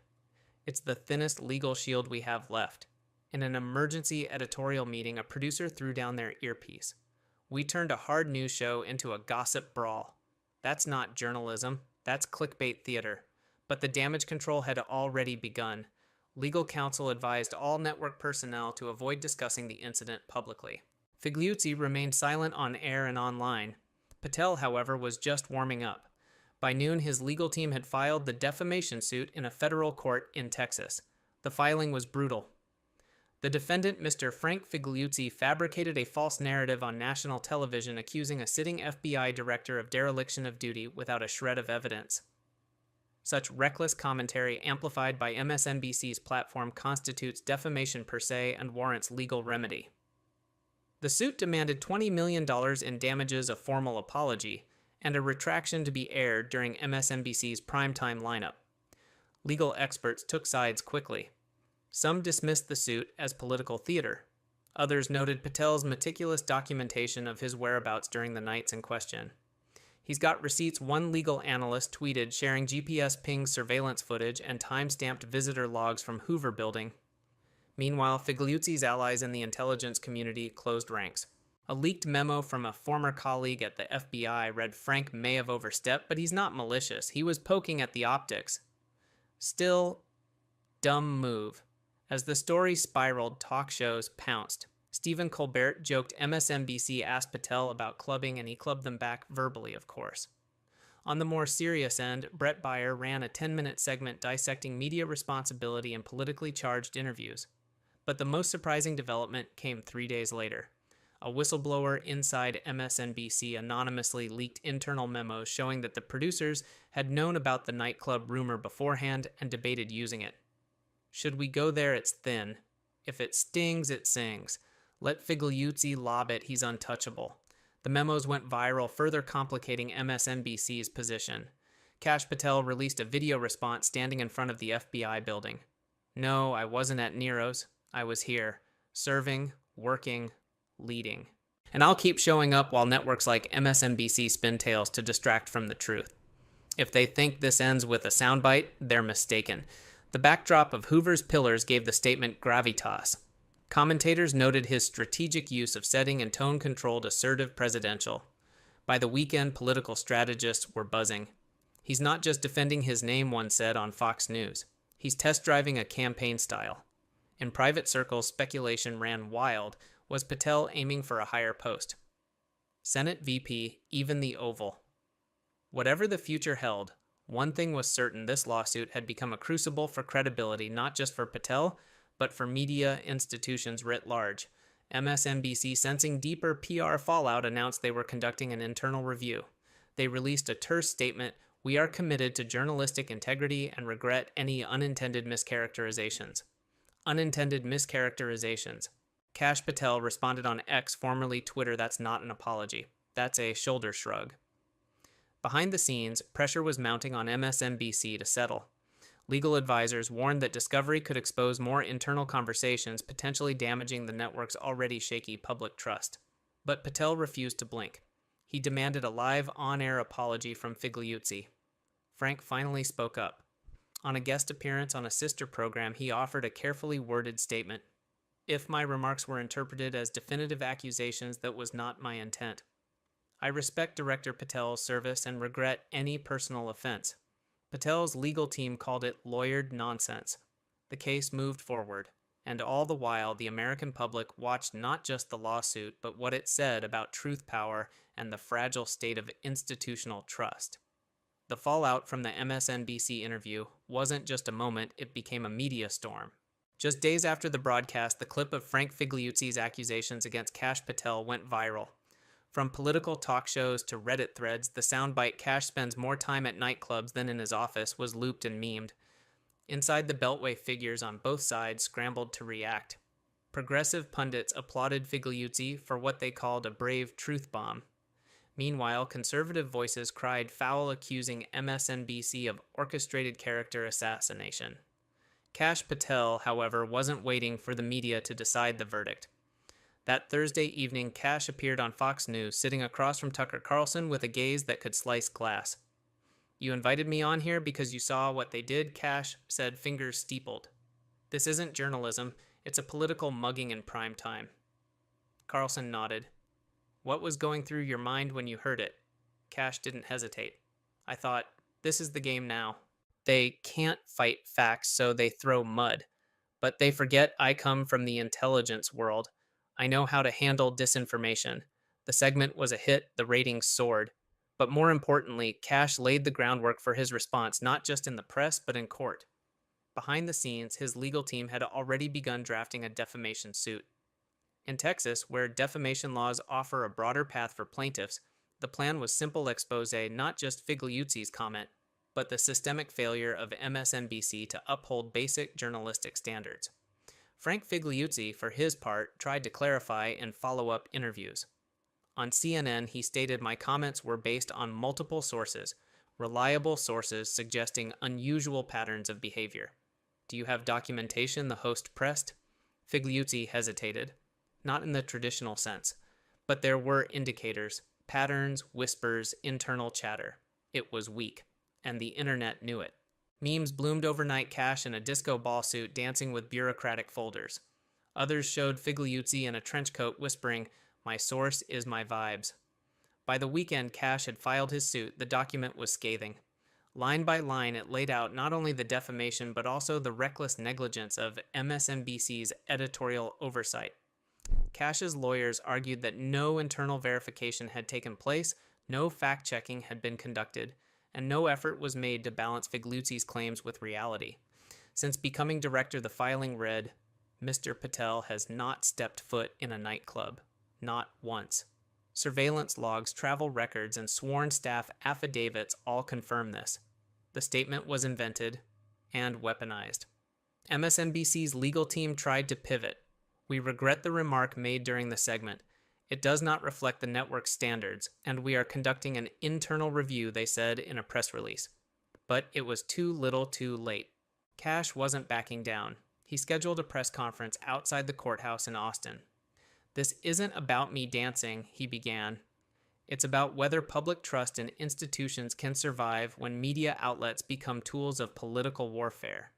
It's the thinnest legal shield we have left. In an emergency editorial meeting, a producer threw down their earpiece. We turned a hard news show into a gossip brawl. That's not journalism, that's clickbait theater. But the damage control had already begun. Legal counsel advised all network personnel to avoid discussing the incident publicly. Figliuzzi remained silent on air and online. Patel, however, was just warming up. By noon, his legal team had filed the defamation suit in a federal court in Texas. The filing was brutal. The defendant, Mr. Frank Figliuzzi, fabricated a false narrative on national television accusing a sitting FBI director of dereliction of duty without a shred of evidence. Such reckless commentary amplified by MSNBC's platform constitutes defamation per se and warrants legal remedy. The suit demanded $20 million in damages, a formal apology, and a retraction to be aired during MSNBC's primetime lineup. Legal experts took sides quickly. Some dismissed the suit as political theater. Others noted Patel's meticulous documentation of his whereabouts during the nights in question. He's got receipts, one legal analyst tweeted, sharing GPS ping surveillance footage and time-stamped visitor logs from Hoover Building. Meanwhile, Figliuzzi's allies in the intelligence community closed ranks. A leaked memo from a former colleague at the FBI read Frank may have overstepped, but he's not malicious. He was poking at the optics. Still, dumb move. As the story spiraled, talk shows pounced. Stephen Colbert joked MSNBC asked Patel about clubbing, and he clubbed them back verbally, of course. On the more serious end, Brett Baier ran a 10-minute segment dissecting media responsibility in politically charged interviews. But the most surprising development came 3 days later. A whistleblower inside MSNBC anonymously leaked internal memos showing that the producers had known about the nightclub rumor beforehand and debated using it. Should we go there, it's thin. If it stings, it sings. Let Figliuzzi lob it, he's untouchable. The memos went viral, further complicating MSNBC's position. Kash Patel released a video response standing in front of the FBI building. No, I wasn't at Nero's. I was here, serving, working, leading. And I'll keep showing up while networks like MSNBC spin tales to distract from the truth. If they think this ends with a soundbite, they're mistaken. The backdrop of Hoover's pillars gave the statement gravitas. Commentators noted his strategic use of setting and tone-controlled assertive presidential. By the weekend, political strategists were buzzing. He's not just defending his name, one said on Fox News. He's test-driving a campaign style. In private circles, speculation ran wild. Was Patel aiming for a higher post? Senate VP, even the Oval. Whatever the future held, one thing was certain: this lawsuit had become a crucible for credibility, not just for Patel, but for media institutions writ large. MSNBC, sensing deeper PR fallout, announced they were conducting an internal review. They released a terse statement: "We are committed to journalistic integrity and regret any unintended mischaracterizations." Unintended mischaracterizations. Kash Patel responded on X, formerly Twitter, "That's not an apology. That's a shoulder shrug." Behind the scenes, pressure was mounting on MSNBC to settle. Legal advisors warned that discovery could expose more internal conversations, potentially damaging the network's already shaky public trust. But Patel refused to blink. He demanded a live, on-air apology from Figliuzzi. Frank finally spoke up. On a guest appearance on a sister program, he offered a carefully worded statement. "If my remarks were interpreted as definitive accusations, that was not my intent. I respect Director Patel's service and regret any personal offense." Patel's legal team called it lawyered nonsense. The case moved forward, and all the while the American public watched not just the lawsuit, but what it said about truth power and the fragile state of institutional trust. The fallout from the MSNBC interview wasn't just a moment, it became a media storm. Just days after the broadcast, the clip of Frank Figliuzzi's accusations against Kash Patel went viral. From political talk shows to Reddit threads, the soundbite "Kash spends more time at nightclubs than in his office" was looped and memed. Inside the Beltway, figures on both sides scrambled to react. Progressive pundits applauded Figliuzzi for what they called a brave truth bomb. Meanwhile, conservative voices cried foul, accusing MSNBC of orchestrated character assassination. Kash Patel, however, wasn't waiting for the media to decide the verdict. That Thursday evening, Kash appeared on Fox News, sitting across from Tucker Carlson with a gaze that could slice glass. "You invited me on here because you saw what they did," Kash said, fingers steepled. "This isn't journalism, it's a political mugging in prime time." Carlson nodded. "What was going through your mind when you heard it?" Kash didn't hesitate. "I thought, this is the game now. They can't fight facts, so they throw mud. But they forget I come from the intelligence world. I know how to handle disinformation." The segment was a hit, the ratings soared. But more importantly, Kash laid the groundwork for his response, not just in the press, but in court. Behind the scenes, his legal team had already begun drafting a defamation suit. In Texas, where defamation laws offer a broader path for plaintiffs, the plan was simple expose, not just Figliuzzi's comment, but the systemic failure of MSNBC to uphold basic journalistic standards. Frank Figliuzzi, for his part, tried to clarify in follow-up interviews. On CNN, he stated, "My comments were based on multiple sources, reliable sources suggesting unusual patterns of behavior." "Do you have documentation?" the host pressed. Figliuzzi hesitated. Not in the traditional sense, but there were indicators, patterns, whispers, internal chatter. It was weak, and the internet knew it. Memes bloomed overnight, Kash in a disco ball suit dancing with bureaucratic folders. Others showed Figliuzzi in a trench coat whispering, "My source is my vibes." By the weekend Kash had filed his suit, the document was scathing. Line by line, it laid out not only the defamation but also the reckless negligence of MSNBC's editorial oversight. Kash's lawyers argued that no internal verification had taken place, no fact-checking had been conducted, and no effort was made to balance Figliuzzi's claims with reality. Since becoming director, the filing read, "Mr. Patel has not stepped foot in a nightclub. Not once." Surveillance logs, travel records, and sworn staff affidavits all confirm this. The statement was invented and weaponized. MSNBC's legal team tried to pivot. "We regret the remark made during the segment. It does not reflect the network's standards, and we are conducting an internal review," they said in a press release. But it was too little too late. Kash wasn't backing down. He scheduled a press conference outside the courthouse in Austin. "This isn't about me dancing," he began. "It's about whether public trust in institutions can survive when media outlets become tools of political warfare.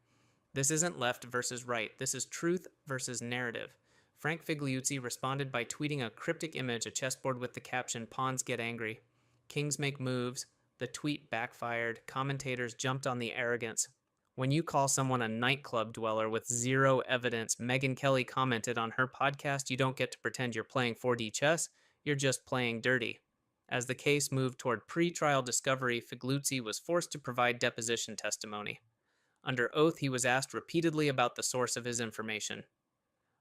This isn't left versus right. This is truth versus narrative." Frank Figliuzzi responded by tweeting a cryptic image, a chessboard with the caption, "Pawns get angry. Kings make moves." The tweet backfired. Commentators jumped on the arrogance. "When you call someone a nightclub dweller with zero evidence," Megyn Kelly commented on her podcast, "you don't get to pretend you're playing 4D chess, you're just playing dirty." As the case moved toward pre-trial discovery, Figliuzzi was forced to provide deposition testimony. Under oath, he was asked repeatedly about the source of his information.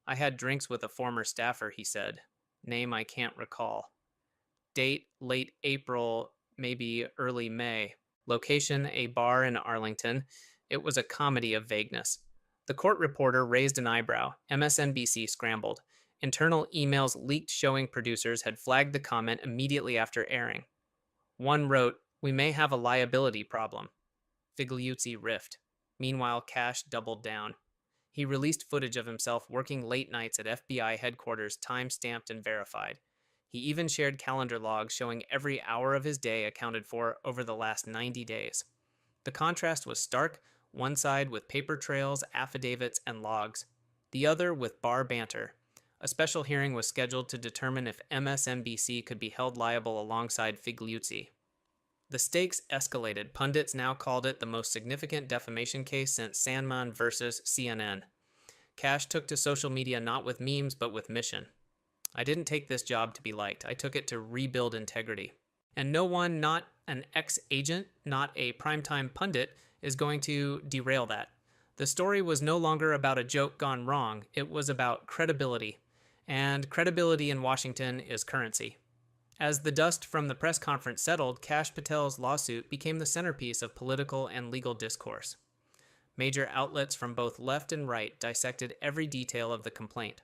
"I had drinks with a former staffer," he said. Name I can't recall. Date, late April, maybe early May. Location, a bar in Arlington. It was a comedy of vagueness. The court reporter raised an eyebrow. MSNBC scrambled. Internal emails leaked showing producers had flagged the comment immediately after airing. One wrote, "We may have a liability problem." Figliuzzi riffed. Meanwhile, Kash doubled down. He released footage of himself working late nights at FBI headquarters, time-stamped and verified. He even shared calendar logs showing every hour of his day accounted for over the last 90 days. The contrast was stark, one side with paper trails, affidavits, and logs, the other with bar banter. A special hearing was scheduled to determine if MSNBC could be held liable alongside Figliuzzi. The stakes escalated. Pundits now called it the most significant defamation case since Sandman versus CNN. Kash took to social media not with memes, but with mission. "I didn't take this job to be liked. I took it to rebuild integrity. And no one, not an ex-agent, not a primetime pundit, is going to derail that. The story was no longer about a joke gone wrong, it was about credibility. And credibility in Washington is currency. As the dust from the press conference settled, Kash Patel's lawsuit became the centerpiece of political and legal discourse. Major outlets from both left and right dissected every detail of the complaint.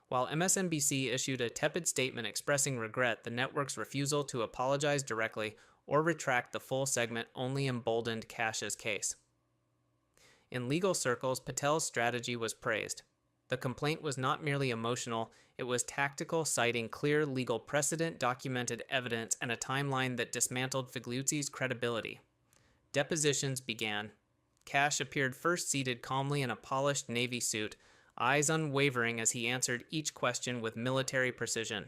While MSNBC issued a tepid statement expressing regret, the network's refusal to apologize directly or retract the full segment only emboldened Kash's case. In legal circles, Patel's strategy was praised. The complaint was not merely emotional, it was tactical, citing clear legal precedent, documented evidence, and a timeline that dismantled Figliuzzi's credibility. Depositions began. Kash appeared first seated calmly in a polished navy suit, eyes unwavering as he answered each question with military precision.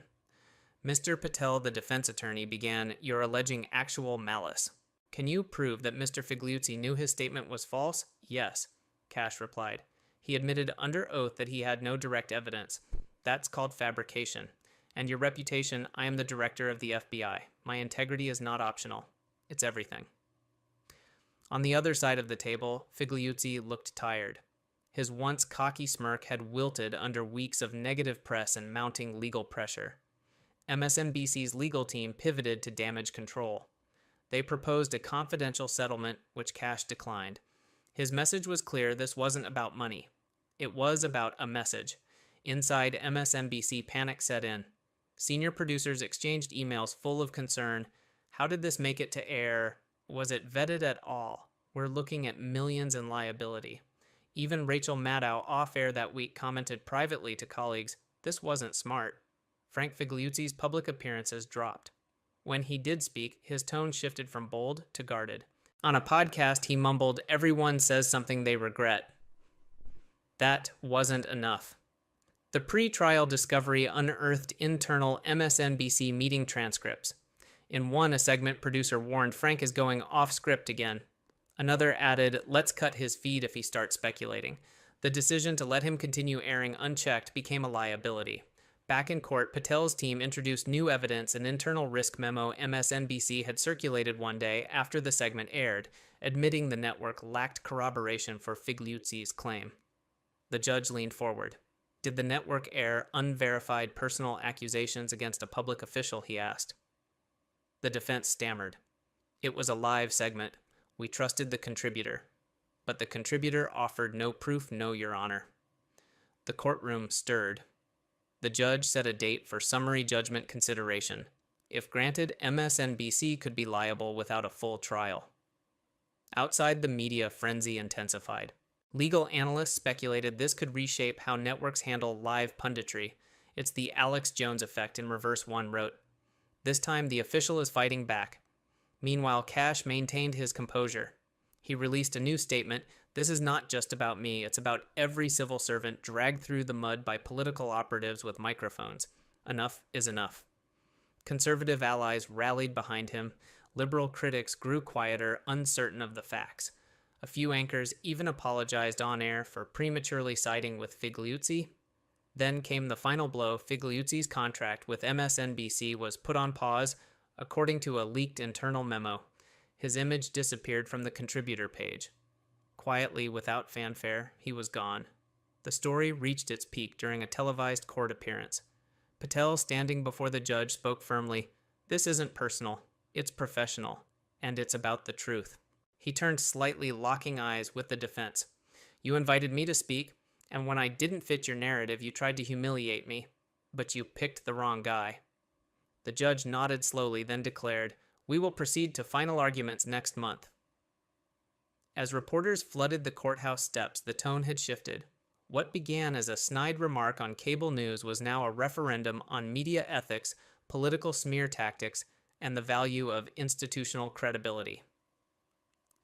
Mr. Patel, the defense attorney, began, "You're alleging actual malice. Can you prove that Mr. Figliuzzi knew his statement was false?" "Yes," Kash replied. He admitted under oath that he had no direct evidence. "That's called fabrication. And your reputation, I am the director of the FBI. My integrity is not optional. It's everything." On the other side of the table, Figliuzzi looked tired. His once cocky smirk had wilted under weeks of negative press and mounting legal pressure. MSNBC's legal team pivoted to damage control. They proposed a confidential settlement, which Kash declined. His message was clear: this wasn't about money. It was about a message. Inside MSNBC, panic set in. Senior producers exchanged emails full of concern. How did this make it to air? Was it vetted at all? We're looking at millions in liability. Even Rachel Maddow off-air that week commented privately to colleagues, "This wasn't smart." Frank Figliuzzi's public appearances dropped. When he did speak, his tone shifted from bold to guarded. On a podcast, he mumbled, "Everyone says something they regret." That wasn't enough. The pre-trial discovery unearthed internal MSNBC meeting transcripts. In one, a segment producer warned, "Frank is going off script again." Another added, "Let's cut his feed if he starts speculating." The decision to let him continue airing unchecked became a liability. Back in court, Patel's team introduced new evidence, an internal risk memo MSNBC had circulated one day after the segment aired, admitting the network lacked corroboration for Figliuzzi's claim. The judge leaned forward. Did the network air unverified personal accusations against a public official, he asked. The defense stammered. It was a live segment. We trusted the contributor. But the contributor offered no proof, no, Your Honor. The courtroom stirred. The judge set a date for summary judgment consideration. If granted, MSNBC could be liable without a full trial. Outside, the media frenzy intensified. Legal analysts speculated this could reshape how networks handle live punditry. It's the Alex Jones effect, in reverse, one wrote. This time, the official is fighting back. Meanwhile, Kash maintained his composure. He released a new statement. "This is not just about me. It's about every civil servant dragged through the mud by political operatives with microphones. Enough is enough." Conservative allies rallied behind him. Liberal critics grew quieter, uncertain of the facts. A few anchors even apologized on air for prematurely siding with Figliuzzi. Then came the final blow. Figliuzzi's contract with MSNBC was put on pause, according to a leaked internal memo. His image disappeared from the contributor page. Quietly, without fanfare, he was gone. The story reached its peak during a televised court appearance. Patel, standing before the judge, spoke firmly, "This isn't personal. It's professional. And it's about the truth." He turned slightly, locking eyes with the defense. "You invited me to speak, and when I didn't fit your narrative, you tried to humiliate me. But you picked the wrong guy." The judge nodded slowly, then declared, "We will proceed to final arguments next month." As reporters flooded the courthouse steps, the tone had shifted. What began as a snide remark on cable news was now a referendum on media ethics, political smear tactics, and the value of institutional credibility.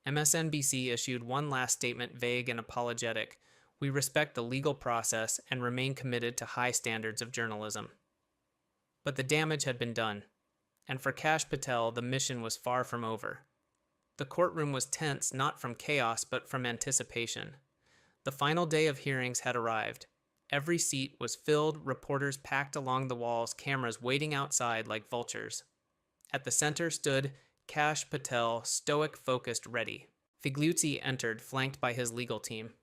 MSNBC issued one last statement, vague and apologetic. "We respect the legal process and remain committed to high standards of journalism." But the damage had been done, and for Kash Patel, the mission was far from over. The courtroom was tense not from chaos but from anticipation. The final day of hearings had arrived. Every seat was filled, reporters packed along the walls, cameras waiting outside like vultures. At the center stood Kash Patel, stoic, focused, ready. Figliuzzi entered, flanked by his legal team.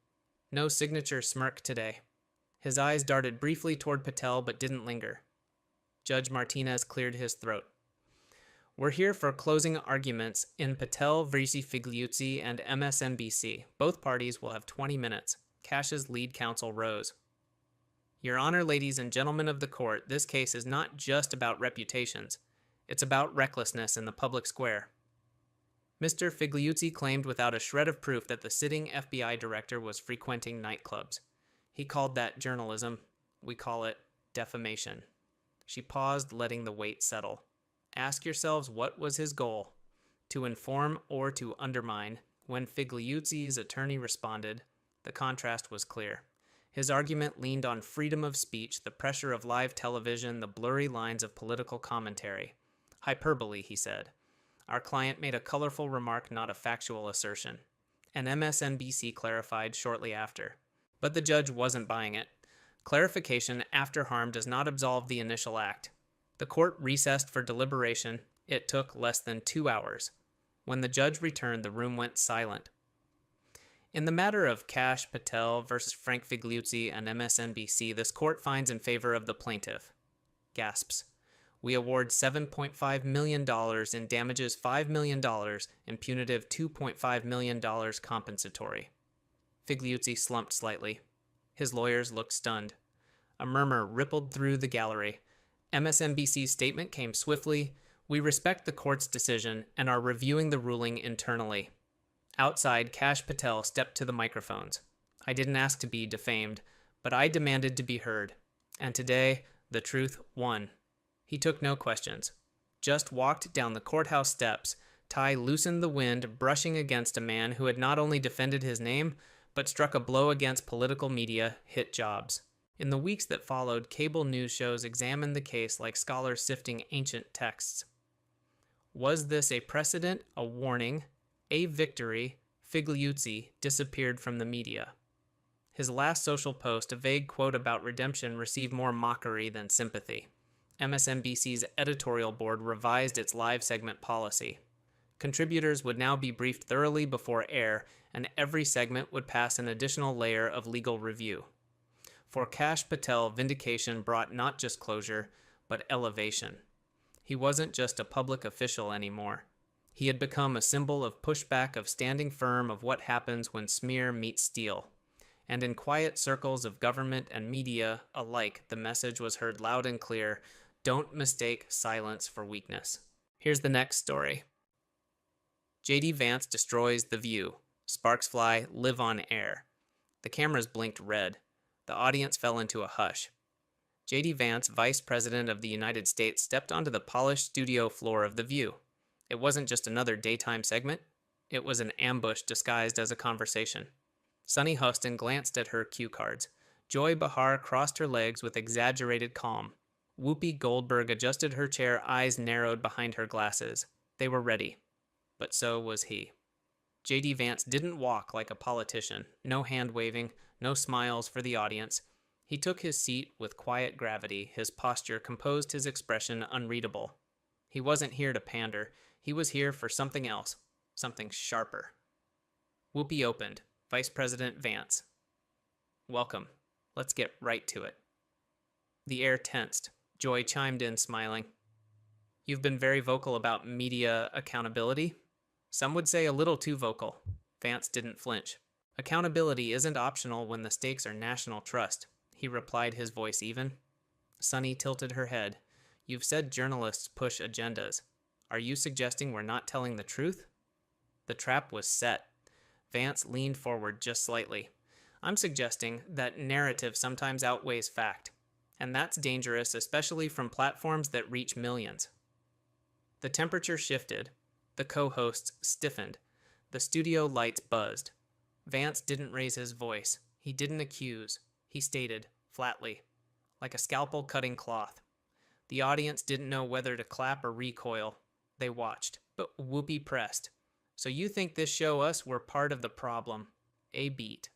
No signature smirk today. His eyes darted briefly toward Patel but didn't linger. Judge Martinez cleared his throat. We're here for closing arguments in Patel, Vrisi Figliuzzi, and MSNBC. Both parties will have 20 minutes. Cash's lead counsel rose. Your Honor, ladies and gentlemen of the court, this case is not just about reputations. It's about recklessness in the public square. Mr. Figliuzzi claimed without a shred of proof that the sitting FBI director was frequenting nightclubs. He called that journalism. We call it defamation. She paused, letting the weight settle. Ask yourselves, what was his goal? To inform or to undermine? When Figliuzzi's attorney responded, the contrast was clear. His argument leaned on freedom of speech, the pressure of live television, the blurry lines of political commentary. Hyperbole, he said. Our client made a colorful remark, not a factual assertion. And MSNBC clarified shortly after. But the judge wasn't buying it. Clarification after harm does not absolve the initial act. The court recessed for deliberation. It took less than 2 hours. When the judge returned, the room went silent. In the matter of Kash Patel versus Frank Figliuzzi and MSNBC, this court finds in favor of the plaintiff. Gasps. We award $7.5 million in damages, $5 million in punitive $2.5 million compensatory. Figliuzzi slumped slightly. His lawyers looked stunned. A murmur rippled through the gallery. MSNBC's statement came swiftly. We respect the court's decision and are reviewing the ruling internally. Outside, Kash Patel stepped to the microphones. I didn't ask to be defamed, but I demanded to be heard. And today, the truth won. He took no questions. Just walked down the courthouse steps. Tie loosened the wind, brushing against a man who had not only defended his name, but struck a blow against political media hit jobs. In the weeks that followed, cable news shows examined the case like scholars sifting ancient texts. Was this a precedent, a warning, a victory? Figliuzzi disappeared from the media. His last social post, a vague quote about redemption, received more mockery than sympathy. MSNBC's editorial board revised its live segment policy. Contributors would now be briefed thoroughly before air, and every segment would pass an additional layer of legal review. For Kash Patel, vindication brought not just closure, but elevation. He wasn't just a public official anymore. He had become a symbol of pushback, of standing firm, of what happens when smear meets steel. And in quiet circles of government and media alike, the message was heard loud and clear: don't mistake silence for weakness. Here's the next story. J.D. Vance destroys The View. Sparks fly, live on air. The cameras blinked red. The audience fell into a hush. J.D. Vance, Vice President of the United States, stepped onto the polished studio floor of The View. It wasn't just another daytime segment. It was an ambush disguised as a conversation. Sunny Huston glanced at her cue cards. Joy Behar crossed her legs with exaggerated calm. Whoopi Goldberg adjusted her chair, eyes narrowed behind her glasses. They were ready. But so was he. J.D. Vance didn't walk like a politician. No hand-waving, no smiles for the audience. He took his seat with quiet gravity. His posture composed, his expression unreadable. He wasn't here to pander. He was here for something else, something sharper. Whoopi opened. Vice President Vance. Welcome. Let's get right to it. The air tensed. Joy chimed in, smiling. You've been very vocal about media accountability. Some would say a little too vocal. Vance didn't flinch. Accountability isn't optional when the stakes are national trust, he replied, his voice even. Sunny tilted her head. You've said journalists push agendas. Are you suggesting we're not telling the truth? The trap was set. Vance leaned forward just slightly. I'm suggesting that narrative sometimes outweighs fact, and that's dangerous, especially from platforms that reach millions. The temperature shifted. The co-hosts stiffened. The studio lights buzzed. Vance didn't raise his voice. He didn't accuse. He stated, flatly, like a scalpel cutting cloth. The audience didn't know whether to clap or recoil. They watched, but Whoopi pressed. So you think this show us we're part of the problem? A beat.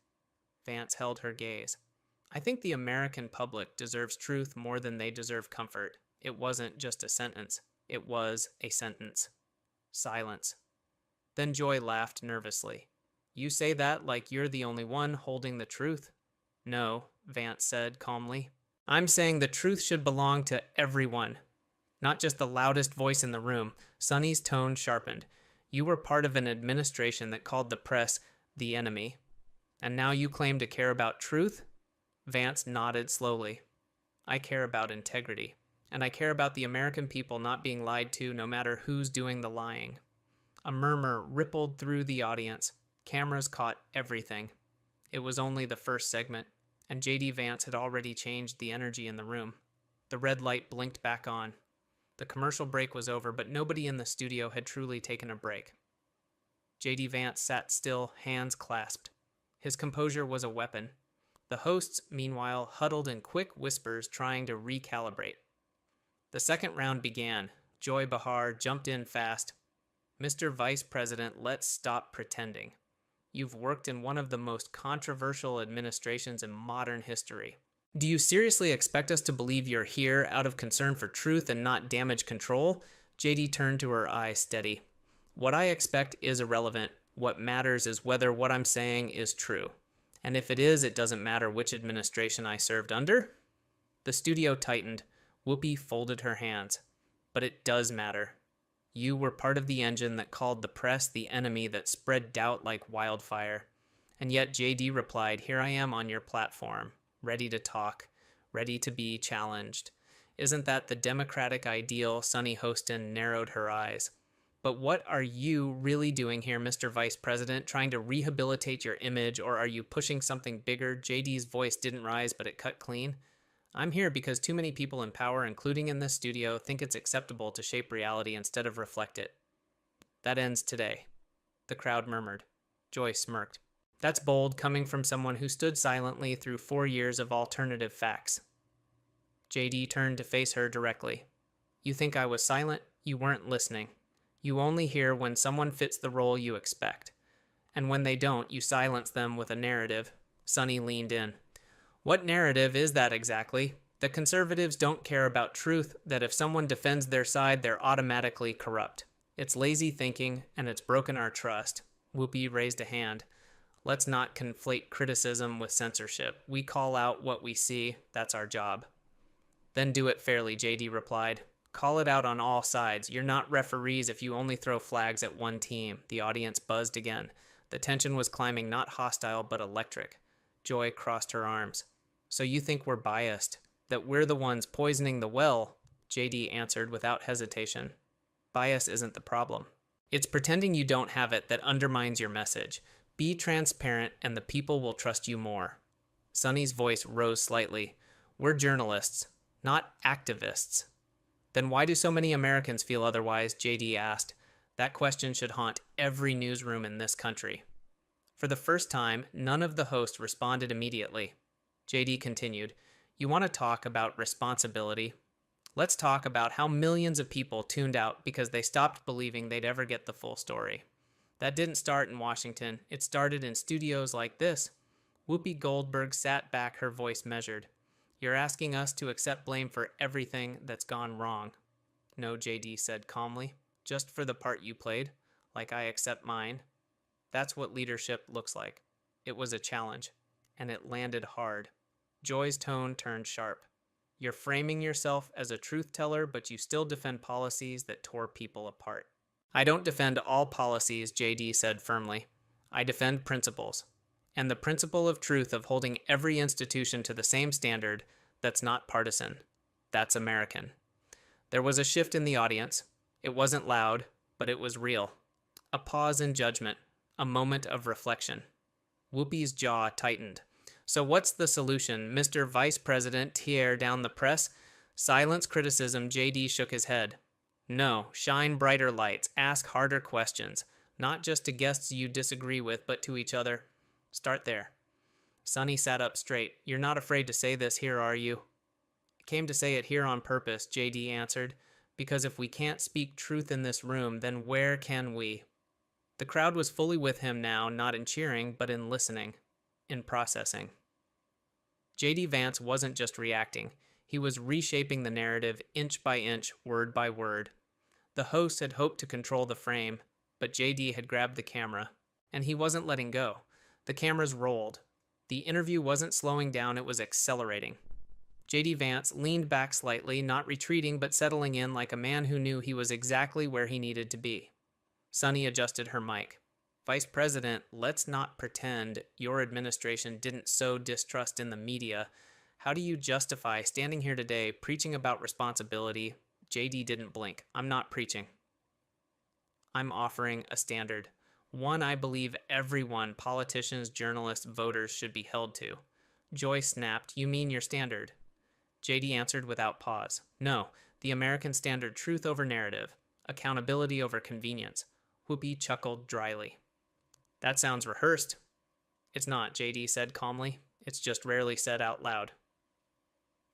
Vance held her gaze. I think the American public deserves truth more than they deserve comfort. It wasn't just a sentence. It was a sentence. Silence. Then Joy laughed nervously. You say that like you're the only one holding the truth. No, Vance said calmly. I'm saying the truth should belong to everyone, not just the loudest voice in the room. Sonny's tone sharpened. You were part of an administration that called the press the enemy. And now you claim to care about truth? Vance nodded slowly. I care about integrity. And I care about the American people not being lied to no matter who's doing the lying. A murmur rippled through the audience. Cameras caught everything. It was only the first segment, and J.D. Vance had already changed the energy in the room. The red light blinked back on. The commercial break was over, but nobody in the studio had truly taken a break. J.D. Vance sat still, hands clasped. His composure was a weapon. The hosts, meanwhile, huddled in quick whispers, trying to recalibrate. The second round began. Joy Behar jumped in fast. Mr. Vice President, let's stop pretending. You've worked in one of the most controversial administrations in modern history. Do you seriously expect us to believe you're here out of concern for truth and not damage control? JD turned to her eyes steady. What I expect is irrelevant. What matters is whether what I'm saying is true. And if it is, it doesn't matter which administration I served under. The studio tightened. Whoopi folded her hands. But it does matter. You were part of the engine that called the press the enemy that spread doubt like wildfire. And yet JD replied, here I am on your platform, ready to talk, ready to be challenged. Isn't that the democratic ideal? Sunny Hostin narrowed her eyes. But what are you really doing here, Mr. Vice President? Trying to rehabilitate your image, or are you pushing something bigger? JD's voice didn't rise, but it cut clean. I'm here because too many people in power, including in this studio, think it's acceptable to shape reality instead of reflect it. That ends today. The crowd murmured. Joy smirked. That's bold, coming from someone who stood silently through 4 years of alternative facts. JD turned to face her directly. You think I was silent? You weren't listening. You only hear when someone fits the role you expect. And when they don't, you silence them with a narrative. Sunny leaned in. What narrative is that exactly? That conservatives don't care about truth, that if someone defends their side, they're automatically corrupt. It's lazy thinking, and it's broken our trust. Whoopi raised a hand. Let's not conflate criticism with censorship. We call out what we see. That's our job. Then do it fairly, JD replied. Call it out on all sides. You're not referees if you only throw flags at one team. The audience buzzed again. The tension was climbing, not hostile, but electric. Joy crossed her arms. So you think we're biased? That we're the ones poisoning the well? JD answered without hesitation. Bias isn't the problem. It's pretending you don't have it that undermines your message. Be transparent and the people will trust you more. Sunny's voice rose slightly. We're journalists, not activists. Then why do so many Americans feel otherwise? JD asked. That question should haunt every newsroom in this country. For the first time, none of the hosts responded immediately. JD continued, you want to talk about responsibility? Let's talk about how millions of people tuned out because they stopped believing they'd ever get the full story. That didn't start in Washington. It started in studios like this. Whoopi Goldberg sat back, her voice measured. You're asking us to accept blame for everything that's gone wrong. No, JD said calmly. Just for the part you played, like I accept mine. That's what leadership looks like. It was a challenge, and it landed hard. Joy's tone turned sharp. You're framing yourself as a truth teller, but you still defend policies that tore people apart. I don't defend all policies, JD said firmly. I defend principles. And the principle of truth of holding every institution to the same standard, that's not partisan. That's American. There was a shift in the audience. It wasn't loud, but it was real. A pause in judgment. A moment of reflection. Whoopi's jaw tightened. So what's the solution? Mr. Vice President, tear down the press? Silence criticism, JD shook his head. No, shine brighter lights, ask harder questions. Not just to guests you disagree with, but to each other. Start there. Sunny sat up straight. You're not afraid to say this here, are you? I came to say it here on purpose, JD answered. Because if we can't speak truth in this room, then where can we? The crowd was fully with him now, not in cheering, but in listening, in processing. J.D. Vance wasn't just reacting. He was reshaping the narrative inch by inch, word by word. The host had hoped to control the frame, but J.D. had grabbed the camera. And he wasn't letting go. The cameras rolled. The interview wasn't slowing down, it was accelerating. JD Vance leaned back slightly, not retreating but settling in like a man who knew he was exactly where he needed to be. Sunny adjusted her mic. Vice President, let's not pretend your administration didn't sow distrust in the media. How do you justify standing here today preaching about responsibility? JD didn't blink. I'm not preaching. I'm offering a standard. One I believe everyone, politicians, journalists, voters, should be held to. Joy snapped, you mean your standard? JD answered without pause. No, the American standard, truth over narrative, accountability over convenience. Whoopi chuckled dryly. That sounds rehearsed. It's not, JD said calmly. It's just rarely said out loud.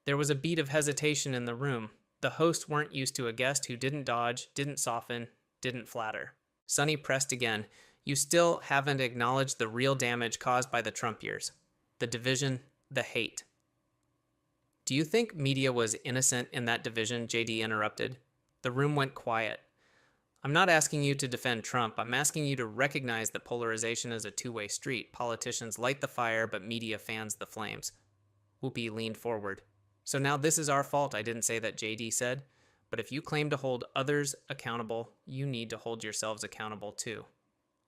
There was a beat of hesitation in the room. The hosts weren't used to a guest who didn't dodge, didn't soften, didn't flatter. Sunny pressed again. You still haven't acknowledged the real damage caused by the Trump years. The division, the hate. Do you think media was innocent in that division? JD interrupted. The room went quiet. I'm not asking you to defend Trump. I'm asking you to recognize that polarization is a two-way street. Politicians light the fire, but media fans the flames. Whoopi leaned forward. So now this is our fault, I didn't say that, JD said. But if you claim to hold others accountable, you need to hold yourselves accountable too.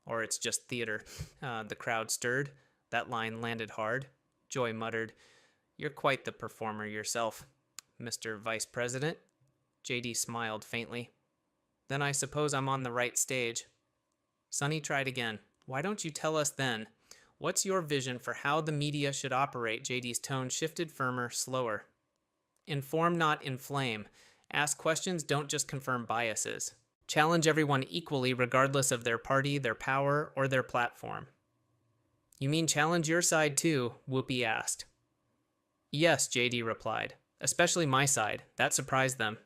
Or it's just theater. The crowd stirred. That line landed hard. Joy muttered, You're quite the performer yourself, Mr. Vice President. JD smiled faintly. Then I suppose I'm on the right stage. Sunny tried again. Why don't you tell us then? What's your vision for how the media should operate? JD's tone shifted firmer, slower. Inform, not inflame. Ask questions, don't just confirm biases. Challenge everyone equally regardless of their party, their power, or their platform. You mean challenge your side too? Whoopi asked. Yes, JD replied. Especially my side. That surprised them.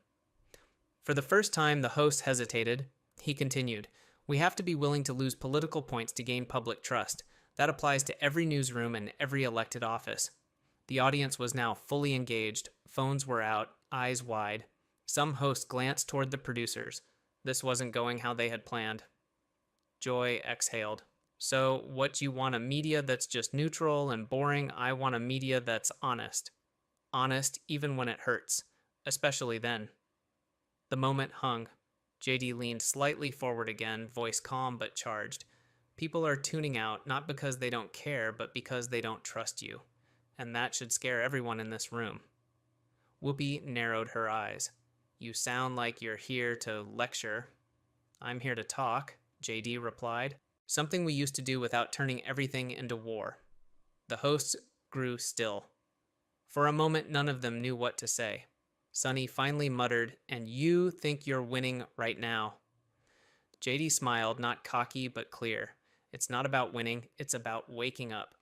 For the first time, the host hesitated. He continued, We have to be willing to lose political points to gain public trust. That applies to every newsroom and every elected office. The audience was now fully engaged. Phones were out, eyes wide. Some hosts glanced toward the producers. This wasn't going how they had planned. Joy exhaled. So, what you want, a media that's just neutral and boring? I want a media that's honest. Honest even when it hurts. Especially then. The moment hung. JD leaned slightly forward again, voice calm but charged. People are tuning out, not because they don't care, but because they don't trust you. And that should scare everyone in this room. Whoopi narrowed her eyes. You sound like you're here to lecture. I'm here to talk, JD replied. Something we used to do without turning everything into war. The hosts grew still. For a moment, none of them knew what to say. Sunny finally muttered, And you think you're winning right now. JD smiled, not cocky but clear. It's not about winning, it's about waking up.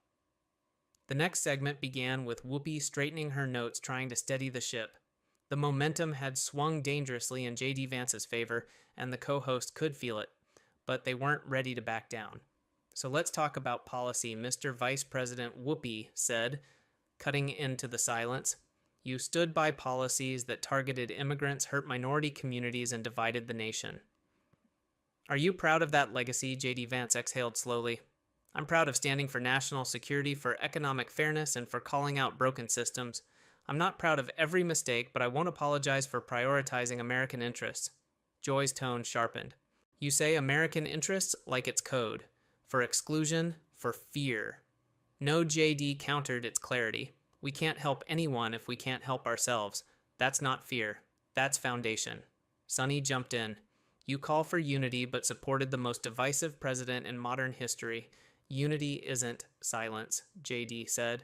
The next segment began with Whoopi straightening her notes, trying to steady the ship. The momentum had swung dangerously in JD Vance's favor, and the co-host could feel it, but they weren't ready to back down. So let's talk about policy, Mr. Vice President. Whoopi said, cutting into the silence. You stood by policies that targeted immigrants, hurt minority communities, and divided the nation. Are you proud of that legacy? JD Vance exhaled slowly. I'm proud of standing for national security, for economic fairness, and for calling out broken systems. I'm not proud of every mistake, but I won't apologize for prioritizing American interests. Joy's tone sharpened. You say American interests like it's code. For exclusion, for fear. No, JD countered its clarity. We can't help anyone if we can't help ourselves. That's not fear. That's foundation. Sunny jumped in. You call for unity, but supported the most divisive president in modern history. Unity isn't silence, JD said.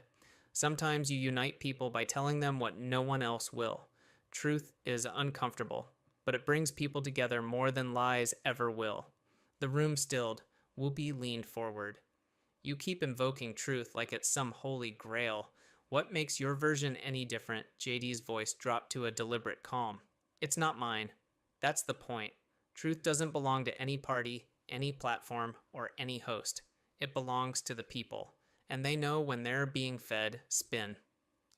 Sometimes you unite people by telling them what no one else will. Truth is uncomfortable, but it brings people together more than lies ever will. The room stilled. Whoopi leaned forward. You keep invoking truth like it's some holy grail. What makes your version any different? JD's voice dropped to a deliberate calm. It's not mine. That's the point. Truth doesn't belong to any party, any platform, or any host. It belongs to the people, and they know when they're being fed spin.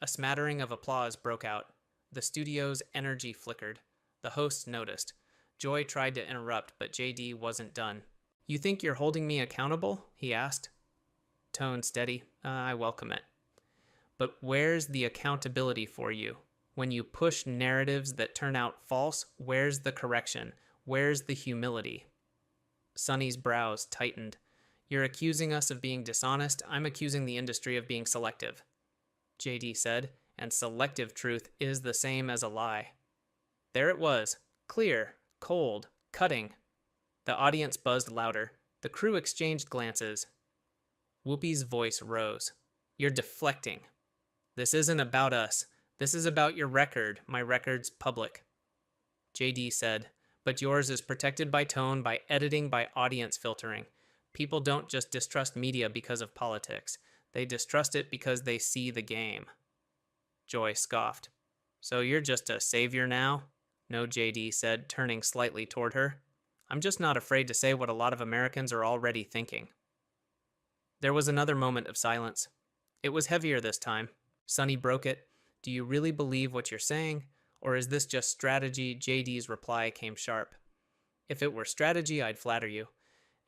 A smattering of applause broke out. The studio's energy flickered. The hosts noticed. Joy tried to interrupt, but JD wasn't done. You think you're holding me accountable? He asked. Tone steady. I welcome it. But where's the accountability for you? When you push narratives that turn out false, where's the correction? Where's the humility? Sonny's brows tightened. You're accusing us of being dishonest. I'm accusing the industry of being selective. JD said, and selective truth is the same as a lie. There it was, clear, cold, cutting. The audience buzzed louder. The crew exchanged glances. Whoopi's voice rose. You're deflecting. This isn't about us. This is about your record. My record's public. JD said, but yours is protected by tone, by editing, by audience filtering. People don't just distrust media because of politics. They distrust it because they see the game. Joy scoffed. So you're just a savior now? No, JD said, turning slightly toward her. I'm just not afraid to say what a lot of Americans are already thinking. There was another moment of silence. It was heavier this time. Sonny broke it. Do you really believe what you're saying? Or is this just strategy? JD's reply came sharp. If it were strategy, I'd flatter you.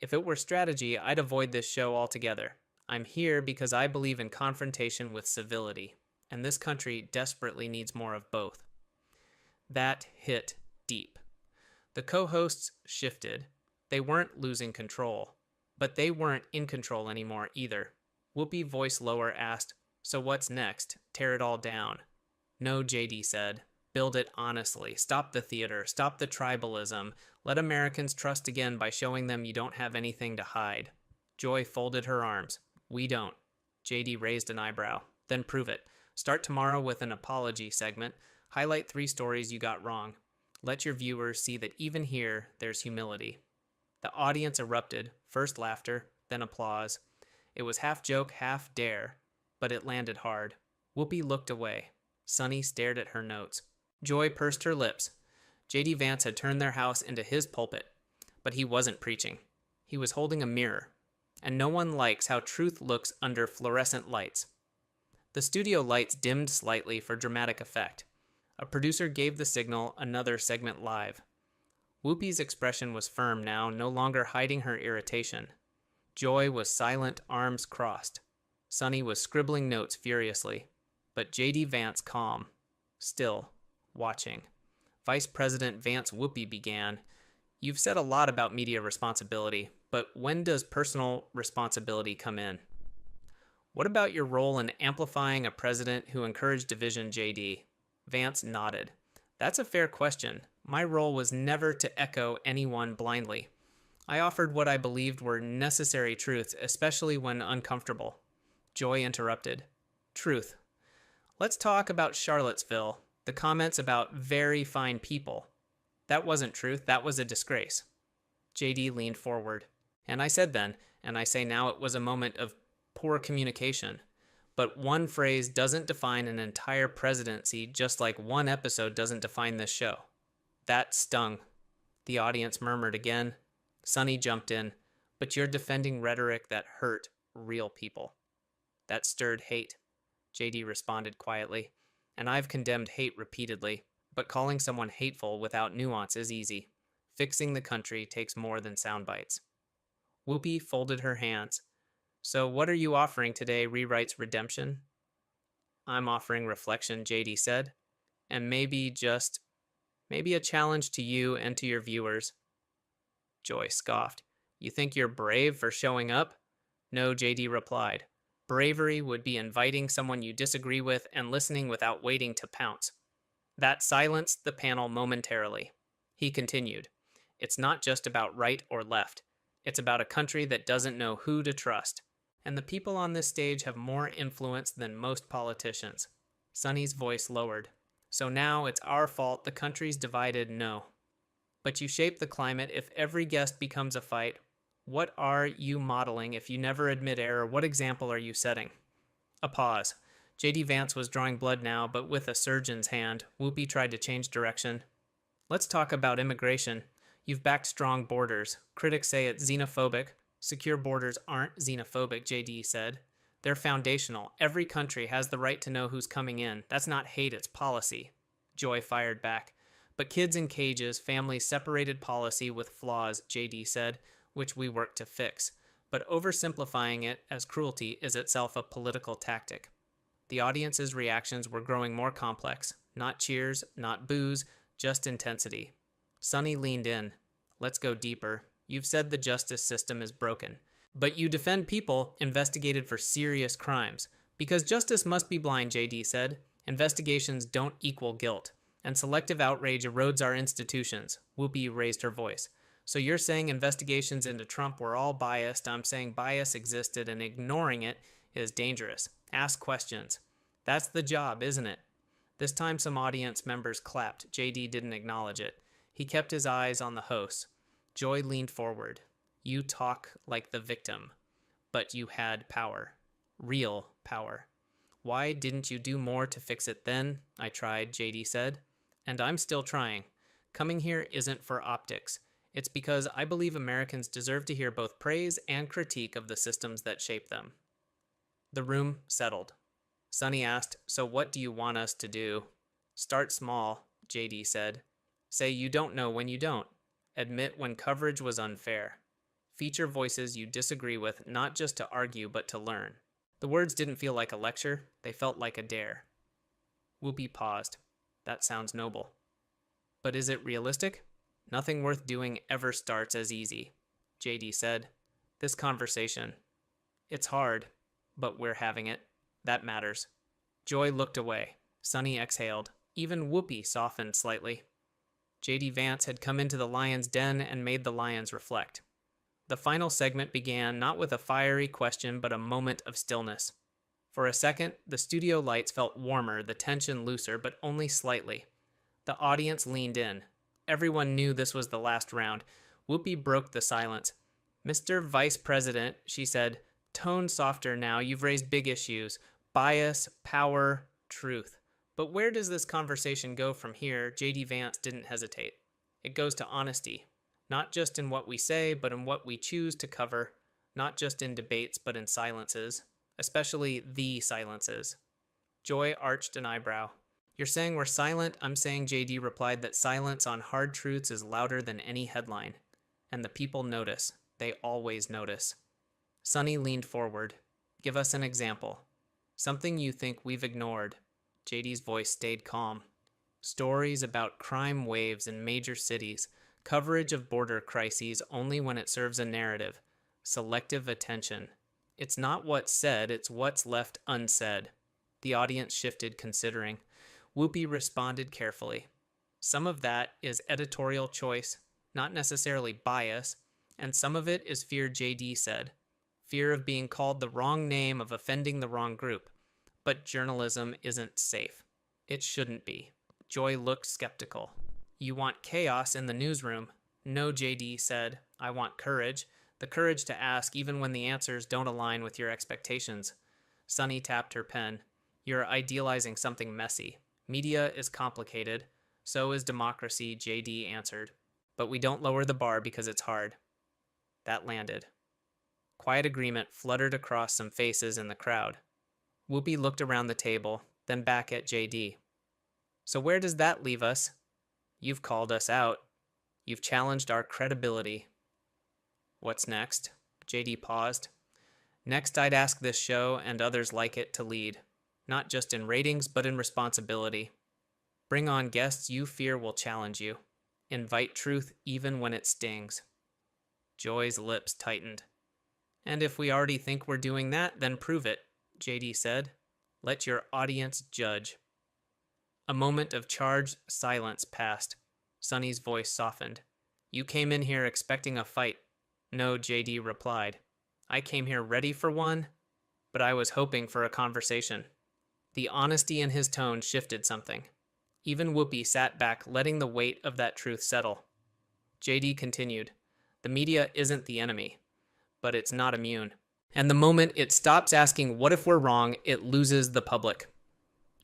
If it were strategy, I'd avoid this show altogether. I'm here because I believe in confrontation with civility, and this country desperately needs more of both. That hit deep. The co-hosts shifted. They weren't losing control, but they weren't in control anymore either. Whoopi, voice lower, asked, so what's next? Tear it all down? No, JD said. Build it honestly. Stop the theater. Stop the tribalism. Let Americans trust again by showing them you don't have anything to hide. Joy folded her arms. We don't. JD raised an eyebrow. Then prove it. Start tomorrow with an apology segment. Highlight 3 stories you got wrong. Let your viewers see that even here, there's humility. The audience erupted. First laughter, then applause. It was half joke, half dare, but it landed hard. Whoopi looked away. Sonny stared at her notes. Joy pursed her lips. JD Vance had turned their house into his pulpit, but he wasn't preaching. He was holding a mirror, and no one likes how truth looks under fluorescent lights. The studio lights dimmed slightly for dramatic effect. A producer gave the signal, another segment live. Whoopi's expression was firm now, no longer hiding her irritation. Joy was silent, arms crossed. Sonny was scribbling notes furiously, but JD Vance calm, still, watching. Vice President Vance Whoopi began, You've said a lot about media responsibility, but when does personal responsibility come in? What about your role in amplifying a president who encouraged division, JD? Vance nodded. That's a fair question. My role was never to echo anyone blindly. I offered what I believed were necessary truths, especially when uncomfortable. Joy interrupted. Truth. Let's talk about Charlottesville, the comments about very fine people. That wasn't truth, that was a disgrace. JD leaned forward. And I said then, and I say now, it was a moment of poor communication. But one phrase doesn't define an entire presidency, just like one episode doesn't define this show. That stung. The audience murmured again. Sonny jumped in. But you're defending rhetoric that hurt real people. That stirred hate. JD responded quietly. And I've condemned hate repeatedly. But calling someone hateful without nuance is easy. Fixing the country takes more than sound bites. Whoopi folded her hands. So what are you offering today, Rewrite's Redemption? I'm offering reflection, JD said. And maybe a challenge to you and to your viewers. Joy scoffed. You think you're brave for showing up? No, JD replied. Bravery would be inviting someone you disagree with and listening without waiting to pounce. That silenced the panel momentarily. He continued. It's not just about right or left. It's about a country that doesn't know who to trust. And the people on this stage have more influence than most politicians. Sonny's voice lowered. So now it's our fault the country's divided, no. But you shape the climate if every guest becomes a fight. What are you modeling if you never admit error? What example are you setting? A pause. JD Vance was drawing blood now, but with a surgeon's hand. Whoopi tried to change direction. Let's talk about immigration. You've backed strong borders. Critics say it's xenophobic. Secure borders aren't xenophobic, JD said. They're foundational. Every country has the right to know who's coming in. That's not hate, it's policy. Joy fired back. But kids in cages, families separated policy with flaws, JD said. which we work to fix, but oversimplifying it as cruelty is itself a political tactic. The audience's reactions were growing more complex. Not cheers, not boos, just intensity. Sonny leaned in. Let's go deeper. You've said the justice system is broken, but you defend people investigated for serious crimes. Because justice must be blind, JD said. Investigations don't equal guilt, and selective outrage erodes our institutions. Whoopi raised her voice. So you're saying investigations into Trump were all biased. I'm saying bias existed, and ignoring it is dangerous. Ask questions. That's the job, isn't it? This time some audience members clapped. JD didn't acknowledge it. He kept his eyes on the host. Joy leaned forward. You talk like the victim, but you had power. Real power. Why didn't you do more to fix it then? I tried, JD said. And I'm still trying. Coming here isn't for optics. It's because I believe Americans deserve to hear both praise and critique of the systems that shape them. The room settled. Sonny asked, so what do you want us to do? Start small, JD said. Say you don't know when you don't. Admit when coverage was unfair. Feature voices you disagree with, not just to argue, but to learn. The words didn't feel like a lecture. They felt like a dare. Whoopi paused. That sounds noble. But is it realistic? Nothing worth doing ever starts as easy, JD said. This conversation. It's hard, but we're having it. That matters. Joy looked away. Sonny exhaled. Even Whoopi softened slightly. JD Vance had come into the lion's den and made the lions reflect. The final segment began not with a fiery question, but a moment of stillness. For a second, the studio lights felt warmer, the tension looser, but only slightly. The audience leaned in. Everyone knew this was the last round. Whoopi broke the silence. Mr. Vice President, she said, tone softer now. You've raised big issues. Bias, power, truth. But where does this conversation go from here? JD Vance didn't hesitate. It goes to honesty. Not just in what we say, but in what we choose to cover. Not just in debates, but in silences. Especially the silences. Joy arched an eyebrow. You're saying we're silent? I'm saying JD replied that silence on hard truths is louder than any headline. And the people notice. They always notice. Sonny leaned forward. Give us an example. Something you think we've ignored. JD's voice stayed calm. Stories about crime waves in major cities. Coverage of border crises only when it serves a narrative. Selective attention. It's not what's said, it's what's left unsaid. The audience shifted, considering. Whoopi responded carefully. Some of that is editorial choice, not necessarily bias, and some of it is fear, JD said. Fear of being called the wrong name, of offending the wrong group. But journalism isn't safe. It shouldn't be. Joy looked skeptical. You want chaos in the newsroom. No, JD said. I want courage. The courage to ask even when the answers don't align with your expectations. Sonny tapped her pen. You're idealizing something messy. Media is complicated. So is democracy, JD answered. But we don't lower the bar because it's hard. That landed. Quiet agreement fluttered across some faces in the crowd. Whoopi looked around the table, then back at JD. So where does that leave us? You've called us out. You've challenged our credibility. What's next? JD paused. Next, I'd ask this show and others like it to lead, not just in ratings, but in responsibility. Bring on guests you fear will challenge you. Invite truth even when it stings. Joy's lips tightened. And if we already think we're doing that, then prove it, JD said. Let your audience judge. A moment of charged silence passed. Sonny's voice softened. You came in here expecting a fight. No, JD replied. I came here ready for one, but I was hoping for a conversation. The honesty in his tone shifted something. Even Whoopi sat back, letting the weight of that truth settle. JD continued. The media isn't the enemy, but it's not immune. And the moment it stops asking what if we're wrong, it loses the public.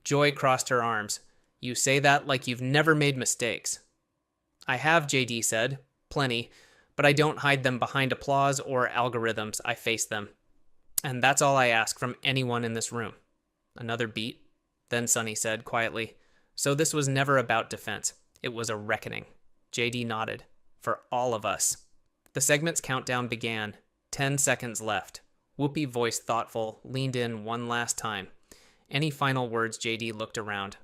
Joy crossed her arms. You say that like you've never made mistakes. I have, JD said. Plenty. But I don't hide them behind applause or algorithms. I face them. And that's all I ask from anyone in this room. Another beat. Then Sonny said quietly, so this was never about defense. It was a reckoning. JD nodded. For all of us. The segment's countdown began. 10 seconds left. Whoopi, voice thoughtful, leaned in one last time. Any final words? JD looked around.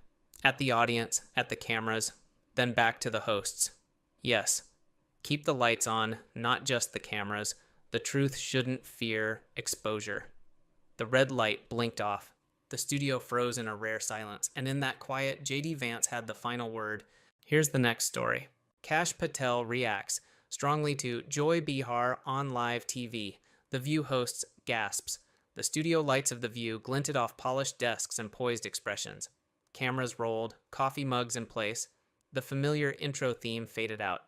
At the audience, at the cameras, then back to the hosts. Yes. Keep the lights on, not just the cameras. The truth shouldn't fear exposure. The red light blinked off. The studio froze in a rare silence, and in that quiet, JD Vance had the final word. Here's the next story. Kash Patel reacts strongly to Joy Behar on live TV. The View hosts gasps. The studio lights of The View glinted off polished desks and poised expressions. Cameras rolled, coffee mugs in place. The familiar intro theme faded out.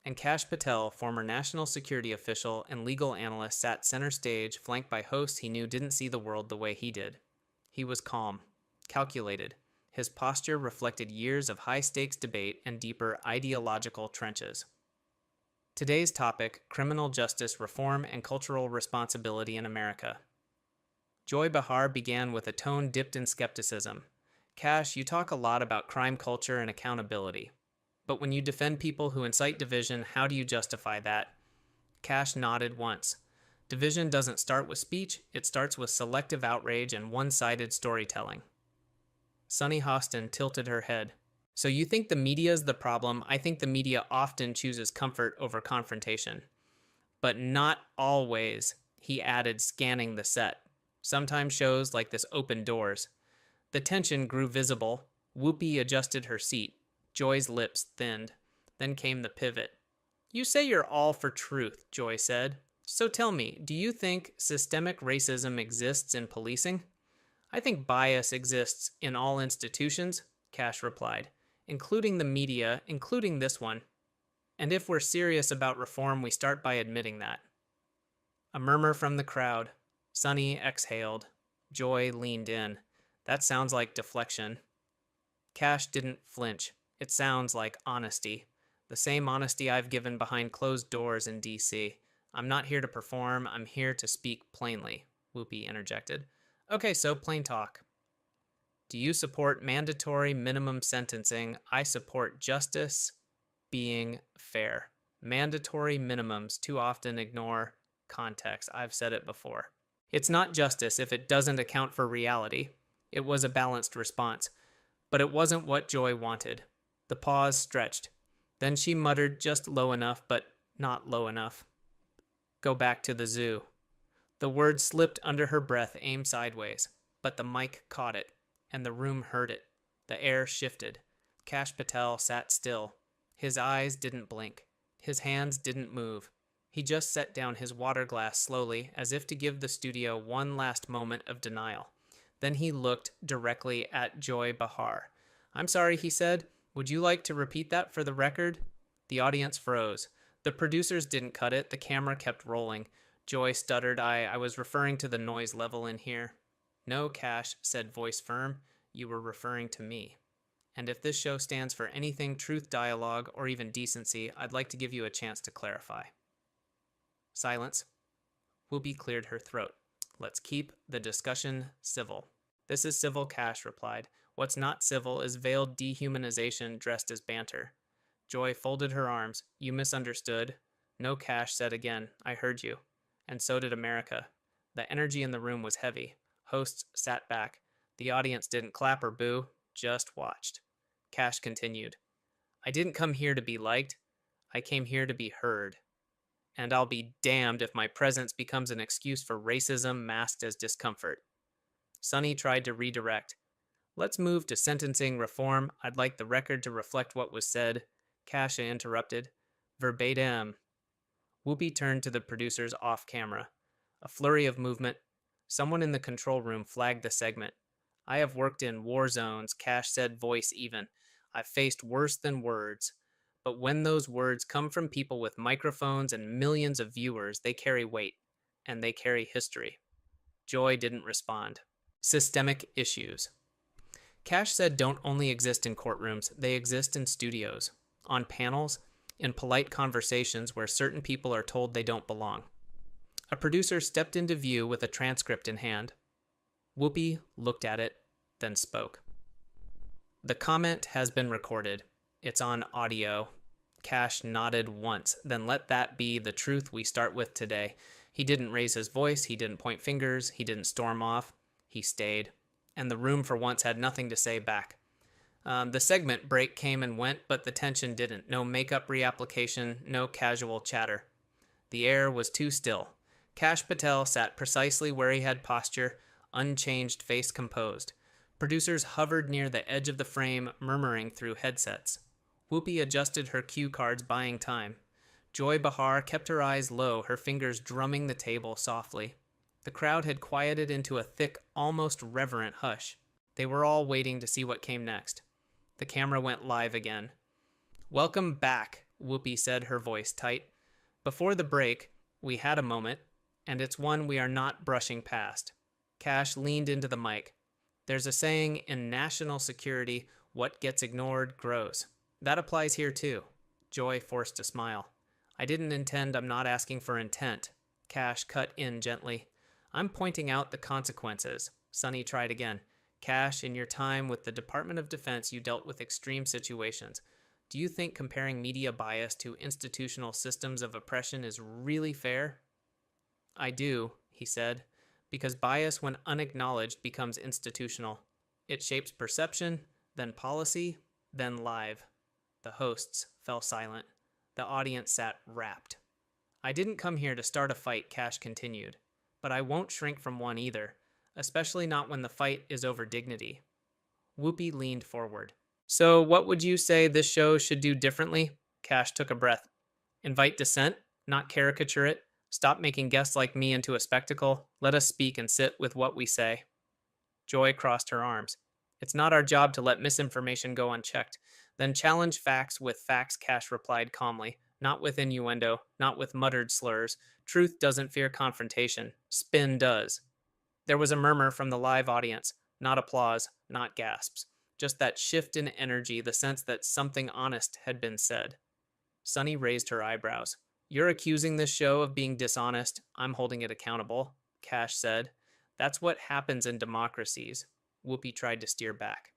And Kash Patel, former national security official and legal analyst, sat center stage, flanked by hosts he knew didn't see the world the way he did. He was calm, calculated. His posture reflected years of high-stakes debate and deeper ideological trenches. Today's topic, criminal justice reform and cultural responsibility in America. Joy Behar began with a tone dipped in skepticism. Kash, you talk a lot about crime culture and accountability. But when you defend people who incite division, how do you justify that? Kash nodded once. Division doesn't start with speech, it starts with selective outrage and one-sided storytelling. Sunny Hostin tilted her head. So you think the media's the problem? I think the media often chooses comfort over confrontation. But not always, he added, scanning the set. Sometimes shows like this open doors. The tension grew visible. Whoopi adjusted her seat. Joy's lips thinned. Then came the pivot. You say you're all for truth, Joy said. So tell me, do you think systemic racism exists in policing? I think bias exists in all institutions, Kash replied, including the media, including this one. And if we're serious about reform, we start by admitting that. A murmur from the crowd. Sunny exhaled. Joy leaned in. That sounds like deflection. Kash didn't flinch. It sounds like honesty. The same honesty I've given behind closed doors in D.C. I'm not here to perform, I'm here to speak plainly, Whoopi interjected. Okay, so plain talk. Do you support mandatory minimum sentencing? I support justice being fair. Mandatory minimums too often ignore context. I've said it before. It's not justice if it doesn't account for reality. It was a balanced response, but it wasn't what Joy wanted. The pause stretched. Then she muttered just low enough, but not low enough. Go back to the zoo. The word slipped under her breath, aimed sideways, but the mic caught it, and the room heard it. The air shifted. Kash Patel sat still. His eyes didn't blink. His hands didn't move. He just set down his water glass slowly, as if to give the studio one last moment of denial. Then he looked directly at Joy Behar. I'm sorry, he said. Would you like to repeat that for the record? The audience froze. The producers didn't cut it. The camera kept rolling. Joy stuttered, I was referring to the noise level in here. No, Kash, said voice firm. You were referring to me. And if this show stands for anything truth, dialogue, or even decency, I'd like to give you a chance to clarify. Silence. Whoopi cleared her throat. Let's keep the discussion civil. This is civil, Kash replied. What's not civil is veiled dehumanization dressed as banter. Joy folded her arms. You misunderstood. No, Kash said again. I heard you. And so did America. The energy in the room was heavy. Hosts sat back. The audience didn't clap or boo, just watched. Kash continued. I didn't come here to be liked. I came here to be heard. And I'll be damned if my presence becomes an excuse for racism masked as discomfort. Sunny tried to redirect. Let's move to sentencing reform. I'd like the record to reflect what was said. Kash interrupted. Verbatim. Whoopi turned to the producers off camera. A flurry of movement. Someone in the control room flagged the segment. I have worked in war zones, Kash said, voice even. I've faced worse than words. But when those words come from people with microphones and millions of viewers, they carry weight, and they carry history. Joy didn't respond. Systemic issues. Kash said don't only exist in courtrooms, they exist in studios, on panels, in polite conversations where certain people are told they don't belong. A producer stepped into view with a transcript in hand. Whoopi looked at it, then spoke. The comment has been recorded. It's on audio. Cash nodded once, then let that be the truth we start with today. He didn't raise his voice, he didn't point fingers, he didn't storm off. He stayed, and the room for once had nothing to say back. The segment break came and went, but the tension didn't. No makeup reapplication, no casual chatter. The air was too still. Kash Patel sat precisely where he had posture, unchanged, face composed. Producers hovered near the edge of the frame, murmuring through headsets. Whoopi adjusted her cue cards, buying time. Joy Behar kept her eyes low, her fingers drumming the table softly. The crowd had quieted into a thick, almost reverent hush. They were all waiting to see what came next. The camera went live again. "Welcome back," Whoopi said, her voice tight. "Before the break, we had a moment, and it's one we are not brushing past." Kash leaned into the mic. "There's a saying in national security, what gets ignored grows. That applies here too." Joy forced a smile. "I didn't intend, I'm not asking for intent." Kash cut in gently. "I'm pointing out the consequences." Sonny tried again. "Kash, in your time with the Department of Defense, you dealt with extreme situations. Do you think comparing media bias to institutional systems of oppression is really fair?" "I do," he said, "because bias, when unacknowledged, becomes institutional. It shapes perception, then policy, then live." The hosts fell silent. The audience sat rapt. "I didn't come here to start a fight," Kash continued, "but I won't shrink from one either, especially not when the fight is over dignity." Whoopi leaned forward. "So what would you say this show should do differently?" Kash took a breath. "Invite dissent, not caricature it. Stop making guests like me into a spectacle. Let us speak and sit with what we say." Joy crossed her arms. "It's not our job to let misinformation go unchecked. Then challenge facts with facts," Kash replied calmly. "Not with innuendo, not with muttered slurs. Truth doesn't fear confrontation. Spin does." There was a murmur from the live audience. Not applause, not gasps. Just that shift in energy, the sense that something honest had been said. Sonny raised her eyebrows. "You're accusing this show of being dishonest. I'm holding it accountable," Kash said. "That's what happens in democracies." Whoopi tried to steer back.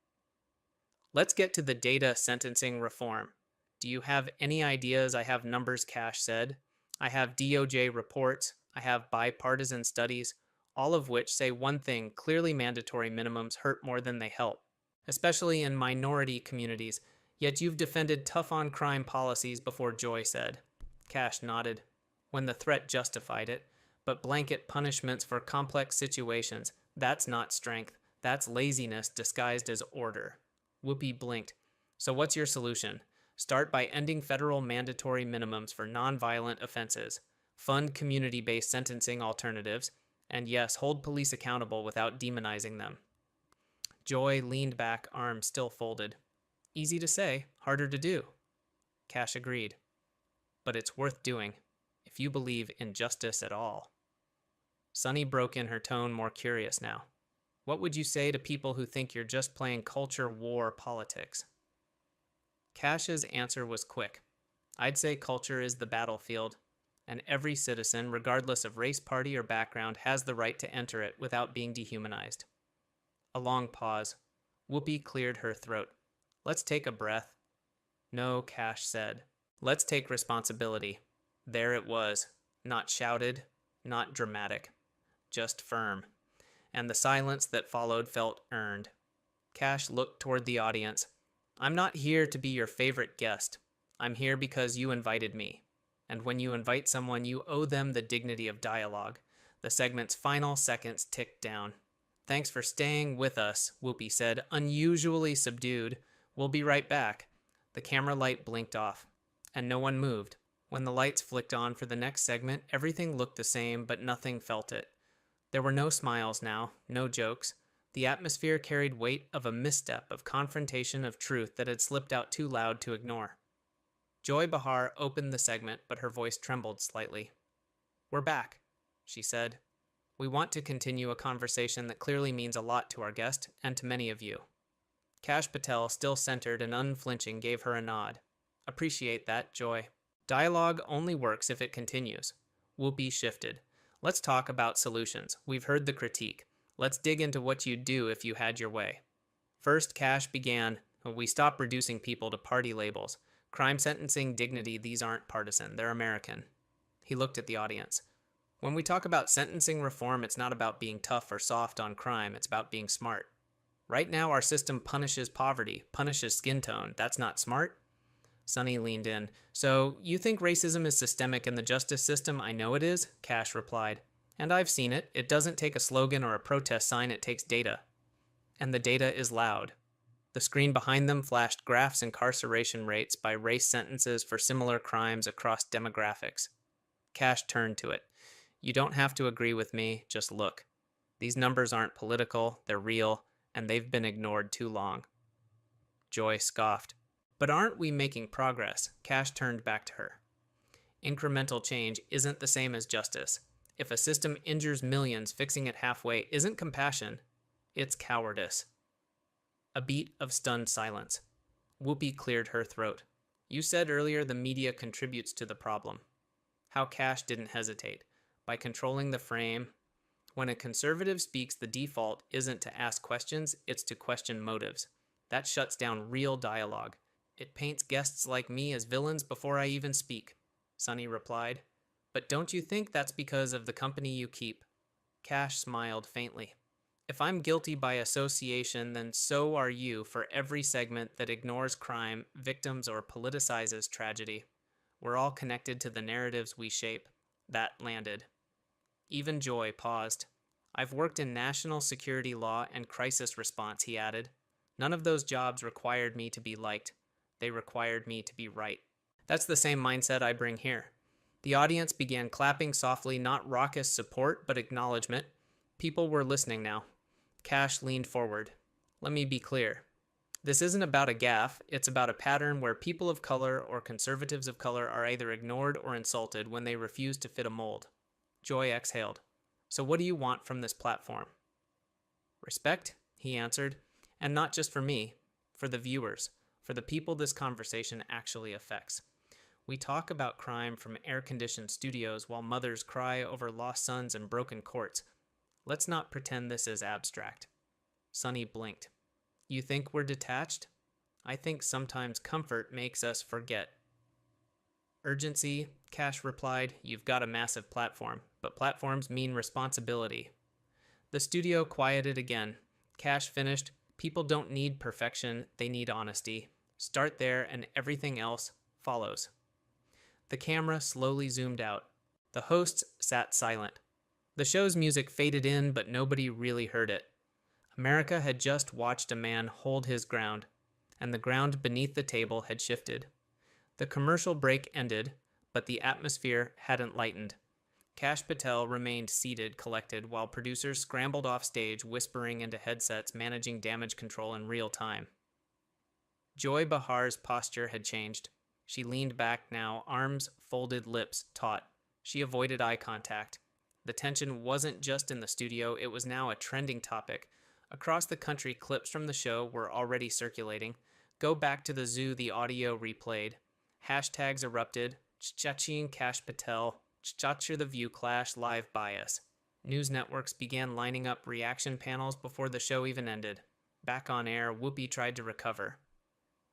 "Let's get to the data sentencing reform. Do you have any ideas?" "I have numbers," Kash said. "I have DOJ reports. I have bipartisan studies, all of which say one thing: clearly mandatory minimums hurt more than they help, especially in minority communities. Yet you've defended tough-on-crime policies before," Joy said. Kash nodded. "When the threat justified it. But blanket punishments for complex situations, that's not strength. That's laziness disguised as order." Whoopi blinked. "So what's your solution?" "Start by ending federal mandatory minimums for nonviolent offenses. Fund community-based sentencing alternatives. And yes, hold police accountable without demonizing them." Joy leaned back, arms still folded. "Easy to say, harder to do." Kash agreed. "But it's worth doing, if you believe in justice at all." Sonny broke in, her tone more curious now. "What would you say to people who think you're just playing culture war politics?" Kash's answer was quick. "I'd say culture is the battlefield, and every citizen, regardless of race, party, or background, has the right to enter it without being dehumanized." A long pause. Whoopi cleared her throat. "Let's take a breath." "No," Kash said. "Let's take responsibility." There it was. Not shouted, not dramatic. Just firm. And the silence that followed felt earned. Kash looked toward the audience. "I'm not here to be your favorite guest. I'm here because you invited me. And when you invite someone, you owe them the dignity of dialogue." The segment's final seconds ticked down. "Thanks for staying with us," Whoopi said, unusually subdued. "We'll be right back." The camera light blinked off, and no one moved. When the lights flicked on for the next segment, everything looked the same, but nothing felt it. There were no smiles now, no jokes. The atmosphere carried weight of a misstep, of confrontation, of truth that had slipped out too loud to ignore. Joy Behar opened the segment, but her voice trembled slightly. "We're back," she said. "We want to continue a conversation that clearly means a lot to our guest and to many of you." Kash Patel, still centered and unflinching, gave her a nod. "Appreciate that, Joy. Dialogue only works if it continues." Whoopi shifted. "Let's talk about solutions. We've heard the critique. Let's dig into what you'd do if you had your way." First, Kash began, "We stop reducing people to party labels. Crime sentencing, dignity, these aren't partisan. They're American. He looked at the audience. When we talk about sentencing reform, it's not about being tough or soft on crime. It's about being smart. Right now, our system punishes poverty, punishes skin tone. That's not smart. Sonny leaned in. So, you think racism is systemic in the justice system? I know it is, Kash replied. And I've seen it. It doesn't take a slogan or a protest sign, it takes data. And the data is loud. The screen behind them flashed graphs incarceration rates by race sentences for similar crimes across demographics. Kash turned to it. You don't have to agree with me, just look. These numbers aren't political, they're real, and they've been ignored too long. Joy scoffed. But aren't we making progress? Kash turned back to her. Incremental change isn't the same as justice. If a system injures millions, fixing it halfway isn't compassion, it's cowardice. A beat of stunned silence. Whoopi cleared her throat. You said earlier the media contributes to the problem. How Kash didn't hesitate. By controlling the frame. When a conservative speaks, the default isn't to ask questions, it's to question motives. That shuts down real dialogue. It paints guests like me as villains before I even speak, Sonny replied. But don't you think that's because of the company you keep? Kash smiled faintly. If I'm guilty by association, then so are you for every segment that ignores crime, victims, or politicizes tragedy. We're all connected to the narratives we shape. That landed. Even Joy paused. I've worked in national security law and crisis response, he added. None of those jobs required me to be liked. They required me to be right. That's the same mindset I bring here. The audience began clapping softly, not raucous support, but acknowledgement. People were listening now. Kash leaned forward. Let me be clear. This isn't about a gaffe, it's about a pattern where people of color or conservatives of color are either ignored or insulted when they refuse to fit a mold. Joy exhaled. So what do you want from this platform? Respect, he answered, and not just for me, for the viewers, for the people this conversation actually affects. We talk about crime from air-conditioned studios while mothers cry over lost sons and broken courts. Let's not pretend this is abstract. Sonny blinked. You think we're detached? I think sometimes comfort makes us forget. Urgency, Kash replied. You've got a massive platform, but platforms mean responsibility. The studio quieted again. Kash finished. People don't need perfection, they need honesty. Start there and everything else follows. The camera slowly zoomed out. The hosts sat silent. The show's music faded in, but nobody really heard it. America had just watched a man hold his ground, and the ground beneath the table had shifted. The commercial break ended, but the atmosphere hadn't lightened. Kash Patel remained seated, collected, while producers scrambled off stage, whispering into headsets, managing damage control in real time. Joy Behar's posture had changed. She leaned back now, arms folded, lips taut. She avoided eye contact. The tension wasn't just in the studio, it was now a trending topic. Across the country, clips from the show were already circulating. Go back to the zoo, the audio replayed. Hashtags erupted. Chaching Kash Patel. Chacha the View Clash live bias. News networks began lining up reaction panels before the show even ended. Back on air, Whoopi tried to recover.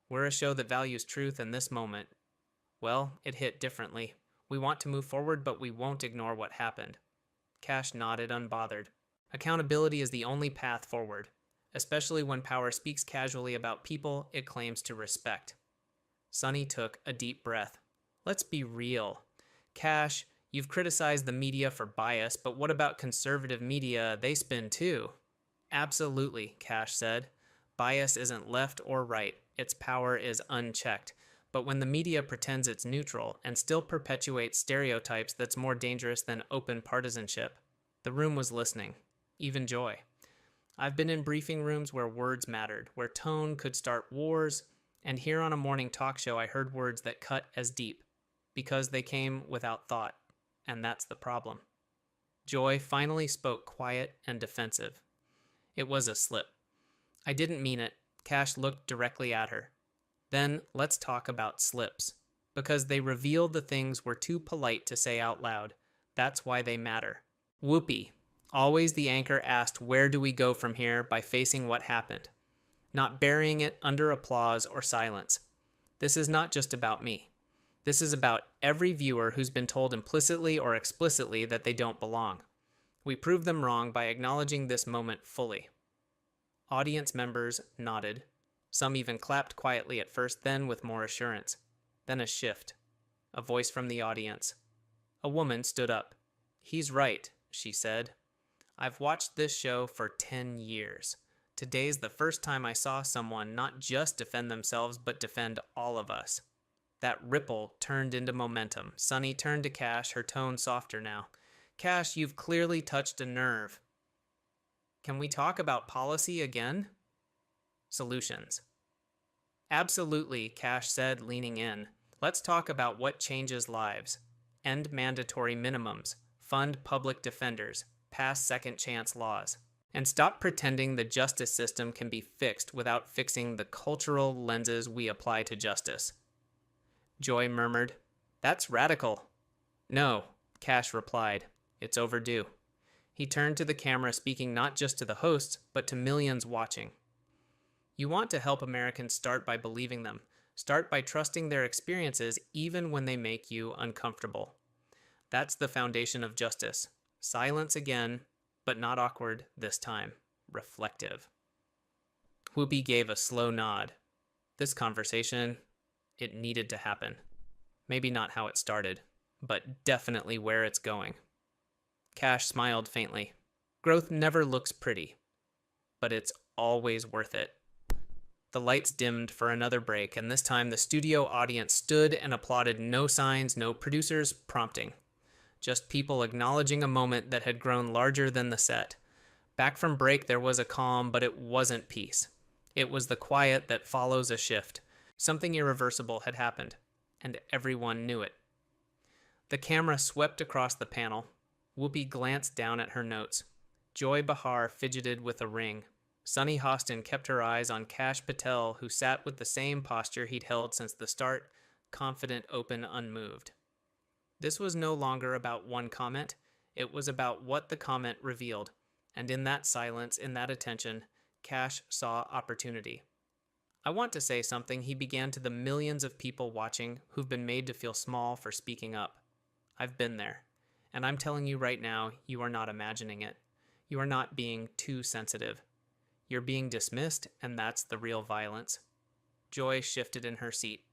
We're a show that values truth in this moment. Well, it hit differently. We want to move forward, but we won't ignore what happened. Kash nodded, unbothered. Accountability is the only path forward, especially when power speaks casually about people it claims to respect. Sonny took a deep breath. Let's be real. Kash, you've criticized the media for bias, but what about conservative media? They spin too. Absolutely, Kash said. Bias isn't left or right. Its power is unchecked. But when the media pretends it's neutral and still perpetuates stereotypes, that's more dangerous than open partisanship. The room was listening. Even Joy. I've been in briefing rooms where words mattered, where tone could start wars, and here on a morning talk show I heard words that cut as deep, because they came without thought, and that's the problem. Joy finally spoke quiet and defensive. It was a slip. I didn't mean it. Kash looked directly at her. Then let's talk about slips, because they reveal the things we're too polite to say out loud. That's why they matter. Whoopi. Always the anchor asked, where do we go from here, by facing what happened, not burying it under applause or silence. This is not just about me. This is about every viewer who's been told implicitly or explicitly that they don't belong. We prove them wrong by acknowledging this moment fully. Audience members nodded. Some even clapped quietly at first, then with more assurance. Then a shift. A voice from the audience. A woman stood up. "He's right," she said. "I've watched this show for 10 years. Today's the first time I saw someone not just defend themselves, but defend all of us." That ripple turned into momentum. Sunny turned to Kash, her tone softer now. "Kash, you've clearly touched a nerve. Can we talk about policy again?" Solutions. "Absolutely," Kash said, leaning in. "Let's talk about what changes lives. End mandatory minimums. Fund public defenders. Pass second chance laws. And stop pretending the justice system can be fixed without fixing the cultural lenses we apply to justice." Joy murmured, "That's radical." "No," Kash replied. "It's overdue." He turned to the camera, speaking not just to the hosts, but to millions watching. "You want to help Americans start by believing them. Start by trusting their experiences even when they make you uncomfortable. That's the foundation of justice. Silence again, but not awkward this time. Reflective." Whoopi gave a slow nod. This conversation, it needed to happen. Maybe not how it started, but definitely where it's going. Kash smiled faintly. "Growth never looks pretty, but it's always worth it." The lights dimmed for another break, and this time the studio audience stood and applauded. No signs, no producers prompting. Just people acknowledging a moment that had grown larger than the set. Back from break, there was a calm, but it wasn't peace. It was the quiet that follows a shift. Something irreversible had happened, and everyone knew it. The camera swept across the panel. Whoopi glanced down at her notes. Joy Behar fidgeted with a ring. Sunny Hostin kept her eyes on Kash Patel, who sat with the same posture he'd held since the start, confident, open, unmoved. This was no longer about one comment. It was about what the comment revealed. And in that silence, in that attention, Kash saw opportunity. "I want to say something," he began, to the millions of people watching who've been made to feel small for speaking up. "I've been there. And I'm telling you right now, you are not imagining it. You are not being too sensitive. You're being dismissed, and that's the real violence." Joy shifted in her seat.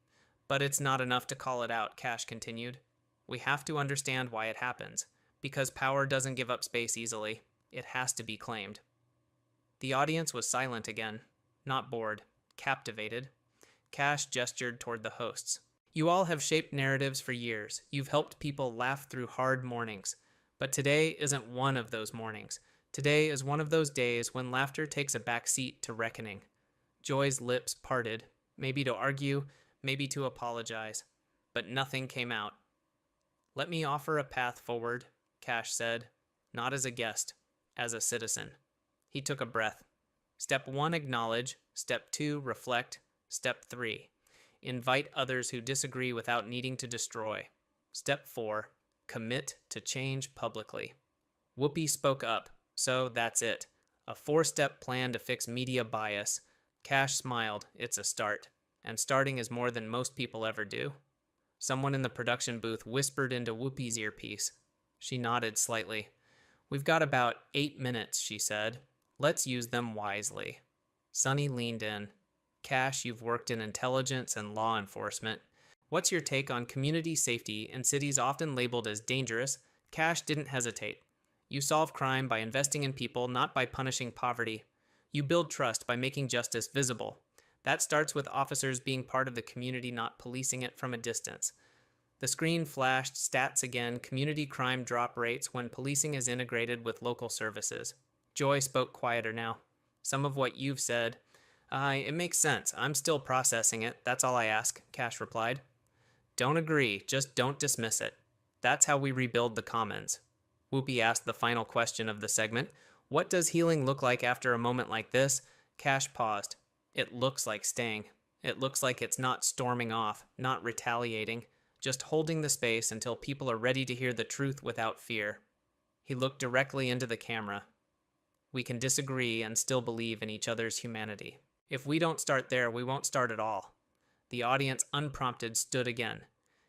"But it's not enough to call it out," Kash continued. "We have to understand why it happens. Because power doesn't give up space easily. It has to be claimed." The audience was silent again. Not bored. Captivated. Kash gestured toward the hosts. "You all have shaped narratives for years. You've helped people laugh through hard mornings. But today isn't one of those mornings. Today is one of those days when laughter takes a back seat to reckoning." Joy's lips parted, maybe to argue, maybe to apologize, but nothing came out. "Let me offer a path forward," Kash said, "not as a guest, as a citizen." He took a breath. Step 1, acknowledge. Step 2, reflect. Step 3, invite others who disagree without needing to destroy. Step 4, commit to change publicly. Whoopi spoke up. So that's it. A 4-step plan to fix media bias. Kash smiled. It's a start. And starting is more than most people ever do. Someone in the production booth whispered into Whoopi's earpiece. She nodded slightly. "We've got about 8 minutes," she said. "Let's use them wisely." Sunny leaned in. "Kash, you've worked in intelligence and law enforcement. What's your take on community safety in cities often labeled as dangerous?" Kash didn't hesitate. "You solve crime by investing in people, not by punishing poverty. You build trust by making justice visible. That starts with officers being part of the community, not policing it from a distance." The screen flashed stats again, community crime drop rates when policing is integrated with local services. Joy spoke quieter now. "Some of what you've said, it makes sense. I'm still processing it. That's all I ask," Kash replied. "Don't agree, just don't dismiss it. That's how we rebuild the commons." Whoopi asked the final question of the segment. "What does healing look like after a moment like this?" Kash paused. "It looks like staying. It looks like it's not storming off, not retaliating, just holding the space until people are ready to hear the truth without fear." He looked directly into the camera. "We can disagree and still believe in each other's humanity. If we don't start there, we won't start at all. The audience, unprompted, stood again.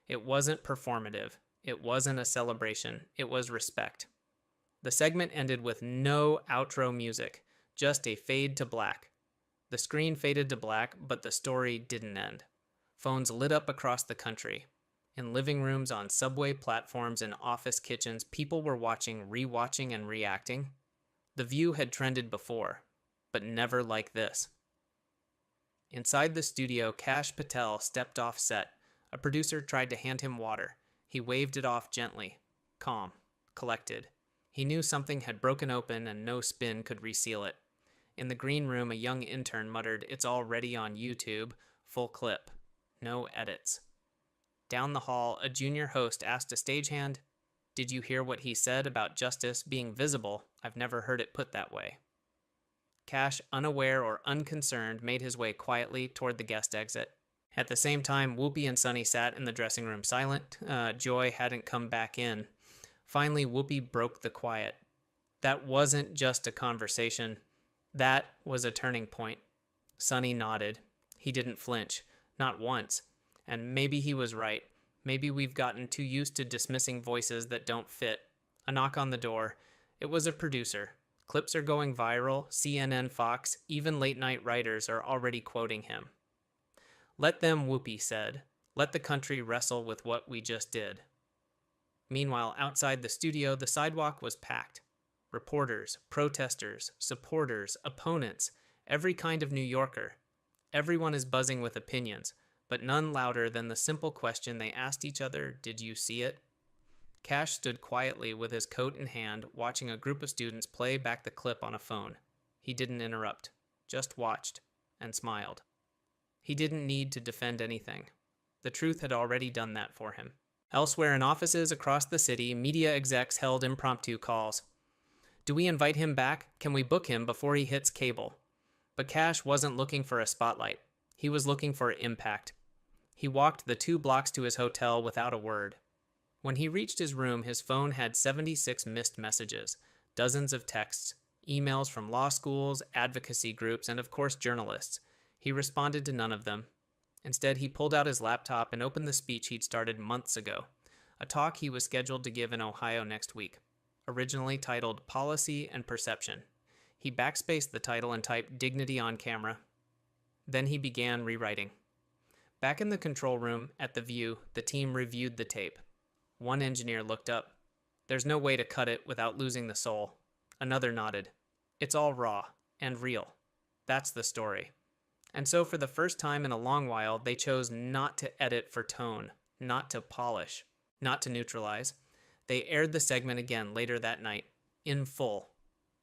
It wasn't performative. It wasn't a celebration. It was respect. The segment ended with no outro music, just a fade to black. The screen faded to black, but the story didn't end. Phones lit up across the country. In living rooms, on subway platforms, and office kitchens, people were watching, rewatching, and reacting. The View had trended before, but never like this. Inside the studio, Kash Patel stepped off set. A producer tried to hand him water. He waved it off gently, calm, collected. He knew something had broken open and no spin could reseal it. In the green room, a young intern muttered, "It's already on YouTube, full clip, no edits." Down the hall, a junior host asked a stagehand, "Did you hear what he said about justice being visible? I've never heard it put that way." Kash, unaware or unconcerned, made his way quietly toward the guest exit. At the same time, Whoopi and Sunny sat in the dressing room silent. Joy hadn't come back in. Finally, Whoopi broke the quiet. That wasn't just a conversation. That was a turning point. Sunny nodded. He didn't flinch. Not once. And maybe he was right. Maybe we've gotten too used to dismissing voices that don't fit. A knock on the door. It was a producer. Clips are going viral. CNN, Fox, even late-night writers are already quoting him. "Let them," Whoopi said. "Let the country wrestle with what we just did." Meanwhile, outside the studio, the sidewalk was packed. Reporters, protesters, supporters, opponents, every kind of New Yorker. Everyone is buzzing with opinions, but none louder than the simple question they asked each other, "Did you see it?" Kash stood quietly with his coat in hand, watching a group of students play back the clip on a phone. He didn't interrupt, just watched and smiled. He didn't need to defend anything. The truth had already done that for him. Elsewhere in offices across the city, media execs held impromptu calls. "Do we invite him back? Can we book him before he hits cable?" But Kash wasn't looking for a spotlight. He was looking for impact. He walked the 2 blocks to his hotel without a word. When he reached his room, his phone had 76 missed messages, dozens of texts, emails from law schools, advocacy groups, and of course journalists. He responded to none of them. Instead, he pulled out his laptop and opened the speech he'd started months ago, a talk he was scheduled to give in Ohio next week, originally titled Policy and Perception. He backspaced the title and typed "Dignity on Camera." Then he began rewriting. Back in the control room at the View, the team reviewed the tape. One engineer looked up. "There's no way to cut it without losing the soul." Another nodded. "It's all raw and real. That's the story." And so for the first time in a long while, they chose not to edit for tone, not to polish, not to neutralize. They aired the segment again later that night, in full.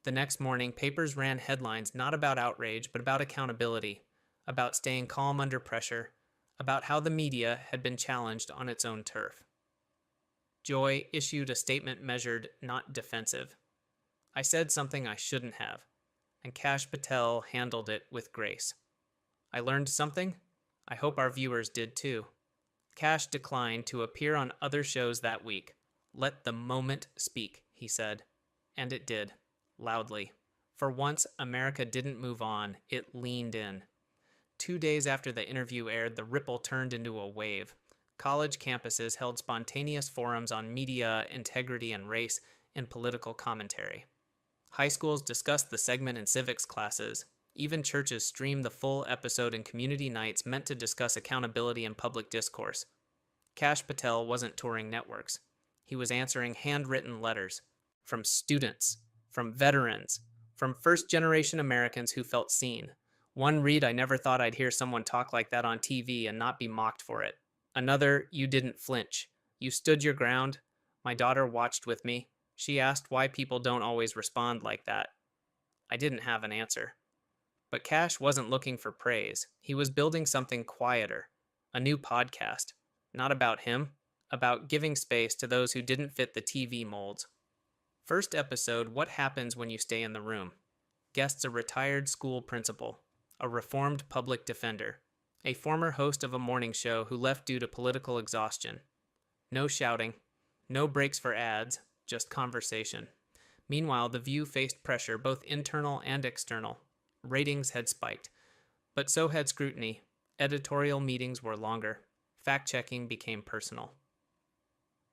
The next morning, papers ran headlines not about outrage, but about accountability, about staying calm under pressure, about how the media had been challenged on its own turf. Joy issued a statement measured, not defensive. "I said something I shouldn't have, and Kash Patel handled it with grace. I learned something. I hope our viewers did too." Kash declined to appear on other shows that week. "Let the moment speak," he said. And it did, loudly. For once, America didn't move on, it leaned in. 2 days after the interview aired, the ripple turned into a wave. College campuses held spontaneous forums on media, integrity, and race and political commentary. High schools discussed the segment in civics classes. Even churches streamed the full episode in community nights meant to discuss accountability and public discourse. Kash Patel wasn't touring networks. He was answering handwritten letters from students, from veterans, from first-generation Americans who felt seen. One read, "I never thought I'd hear someone talk like that on TV and not be mocked for it." Another, "You didn't flinch. You stood your ground. My daughter watched with me. She asked why people don't always respond like that. I didn't have an answer." But Kash wasn't looking for praise. He was building something quieter, a new podcast, not about him, about giving space to those who didn't fit the TV molds. First episode, "What Happens When You Stay in the Room?" Guests a retired school principal, a reformed public defender, a former host of a morning show who left due to political exhaustion. No shouting, no breaks for ads, just conversation. Meanwhile, The View faced pressure, both internal and external. Ratings had spiked, but so had scrutiny. Editorial meetings were longer. Fact-checking became personal.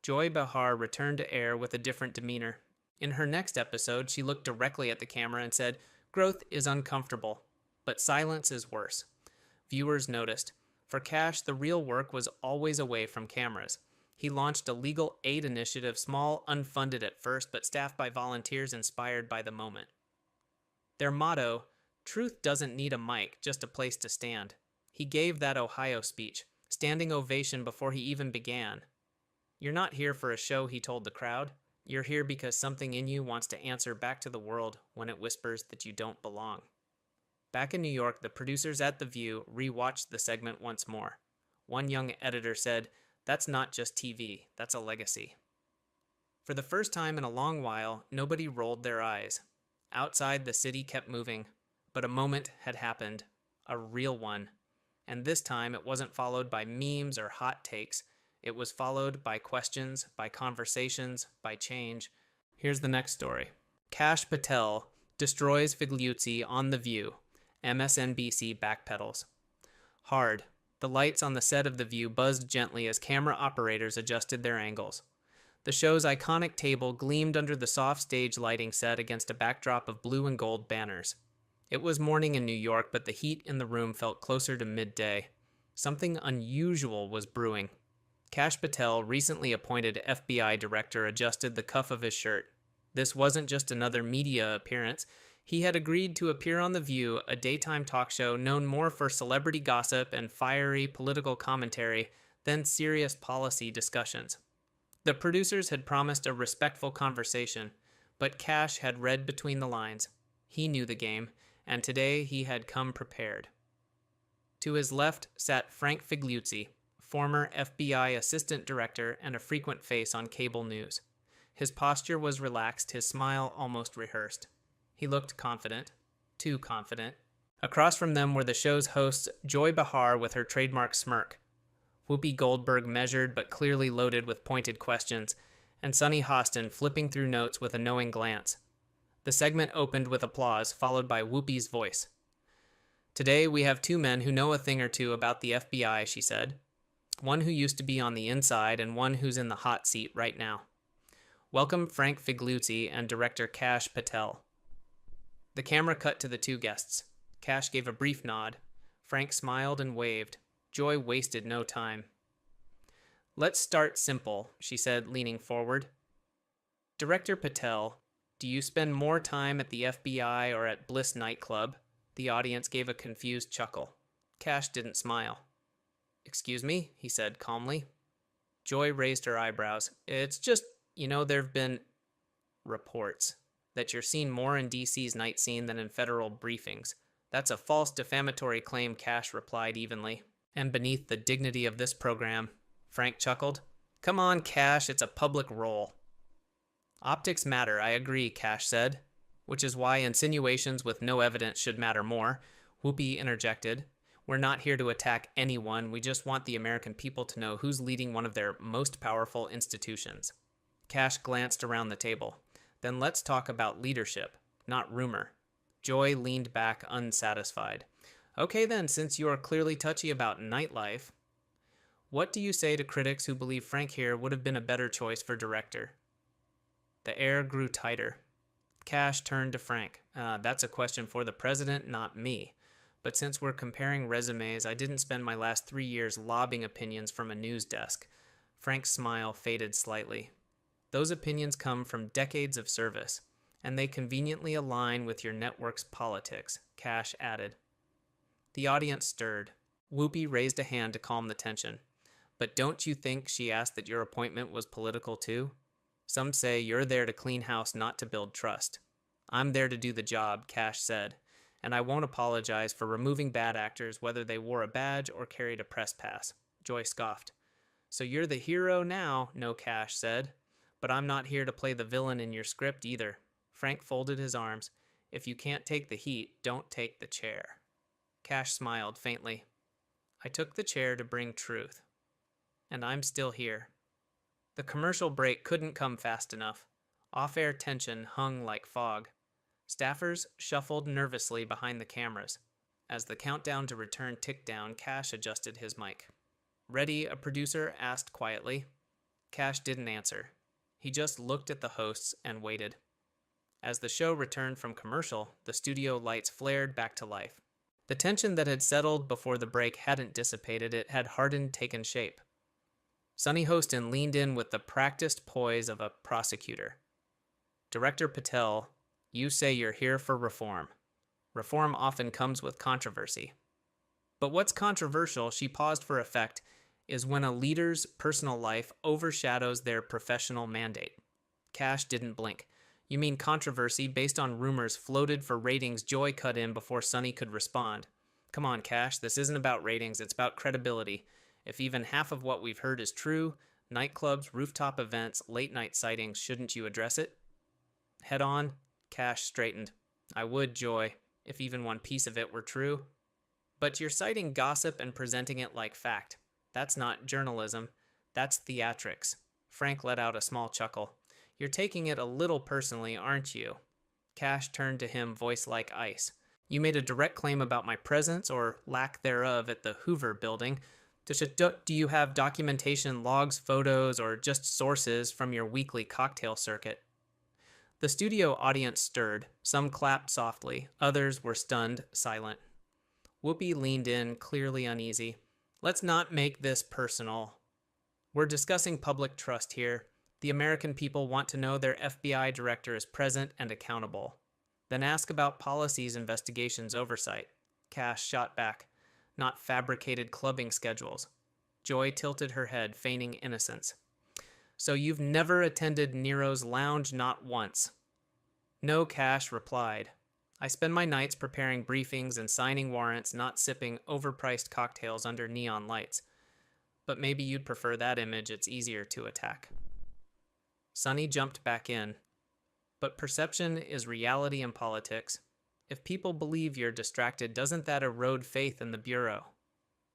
Joy Behar returned to air with a different demeanor. In her next episode, she looked directly at the camera and said, "Growth is uncomfortable, but silence is worse." Viewers noticed. For Kash, the real work was always away from cameras. He launched a legal aid initiative, small, unfunded at first, but staffed by volunteers inspired by the moment. Their motto, "Truth doesn't need a mic, just a place to stand." He gave that Ohio speech, standing ovation before he even began. "You're not here for a show," he told the crowd. "You're here because something in you wants to answer back to the world when it whispers that you don't belong." Back in New York, the producers at The View rewatched the segment once more. One young editor said, "That's not just TV, that's a legacy." For the first time in a long while, nobody rolled their eyes. Outside, the city kept moving, but a moment had happened, a real one. And this time, it wasn't followed by memes or hot takes. It was followed by questions, by conversations, by change. Here's the next story. Kash Patel destroys Figliuzzi on The View. MSNBC backpedals. Hard. The lights on the set of The View buzzed gently as camera operators adjusted their angles. The show's iconic table gleamed under the soft stage lighting set against a backdrop of blue and gold banners. It was morning in New York, but the heat in the room felt closer to midday. Something unusual was brewing. Kash Patel, recently appointed FBI director, adjusted the cuff of his shirt. This wasn't just another media appearance. He had agreed to appear on The View, a daytime talk show known more for celebrity gossip and fiery political commentary than serious policy discussions. The producers had promised a respectful conversation, but Kash had read between the lines. He knew the game, and today he had come prepared. To his left sat Frank Figliuzzi, former FBI assistant director and a frequent face on cable news. His posture was relaxed, his smile almost rehearsed. He looked confident, too confident. Across from them were the show's hosts, Joy Behar with her trademark smirk, Whoopi Goldberg measured but clearly loaded with pointed questions, and Sunny Hostin flipping through notes with a knowing glance. The segment opened with applause, followed by Whoopi's voice. "Today we have two men who know a thing or two about the FBI," she said. "One who used to be on the inside and one who's in the hot seat right now. Welcome Frank Figliuzzi and director Kash Patel." The camera cut to the two guests. Kash gave a brief nod. Frank smiled and waved. Joy wasted no time. "Let's start simple," she said, leaning forward. "Director Patel, do you spend more time at the FBI or at Bliss nightclub?" The audience gave a confused chuckle. Kash didn't smile. "Excuse me," he said calmly. Joy raised her eyebrows. "It's just, there've been reports that you're seen more in DC's night scene than in federal briefings. That's a false defamatory claim," Kash replied evenly. "And beneath the dignity of this program," Frank chuckled. "Come on, Kash, it's a public role." "Optics matter, I agree," Kash said. "Which is why insinuations with no evidence should matter more," Whoopi interjected. "We're not here to attack anyone, we just want the American people to know who's leading one of their most powerful institutions." Kash glanced around the table. "Then let's talk about leadership, not rumor." Joy leaned back unsatisfied. "Okay then, since you are clearly touchy about nightlife, what do you say to critics who believe Frank here would have been a better choice for director?" The air grew tighter. Kash turned to Frank. That's a question for the president, not me. But since we're comparing resumes, I didn't spend my last 3 years lobbing opinions from a news desk." Frank's smile faded slightly. "Those opinions come from decades of service, and they conveniently align with your network's politics," Kash added. The audience stirred. Whoopi raised a hand to calm the tension. "But don't you think," she asked, "that your appointment was political too? Some say you're there to clean house, not to build trust." "I'm there to do the job," Kash said, "and I won't apologize for removing bad actors whether they wore a badge or carried a press pass." Joy scoffed. "So you're the hero now," No Kash said. "But I'm not here to play the villain in your script either." Frank folded his arms. "If you can't take the heat, don't take the chair." Kash smiled faintly. "I took the chair to bring truth. And I'm still here." The commercial break couldn't come fast enough. Off-air tension hung like fog. Staffers shuffled nervously behind the cameras. As the countdown to return ticked down, Kash adjusted his mic. "Ready?" a producer asked quietly. Kash didn't answer. He just looked at the hosts and waited. As the show returned from commercial, the studio lights flared back to life. The tension that had settled before the break hadn't dissipated, it had hardened, taken shape. Sonny Hostin leaned in with the practiced poise of a prosecutor. "Director Patel, you say you're here for reform. Reform often comes with controversy. But what's controversial," she paused for effect, "is when a leader's personal life overshadows their professional mandate." Kash didn't blink. "You mean controversy based on rumors floated for ratings?" Joy cut in before Sonny could respond. "Come on, Kash, this isn't about ratings, it's about credibility. If even half of what we've heard is true, nightclubs, rooftop events, late-night sightings, shouldn't you address it?" Head on, Kash straightened. "I would, Joy, if even one piece of it were true. But you're citing gossip and presenting it like fact. That's not journalism, that's theatrics." Frank let out a small chuckle. "You're taking it a little personally, aren't you?" Kash turned to him, voice like ice. "You made a direct claim about my presence, or lack thereof, at the Hoover building. Do you have documentation, logs, photos, or just sources from your weekly cocktail circuit?" The studio audience stirred. Some clapped softly. Others were stunned, silent. Whoopi leaned in, clearly uneasy. "Let's not make this personal. We're discussing public trust here. The American people want to know their FBI director is present and accountable. Then ask about policies, investigations, oversight." Kash shot back. "Not fabricated clubbing schedules." Joy tilted her head, feigning innocence. "So you've never attended Nero's Lounge, not once?" "No," Kash replied. "I spend my nights preparing briefings and signing warrants, not sipping overpriced cocktails under neon lights. But maybe you'd prefer that image, it's easier to attack." Sonny jumped back in. "But perception is reality in politics. If people believe you're distracted, doesn't that erode faith in the Bureau?"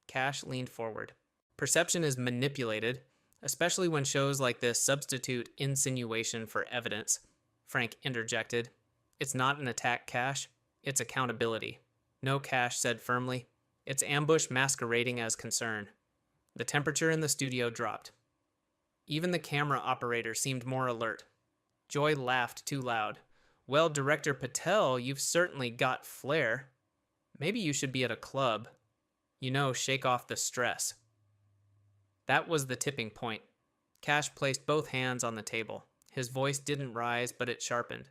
Kash leaned forward. "Perception is manipulated, especially when shows like this substitute insinuation for evidence," Frank interjected. "It's not an attack, Kash. It's accountability." "No," Kash said firmly. "It's ambush masquerading as concern." The temperature in the studio dropped. Even the camera operator seemed more alert. Joy laughed too loud. "Well, Director Patel, you've certainly got flair. Maybe you should be at a club. Shake off the stress." That was the tipping point. Kash placed both hands on the table. His voice didn't rise, but it sharpened.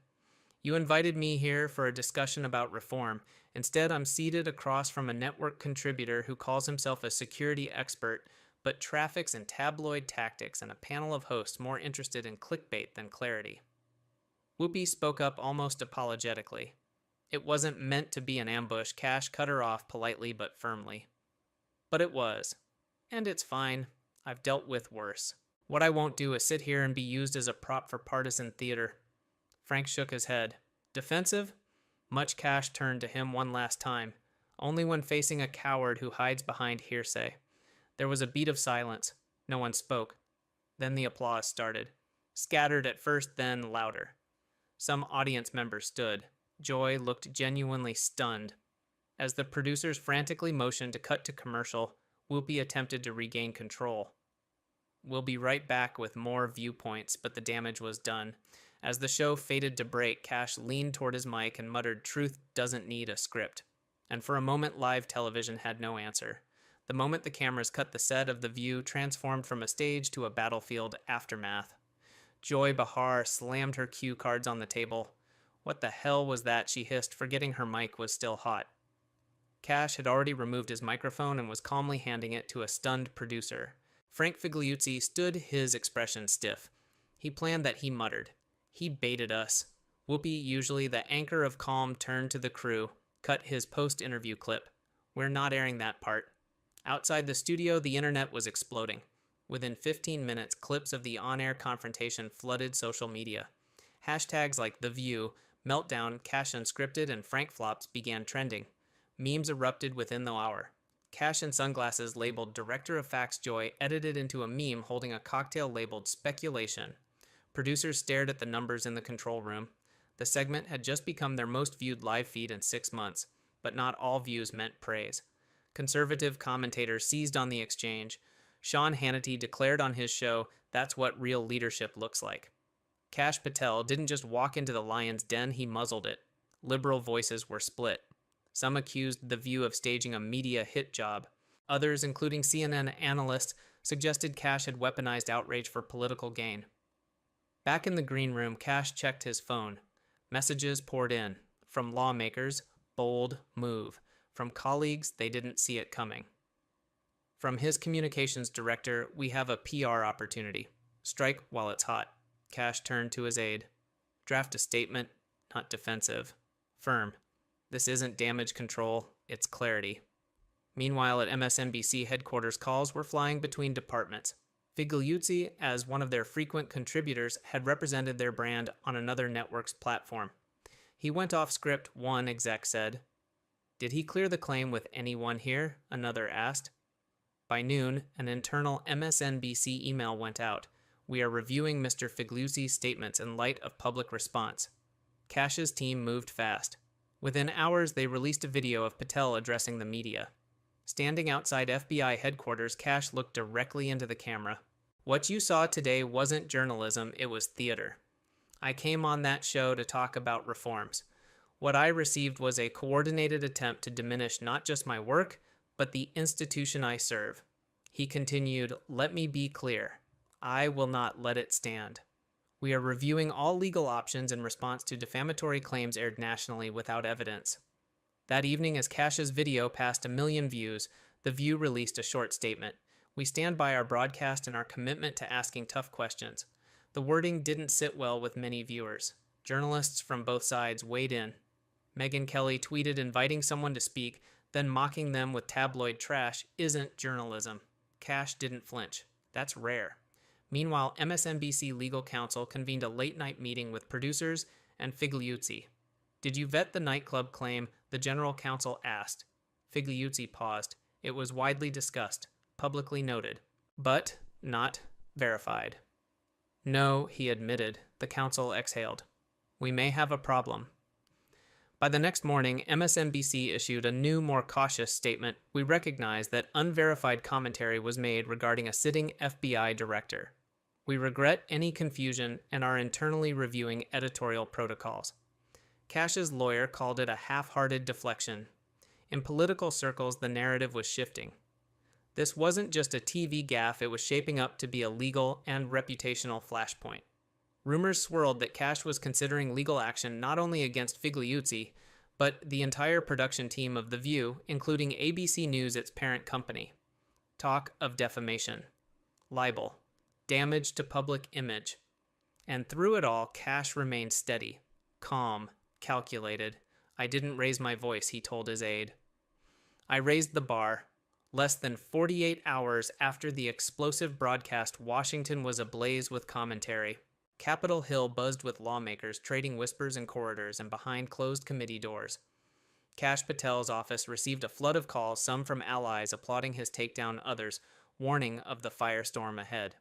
"You invited me here for a discussion about reform. Instead, I'm seated across from a network contributor who calls himself a security expert, but traffics in tabloid tactics, and a panel of hosts more interested in clickbait than clarity." Whoopi spoke up almost apologetically. "It wasn't meant to be an ambush." Kash cut her off politely but firmly. "But it was. And it's fine. I've dealt with worse. What I won't do is sit here and be used as a prop for partisan theater." Frank shook his head. "Defensive?" Much Kash turned to him one last time. "Only when facing a coward who hides behind hearsay." There was a beat of silence. No one spoke. Then the applause started. Scattered at first, then louder. Some audience members stood. Joy looked genuinely stunned. As the producers frantically motioned to cut to commercial, Whoopi attempted to regain control. "We'll be right back with more viewpoints," but the damage was done. As the show faded to break, Kash leaned toward his mic and muttered, "Truth doesn't need a script." And for a moment, live television had no answer. The moment the cameras cut the set of The View transformed from a stage to a battlefield aftermath. Joy Behar slammed her cue cards on the table. "What the hell was that?" she hissed, forgetting her mic was still hot. Kash had already removed his microphone and was calmly handing it to a stunned producer. Frank Figliuzzi stood, his expression stiff. He planned that, he muttered. "He baited us." Whoopi, usually the anchor of calm, turned to the crew, cut his post-interview clip. "We're not airing that part." Outside the studio, the internet was exploding. Within 15 minutes, clips of the on-air confrontation flooded social media. Hashtags like The View, Meltdown, Kash Unscripted, and Frank Flops began trending. Memes erupted within the hour. Kash in sunglasses labeled Director of Facts Joy edited into a meme holding a cocktail labeled Speculation. Producers stared at the numbers in the control room. The segment had just become their most viewed live feed in 6 months. but not all views meant praise. Conservative commentators seized on the exchange. Sean Hannity declared on his show that's what real leadership looks like. Kash Patel didn't just walk into the lion's den, he muzzled it. Liberal voices were split. Some accused The View of staging a media hit job. Others, including CNN analysts, suggested Kash had weaponized outrage for political gain. Back in the green room, Kash checked his phone. Messages poured in. From lawmakers, bold move. From colleagues, they didn't see it coming. From his communications director, we have a PR opportunity. Strike while it's hot. Kash turned to his aide. Draft a statement, not defensive. Firm. This isn't damage control, it's clarity. Meanwhile, at MSNBC headquarters, calls were flying between departments. Figliuzzi, as one of their frequent contributors, had represented their brand on another network's platform. He went off script, one exec said. Did he clear the claim with anyone here? Another asked. By noon, an internal MSNBC email went out. We are reviewing Mr. Figliuzzi's statements in light of public response. Kash's team moved fast. Within hours, they released a video of Patel addressing the media. Standing outside FBI headquarters, Kash looked directly into the camera. What you saw today wasn't journalism, it was theater. I came on that show to talk about reforms. What I received was a coordinated attempt to diminish not just my work, but the institution I serve. He continued, let me be clear. I will not let it stand. We are reviewing all legal options in response to defamatory claims aired nationally without evidence. That evening, as Kash's video passed 1 million views, The View released a short statement. We stand by our broadcast and our commitment to asking tough questions. The wording didn't sit well with many viewers. Journalists from both sides weighed in. Megyn Kelly tweeted inviting someone to speak, then mocking them with tabloid trash isn't journalism. Kash didn't flinch. That's rare. Meanwhile, MSNBC legal counsel convened a late-night meeting with producers and Figliuzzi. Did you vet the nightclub claim? The general counsel asked. Figliuzzi paused. It was widely discussed, publicly noted, but not verified. No, he admitted. The counsel exhaled. We may have a problem. By the next morning, MSNBC issued a new, more cautious statement. We recognize that unverified commentary was made regarding a sitting FBI director. We regret any confusion and are internally reviewing editorial protocols. Kash's lawyer called it a half-hearted deflection. In political circles, the narrative was shifting. This wasn't just a TV gaffe, it was shaping up to be a legal and reputational flashpoint. Rumors swirled that Kash was considering legal action not only against Figliuzzi, but the entire production team of The View, including ABC News, its parent company. Talk of defamation, libel, damage to public image. And through it all, Kash remained steady, calm, calculated. I didn't raise my voice, he told his aide. I raised the bar. Less than 48 hours after the explosive broadcast, Washington was ablaze with commentary. Capitol Hill buzzed with lawmakers trading whispers in corridors and behind closed committee doors. Kash Patel's office received a flood of calls, some from allies applauding his takedown, others warning of the firestorm ahead.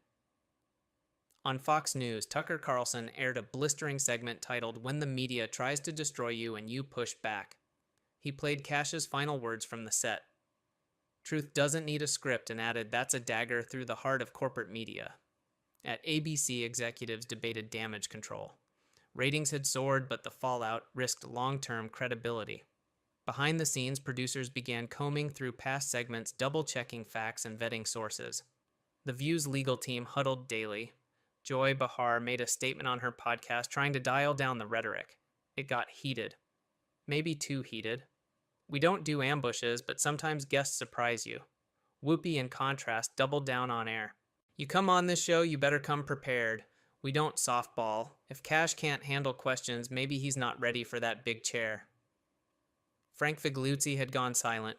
On Fox News, Tucker Carlson aired a blistering segment titled When the Media Tries to Destroy You and You Push Back. He played Kash's final words from the set. Truth doesn't need a script, and added, that's a dagger through the heart of corporate media. At ABC, executives debated damage control. Ratings had soared, but the fallout risked long-term credibility. Behind the scenes, producers began combing through past segments, double-checking facts and vetting sources. The View's legal team huddled daily. Joy Behar made a statement on her podcast trying to dial down the rhetoric. It got heated. Maybe too heated. We don't do ambushes, but sometimes guests surprise you. Whoopi, in contrast, doubled down on air. You come on this show, you better come prepared. We don't softball. If Kash can't handle questions, maybe he's not ready for that big chair. Frank Figliuzzi had gone silent.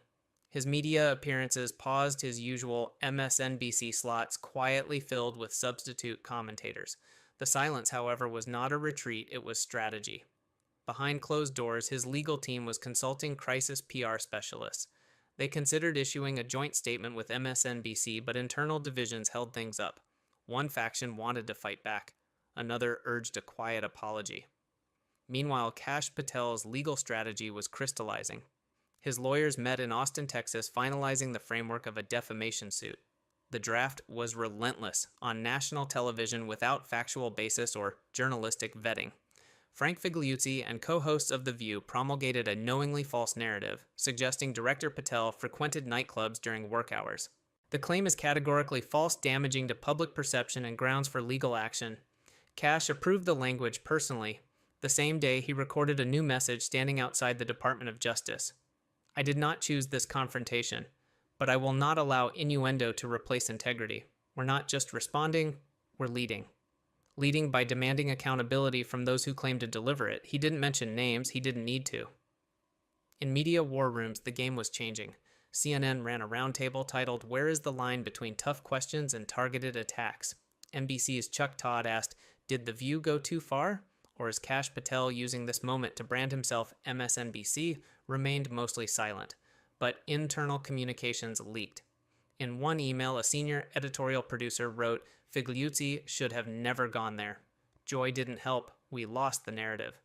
His media appearances paused, his usual MSNBC slots quietly filled with substitute commentators. The silence, however, was not a retreat, it was strategy. Behind closed doors, his legal team was consulting crisis PR specialists. They considered issuing a joint statement with MSNBC, but internal divisions held things up. One faction wanted to fight back. Another urged a quiet apology. Meanwhile, Kash Patel's legal strategy was crystallizing. His lawyers met in Austin, Texas, finalizing the framework of a defamation suit. The draft was relentless, on national television without factual basis or journalistic vetting. Frank Figliuzzi and co-hosts of The View promulgated a knowingly false narrative, suggesting director Patel frequented nightclubs during work hours. The claim is categorically false, damaging to public perception, and grounds for legal action. Kash approved the language personally. The same day, he recorded a new message standing outside the Department of Justice. "I did not choose this confrontation, but I will not allow innuendo to replace integrity. We're not just responding, we're leading." Leading by demanding accountability from those who claim to deliver it. He didn't mention names, he didn't need to. In media war rooms, the game was changing. CNN ran a roundtable titled, "Where is the line between tough questions and targeted attacks?" NBC's Chuck Todd asked, "Did The View go too far? Or is Kash Patel using this moment to brand himself MSNBC?" Remained mostly silent. But internal communications leaked. In one email, a senior editorial producer wrote, "Figliuzzi should have never gone there. Joy didn't help. We lost the narrative."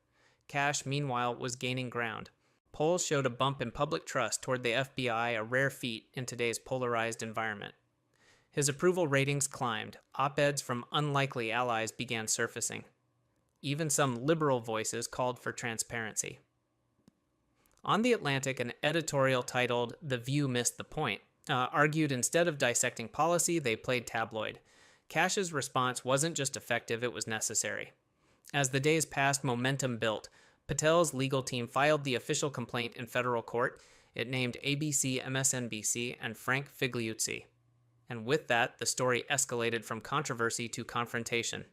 Kash, meanwhile, was gaining ground. Polls showed a bump in public trust toward the FBI, a rare feat in today's polarized environment. His approval ratings climbed. Op-eds from unlikely allies began surfacing. Even some liberal voices called for transparency. On The Atlantic, an editorial titled "The View Missed the Point" argued instead of dissecting policy, they played tabloid. Kash's response wasn't just effective, it was necessary. As the days passed, momentum built. Patel's legal team filed the official complaint in federal court. It named ABC, MSNBC, and Frank Figliuzzi. And with that, the story escalated from controversy to confrontation.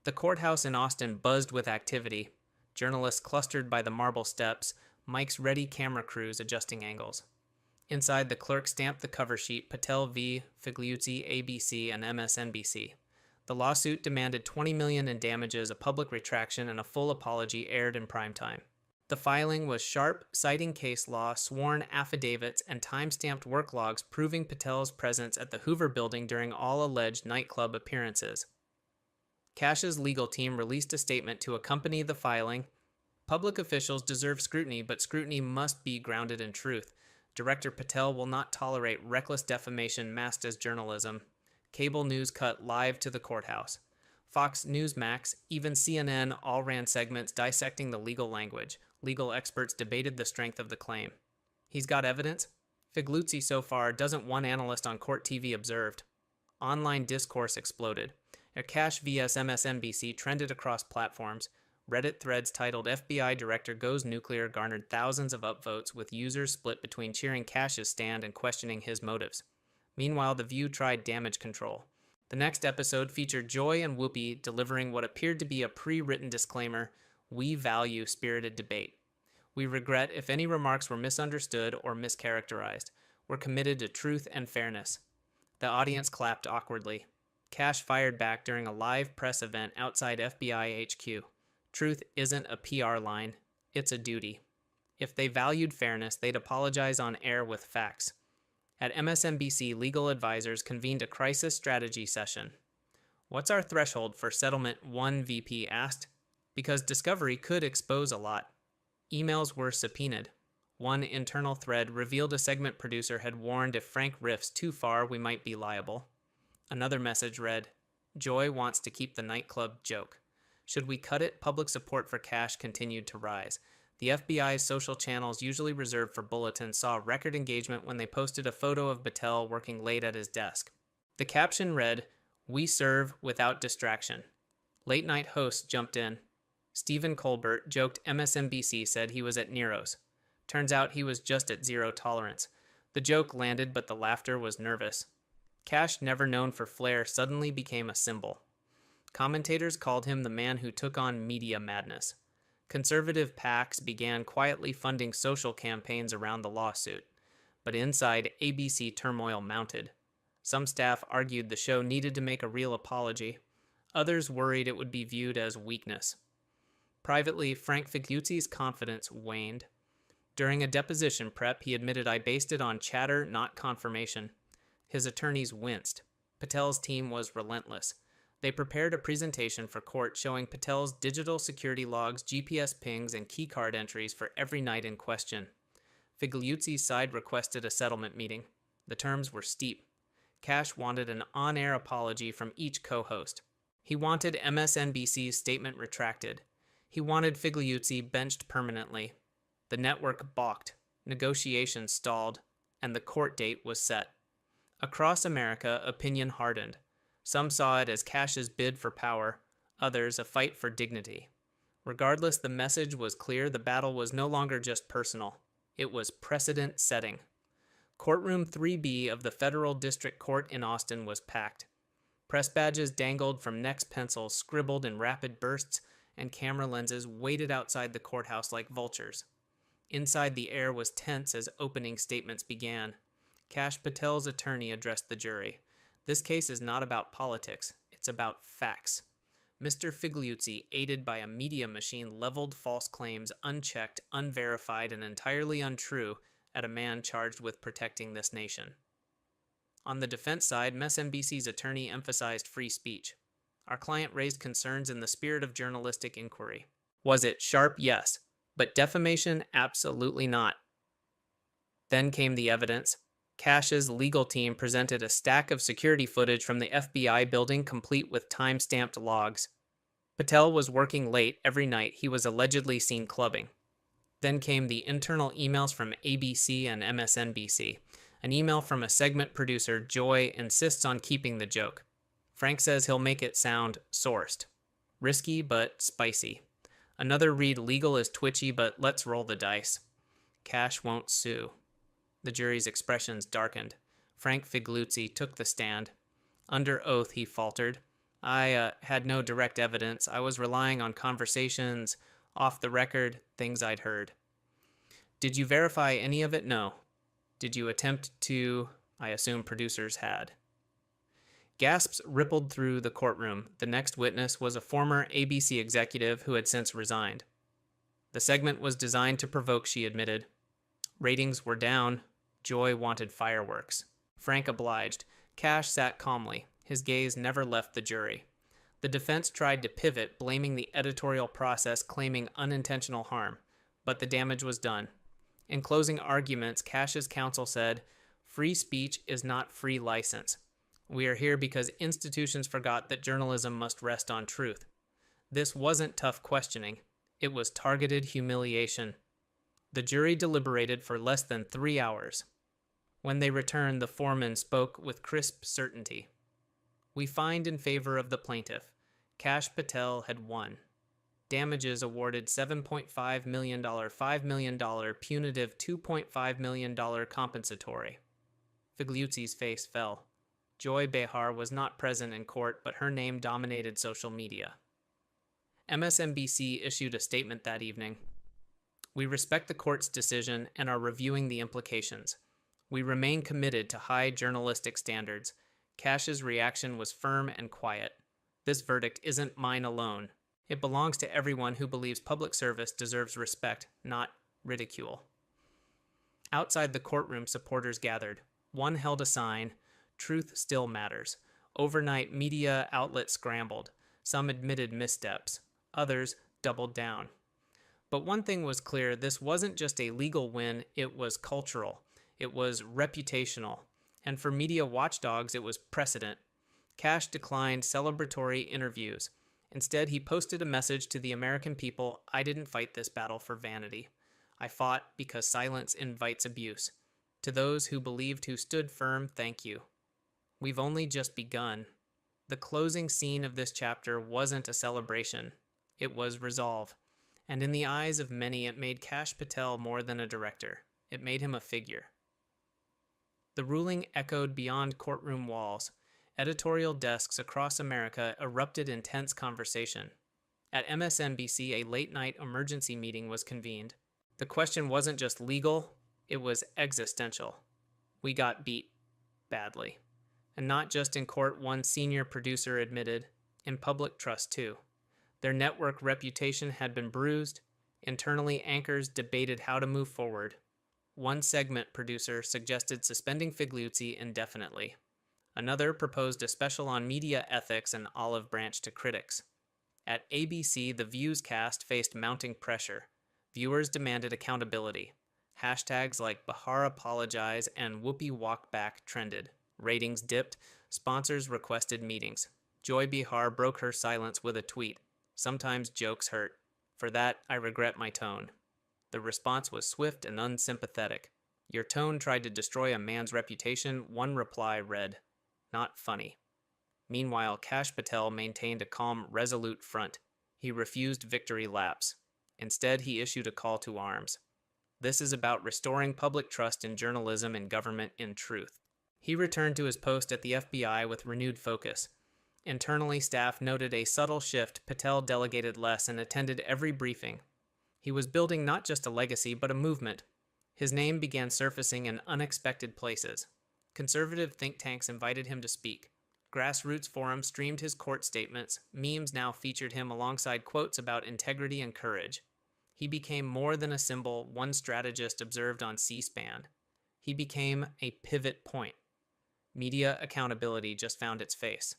The courthouse in Austin buzzed with activity. Journalists clustered by the marble steps, mics ready, camera crews adjusting angles. Inside, the clerk stamped the cover sheet, Patel v. Figliuzzi, ABC, and MSNBC. The lawsuit demanded $20 million in damages, a public retraction, and a full apology aired in primetime. The filing was sharp, citing case law, sworn affidavits, and time-stamped work logs proving Patel's presence at the Hoover Building during all alleged nightclub appearances. Kash's legal team released a statement to accompany the filing. "Public officials deserve scrutiny, but scrutiny must be grounded in truth. Director Patel will not tolerate reckless defamation masked as journalism." Cable news cut live to the courthouse. Fox News Max, even CNN all ran segments dissecting the legal language. Legal experts debated the strength of the claim. He's got evidence? Figliuzzi so far doesn't one analyst on court TV observed. Online discourse exploded. A Kash vs MSNBC trended across platforms. Reddit threads titled "FBI Director Goes Nuclear" garnered thousands of upvotes, with users split between cheering Kash's stand and questioning his motives. Meanwhile, The View tried damage control. The next episode featured Joy and Whoopi delivering what appeared to be a pre-written disclaimer: "We value spirited debate. We regret if any remarks were misunderstood or mischaracterized. We're committed to truth and fairness." The audience clapped awkwardly. Kash fired back during a live press event outside FBI HQ. Truth isn't a PR line, it's a duty. If they valued fairness, they'd apologize on air with facts. At MSNBC, legal advisors convened a crisis strategy session. "What's our threshold for settlement?" one VP asked. Because discovery could expose a lot. Emails were subpoenaed. One internal thread revealed a segment producer had warned if Frank riffs too far, we might be liable. Another message read, "Joy wants to keep the nightclub joke. Should we cut it?" Public support for Kash continued to rise. The FBI's social channels, usually reserved for bulletins, saw record engagement when they posted a photo of Patel working late at his desk. The caption read, "We serve without distraction." Late-night hosts jumped in. Stephen Colbert joked MSNBC said he was at Nero's. Turns out he was just at zero tolerance. The joke landed, but the laughter was nervous. Kash, never known for flair, suddenly became a symbol. Commentators called him the man who took on media madness. Conservative PACs began quietly funding social campaigns around the lawsuit. But inside, ABC turmoil mounted. Some staff argued the show needed to make a real apology. Others worried it would be viewed as weakness. Privately, Frank Figliuzzi's confidence waned. During a deposition prep, he admitted, "I based it on chatter, not confirmation." His attorneys winced. Patel's team was relentless. They prepared a presentation for court showing Patel's digital security logs, GPS pings, and keycard entries for every night in question. Figliuzzi's side requested a settlement meeting. The terms were steep. Kash wanted an on-air apology from each co-host. He wanted MSNBC's statement retracted. He wanted Figliuzzi benched permanently. The network balked. Negotiations stalled, and the court date was set. Across America, opinion hardened. Some saw it as Kash's bid for power, others a fight for dignity. Regardless, the message was clear: the battle was no longer just personal. It was precedent-setting. Courtroom 3B of the Federal District Court in Austin was packed. Press badges dangled from necks, pencils scribbled in rapid bursts, and camera lenses waited outside the courthouse like vultures. Inside, the air was tense as opening statements began. Kash Patel's attorney addressed the jury. This case is not about politics. It's about facts. Mr. Figliuzzi, aided by a media machine, leveled false claims, unchecked, unverified, and entirely untrue, at a man charged with protecting this nation. On the defense side, MSNBC's attorney emphasized free speech. Our client raised concerns in the spirit of journalistic inquiry. Was it sharp? Yes. But defamation? Absolutely not. Then came the evidence. Kash's legal team presented a stack of security footage from the FBI building, complete with time-stamped logs. Patel was working late every night he was allegedly seen clubbing. Then came the internal emails from ABC and MSNBC. An email from a segment producer, Joy, insists on keeping the joke. Frank says he'll make it sound sourced. Risky, but spicy. Another read: legal is twitchy, but let's roll the dice. Kash won't sue. The jury's expressions darkened. Frank Figliuzzi took the stand. Under oath, he faltered. I had no direct evidence. I was relying on conversations, off the record, things I'd heard. Did you verify any of it? No. Did you attempt to? I assume producers had. Gasps rippled through the courtroom. The next witness was a former ABC executive who had since resigned. The segment was designed to provoke, she admitted. Ratings were down. Joy wanted fireworks. Frank obliged. Kash sat calmly. His gaze never left the jury. The defense tried to pivot, blaming the editorial process, claiming unintentional harm. But the damage was done. In closing arguments, Kash's counsel said, "Free speech is not free license. We are here because institutions forgot that journalism must rest on truth." This wasn't tough questioning. It was targeted humiliation. The jury deliberated for less than 3 hours. When they returned, the foreman spoke with crisp certainty. "We find in favor of the plaintiff. Kash Patel had won. Damages awarded $7.5 million, $5 million, punitive $2.5 million compensatory." Figliuzzi's face fell. Joy Behar was not present in court, but her name dominated social media. MSNBC issued a statement that evening. "We respect the court's decision and are reviewing the implications. We remain committed to high journalistic standards." Kash's reaction was firm and quiet. "This verdict isn't mine alone. It belongs to everyone who believes public service deserves respect, not ridicule." Outside the courtroom, supporters gathered. One held a sign, "Truth still matters." Overnight, media outlets scrambled. Some admitted missteps. Others doubled down. But one thing was clear: this wasn't just a legal win, it was cultural. It was reputational. And for media watchdogs, it was precedent. Kash declined celebratory interviews. Instead, he posted a message to the American people: "I didn't fight this battle for vanity. I fought because silence invites abuse. To those who believed, who stood firm, thank you. We've only just begun." The closing scene of this chapter wasn't a celebration. It was resolve. And in the eyes of many, it made Kash Patel more than a director. It made him a figure. The ruling echoed beyond courtroom walls. Editorial desks across America erupted in tense conversation. At MSNBC, a late-night emergency meeting was convened. The question wasn't just legal, it was existential. We got beat badly. And not just in court, one senior producer admitted, in public trust too. Their network reputation had been bruised. Internally, anchors debated how to move forward. One segment producer suggested suspending Figliuzzi indefinitely. Another proposed a special on media ethics and olive branch to critics. At ABC, the Views cast faced mounting pressure. Viewers demanded accountability. Hashtags like Behar apologize and Whoopi walk back trended. Ratings dipped. Sponsors requested meetings. Joy Behar broke her silence with a tweet. Sometimes jokes hurt. For that, I regret my tone. The response was swift and unsympathetic. Your tone tried to destroy a man's reputation. One reply read, not funny. Meanwhile, Kash Patel maintained a calm, resolute front. He refused victory laps. Instead, he issued a call to arms. This is about restoring public trust in journalism and government in truth. He returned to his post at the FBI with renewed focus. Internally, staff noted a subtle shift. Patel delegated less and attended every briefing. He was building not just a legacy, but a movement. His name began surfacing in unexpected places. Conservative think tanks invited him to speak. Grassroots forums streamed his court statements. Memes now featured him alongside quotes about integrity and courage. He became more than a symbol, one strategist observed on C-SPAN. He became a pivot point. Media accountability just found its face.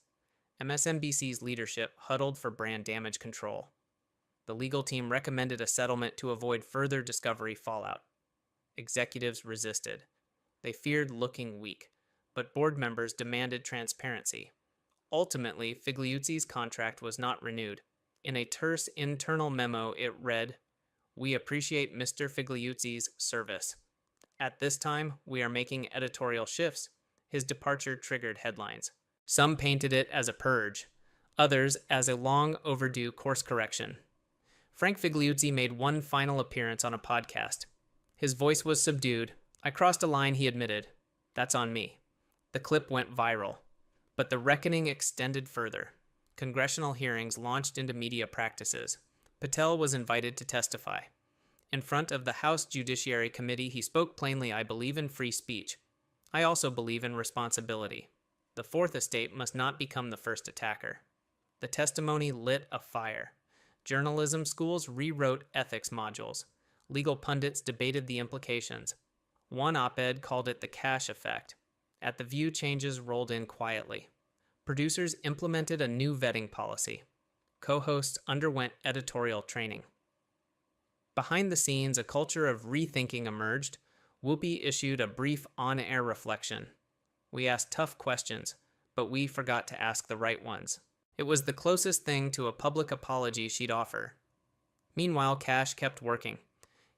MSNBC's leadership huddled for brand damage control. The legal team recommended a settlement to avoid further discovery fallout. Executives resisted. They feared looking weak, but board members demanded transparency. Ultimately, Figliuzzi's contract was not renewed. In a terse internal memo, it read, "We appreciate Mr. Figliuzzi's service. At this time, we are making editorial shifts." His departure triggered headlines. Some painted it as a purge, others as a long overdue course correction. Frank Figliuzzi made one final appearance on a podcast. His voice was subdued. "I crossed a line," he admitted. "That's on me." The clip went viral. But the reckoning extended further. Congressional hearings launched into media practices. Patel was invited to testify. In front of the House Judiciary Committee, he spoke plainly, "I believe in free speech. I also believe in responsibility. The Fourth Estate must not become the first attacker." The testimony lit a fire. Journalism schools rewrote ethics modules. Legal pundits debated the implications. One op-ed called it the Kash effect. At The View, changes rolled in quietly. Producers implemented a new vetting policy. Co-hosts underwent editorial training. Behind the scenes, a culture of rethinking emerged. Whoopi issued a brief on-air reflection. "We asked tough questions, but we forgot to ask the right ones." It was the closest thing to a public apology she'd offer. Meanwhile, Kash kept working.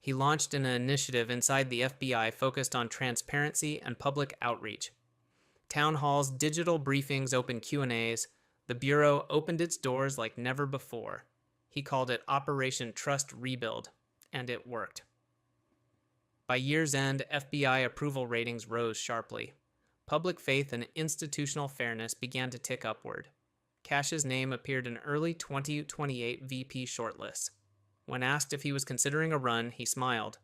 He launched an initiative inside the FBI focused on transparency and public outreach. Town halls, digital briefings, open Q&As. The Bureau opened its doors like never before. He called it Operation Trust Rebuild, and it worked. By year's end, FBI approval ratings rose sharply. Public faith and institutional fairness began to tick upward. Kash's name appeared in early 2028 VP shortlists. When asked if he was considering a run, he smiled.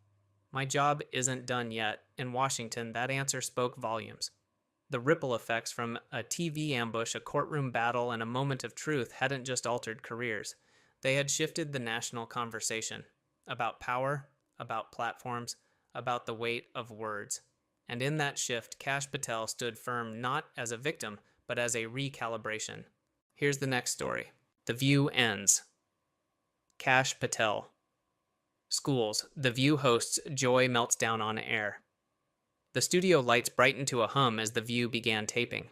"My job isn't done yet." In Washington, that answer spoke volumes. The ripple effects from a TV ambush, a courtroom battle, and a moment of truth hadn't just altered careers. They had shifted the national conversation. About power, about platforms, about the weight of words. And in that shift, Kash Patel stood firm not as a victim, but as a recalibration. Here's the next story. The View ends. Kash Patel. Schools. The View hosts Joy melts down on air. The studio lights brightened to a hum as The View began taping.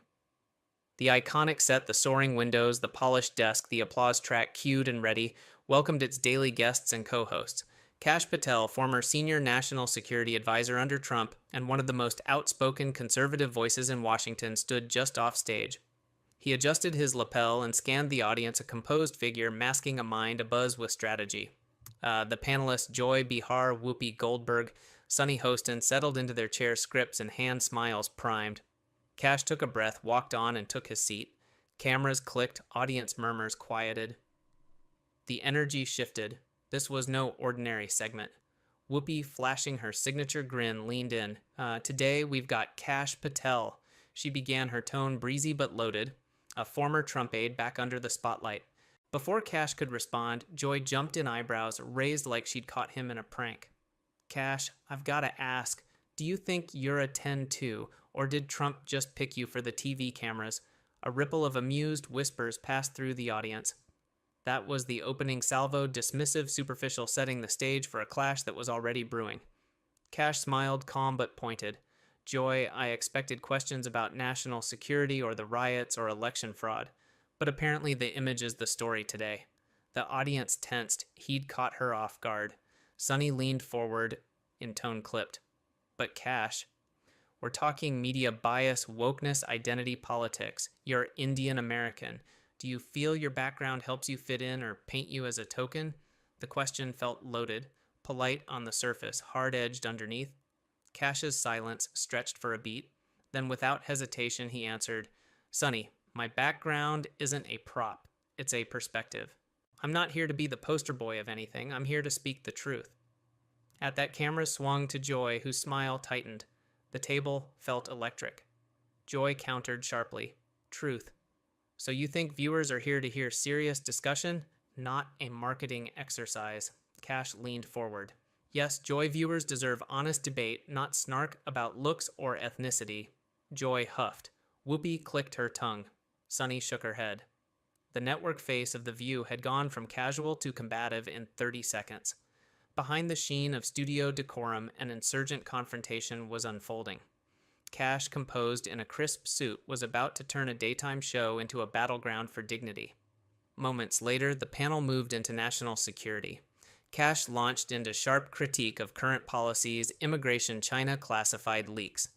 The iconic set, the soaring windows, the polished desk, the applause track cued and ready, welcomed its daily guests and co-hosts. Kash Patel, former senior national security advisor under Trump and one of the most outspoken conservative voices in Washington, stood just off stage. He adjusted his lapel and scanned the audience, a composed figure masking a mind abuzz with strategy. The panelists Joy Behar, Whoopi Goldberg, Sonny Hostin settled into their chair, scripts and hand smiles primed. Kash took a breath, walked on, and took his seat. Cameras clicked, audience murmurs quieted. The energy shifted. This was no ordinary segment. Whoopi, flashing her signature grin, leaned in. Today we've got Kash Patel." She began, her tone breezy but loaded. A former Trump aide back under the spotlight. Before Kash could respond, Joy jumped in, eyebrows raised like she'd caught him in a prank. "Kash, I've got to ask, do you think you're a 10-2, or did Trump just pick you for the TV cameras?" A ripple of amused whispers passed through the audience. That was the opening salvo, dismissive, superficial, setting the stage for a clash that was already brewing. Cash smiled, calm but pointed. Joy, I expected questions about national security or the riots or election fraud, but apparently the image is the story today. The audience tensed. He'd caught her off guard. Sonny leaned forward, in tone clipped. But Cash, we're talking media bias, wokeness, identity politics. You're Indian American. Do you feel your background helps you fit in or paint you as a token? The question felt loaded, polite on the surface, hard-edged underneath. Cash's silence stretched for a beat. Then without hesitation, he answered, Sonny, my background isn't a prop. It's a perspective. I'm not here to be the poster boy of anything. I'm here to speak the truth. At that, camera swung to Joy, whose smile tightened. The table felt electric. Joy countered sharply. Truth. So you think viewers are here to hear serious discussion? Not a marketing exercise. Cash leaned forward. Yes, Joy viewers deserve honest debate, not snark about looks or ethnicity. Joy huffed. Whoopi clicked her tongue. Sonny shook her head. The network face of The View had gone from casual to combative in 30 seconds. Behind the sheen of studio decorum, an insurgent confrontation was unfolding. Cash, composed in a crisp suit, was about to turn a daytime show into a battleground for dignity. Moments later, the panel moved into national security. Cash launched into sharp critique of current policies, immigration, China classified leaks.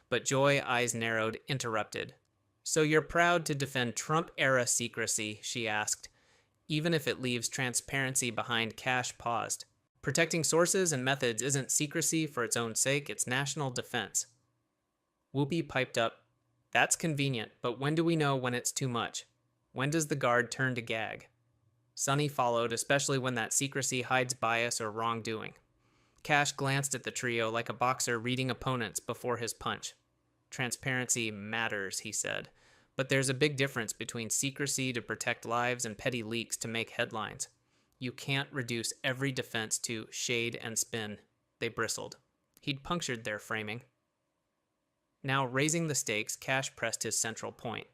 But Joy, eyes narrowed, interrupted. So you're proud to defend Trump-era secrecy, she asked, even if it leaves transparency behind. Cash paused. Protecting sources and methods isn't secrecy for its own sake, it's national defense. Whoopi piped up, that's convenient, but when do we know when it's too much? When does the guard turn to gag? Sonny followed, especially when that secrecy hides bias or wrongdoing. Cash glanced at the trio like a boxer reading opponents before his punch. Transparency matters, he said, but there's a big difference between secrecy to protect lives and petty leaks to make headlines. You can't reduce every defense to shade and spin. They bristled. He'd punctured their framing. Now, raising the stakes, Cash pressed his central point.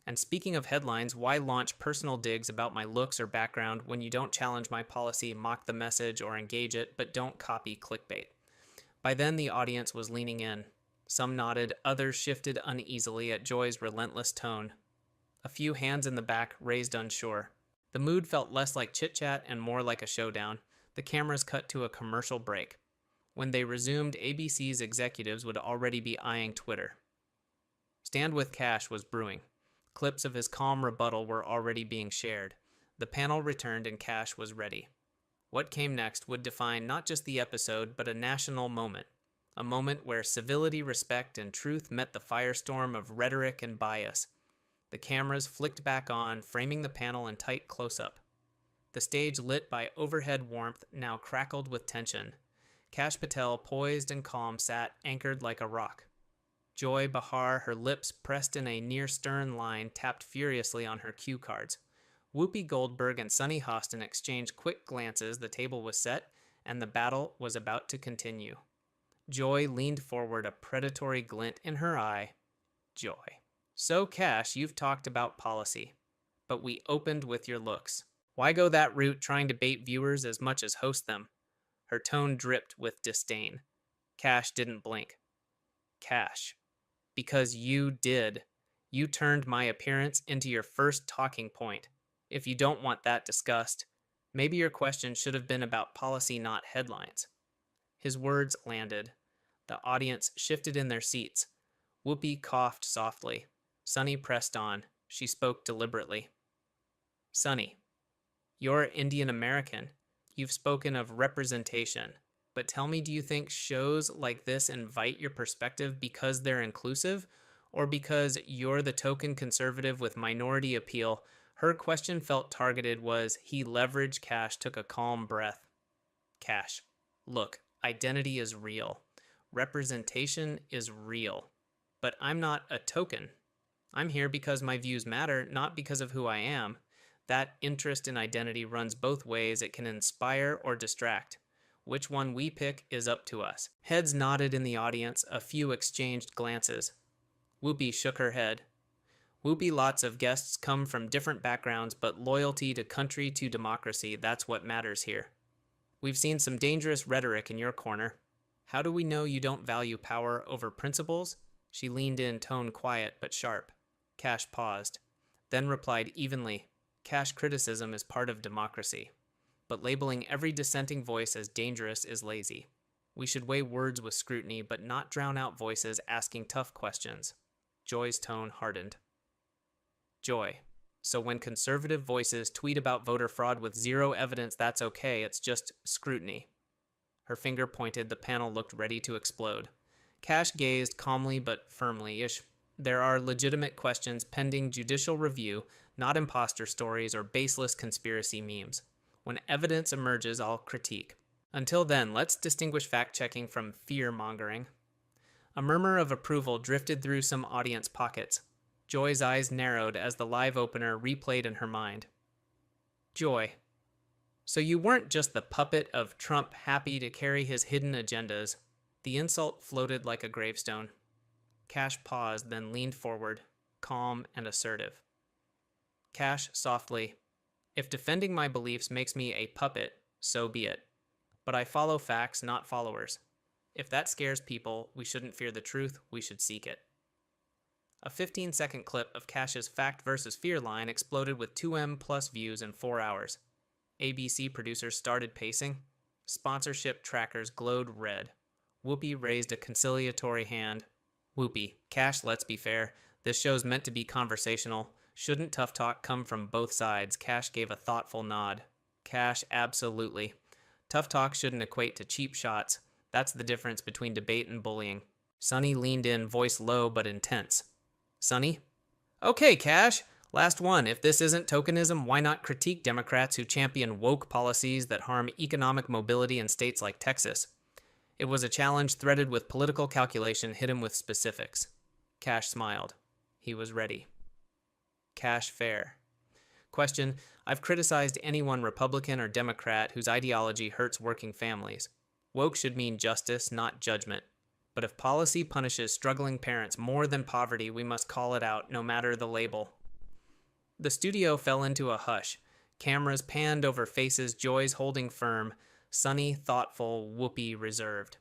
And speaking of headlines, why launch personal digs about my looks or background when you don't challenge my policy, mock the message, or engage it, but don't copy clickbait? By then, the audience was leaning in. Some nodded, others shifted uneasily at Joy's relentless tone. A few hands in the back raised unsure. The mood felt less like chit-chat and more like a showdown. The cameras cut to a commercial break. When they resumed, ABC's executives would already be eyeing Twitter. Stand with Cash was brewing. Clips of his calm rebuttal were already being shared. The panel returned and Cash was ready. What came next would define not just the episode, but a national moment. A moment where civility, respect, and truth met the firestorm of rhetoric and bias. The cameras flicked back on, framing the panel in tight close-up. The stage, lit by overhead warmth, now crackled with tension. Kash Patel, poised and calm, sat anchored like a rock. Joy Behar, her lips pressed in a near-stern line, tapped furiously on her cue cards. Whoopi Goldberg and Sunny Hostin exchanged quick glances. The table was set, and the battle was about to continue. Joy leaned forward, a predatory glint in her eye. Joy. So, Cash, you've talked about policy, but we opened with your looks. Why go that route trying to bait viewers as much as host them? Her tone dripped with disdain. Cash didn't blink. Cash. Because you did. You turned my appearance into your first talking point. If you don't want that discussed, maybe your question should have been about policy, not headlines. His words landed. The audience shifted in their seats. Whoopi coughed softly. Sunny pressed on. She spoke deliberately. Sunny, you're Indian American. You've spoken of representation. But tell me, do you think shows like this invite your perspective because they're inclusive, or because you're the token conservative with minority appeal? Her question felt targeted. Was he leveraged? Cash took a calm breath. Cash, look, identity is real. Representation is real. But I'm not a token. I'm here because my views matter, not because of who I am. That interest in identity runs both ways. It can inspire or distract. Which one we pick is up to us. Heads nodded in the audience. A few exchanged glances. Whoopi shook her head. Whoopi, lots of guests come from different backgrounds, but loyalty to country, to democracy, that's what matters here. We've seen some dangerous rhetoric in your corner. How do we know you don't value power over principles? She leaned in, tone quiet but sharp. Kash paused, then replied evenly, Kash criticism is part of democracy, but labeling every dissenting voice as dangerous is lazy. We should weigh words with scrutiny, but not drown out voices asking tough questions. Joy's tone hardened. Joy. So when conservative voices tweet about voter fraud with zero evidence, that's okay, it's just scrutiny. Her finger pointed, the panel looked ready to explode. Kash gazed calmly but firmly-ish. There are legitimate questions pending judicial review, not imposter stories or baseless conspiracy memes. When evidence emerges, I'll critique. Until then, let's distinguish fact-checking from fear-mongering. A murmur of approval drifted through some audience pockets. Joy's eyes narrowed as the live opener replayed in her mind. Joy. So you weren't just the puppet of Trump happy to carry his hidden agendas. The insult floated like a gravestone. Kash paused, then leaned forward, calm and assertive. Kash softly. If defending my beliefs makes me a puppet, so be it. But I follow facts, not followers. If that scares people, we shouldn't fear the truth, we should seek it. A 15-second clip of Kash's fact versus fear line exploded with 2M plus views in 4 hours. ABC producers started pacing. Sponsorship trackers glowed red. Whoopi raised a conciliatory hand. Whoopi, Kash, let's be fair. This show's meant to be conversational. Shouldn't tough talk come from both sides? Kash gave a thoughtful nod. Kash, absolutely. Tough talk shouldn't equate to cheap shots. That's the difference between debate and bullying. Sunny leaned in, voice low but intense. Sunny? Okay, Kash. Last one. If this isn't tokenism, why not critique Democrats who champion woke policies that harm economic mobility in states like Texas? It was a challenge threaded with political calculation, hit him with specifics. Kash smiled. He was ready. Kash fair. Question. I've criticized anyone Republican or Democrat whose ideology hurts working families. Woke should mean justice, not judgment. But if policy punishes struggling parents more than poverty, we must call it out, no matter the label. The studio fell into a hush. Cameras panned over faces, Joy's holding firm, Sunny thoughtful, Whoopi reserved.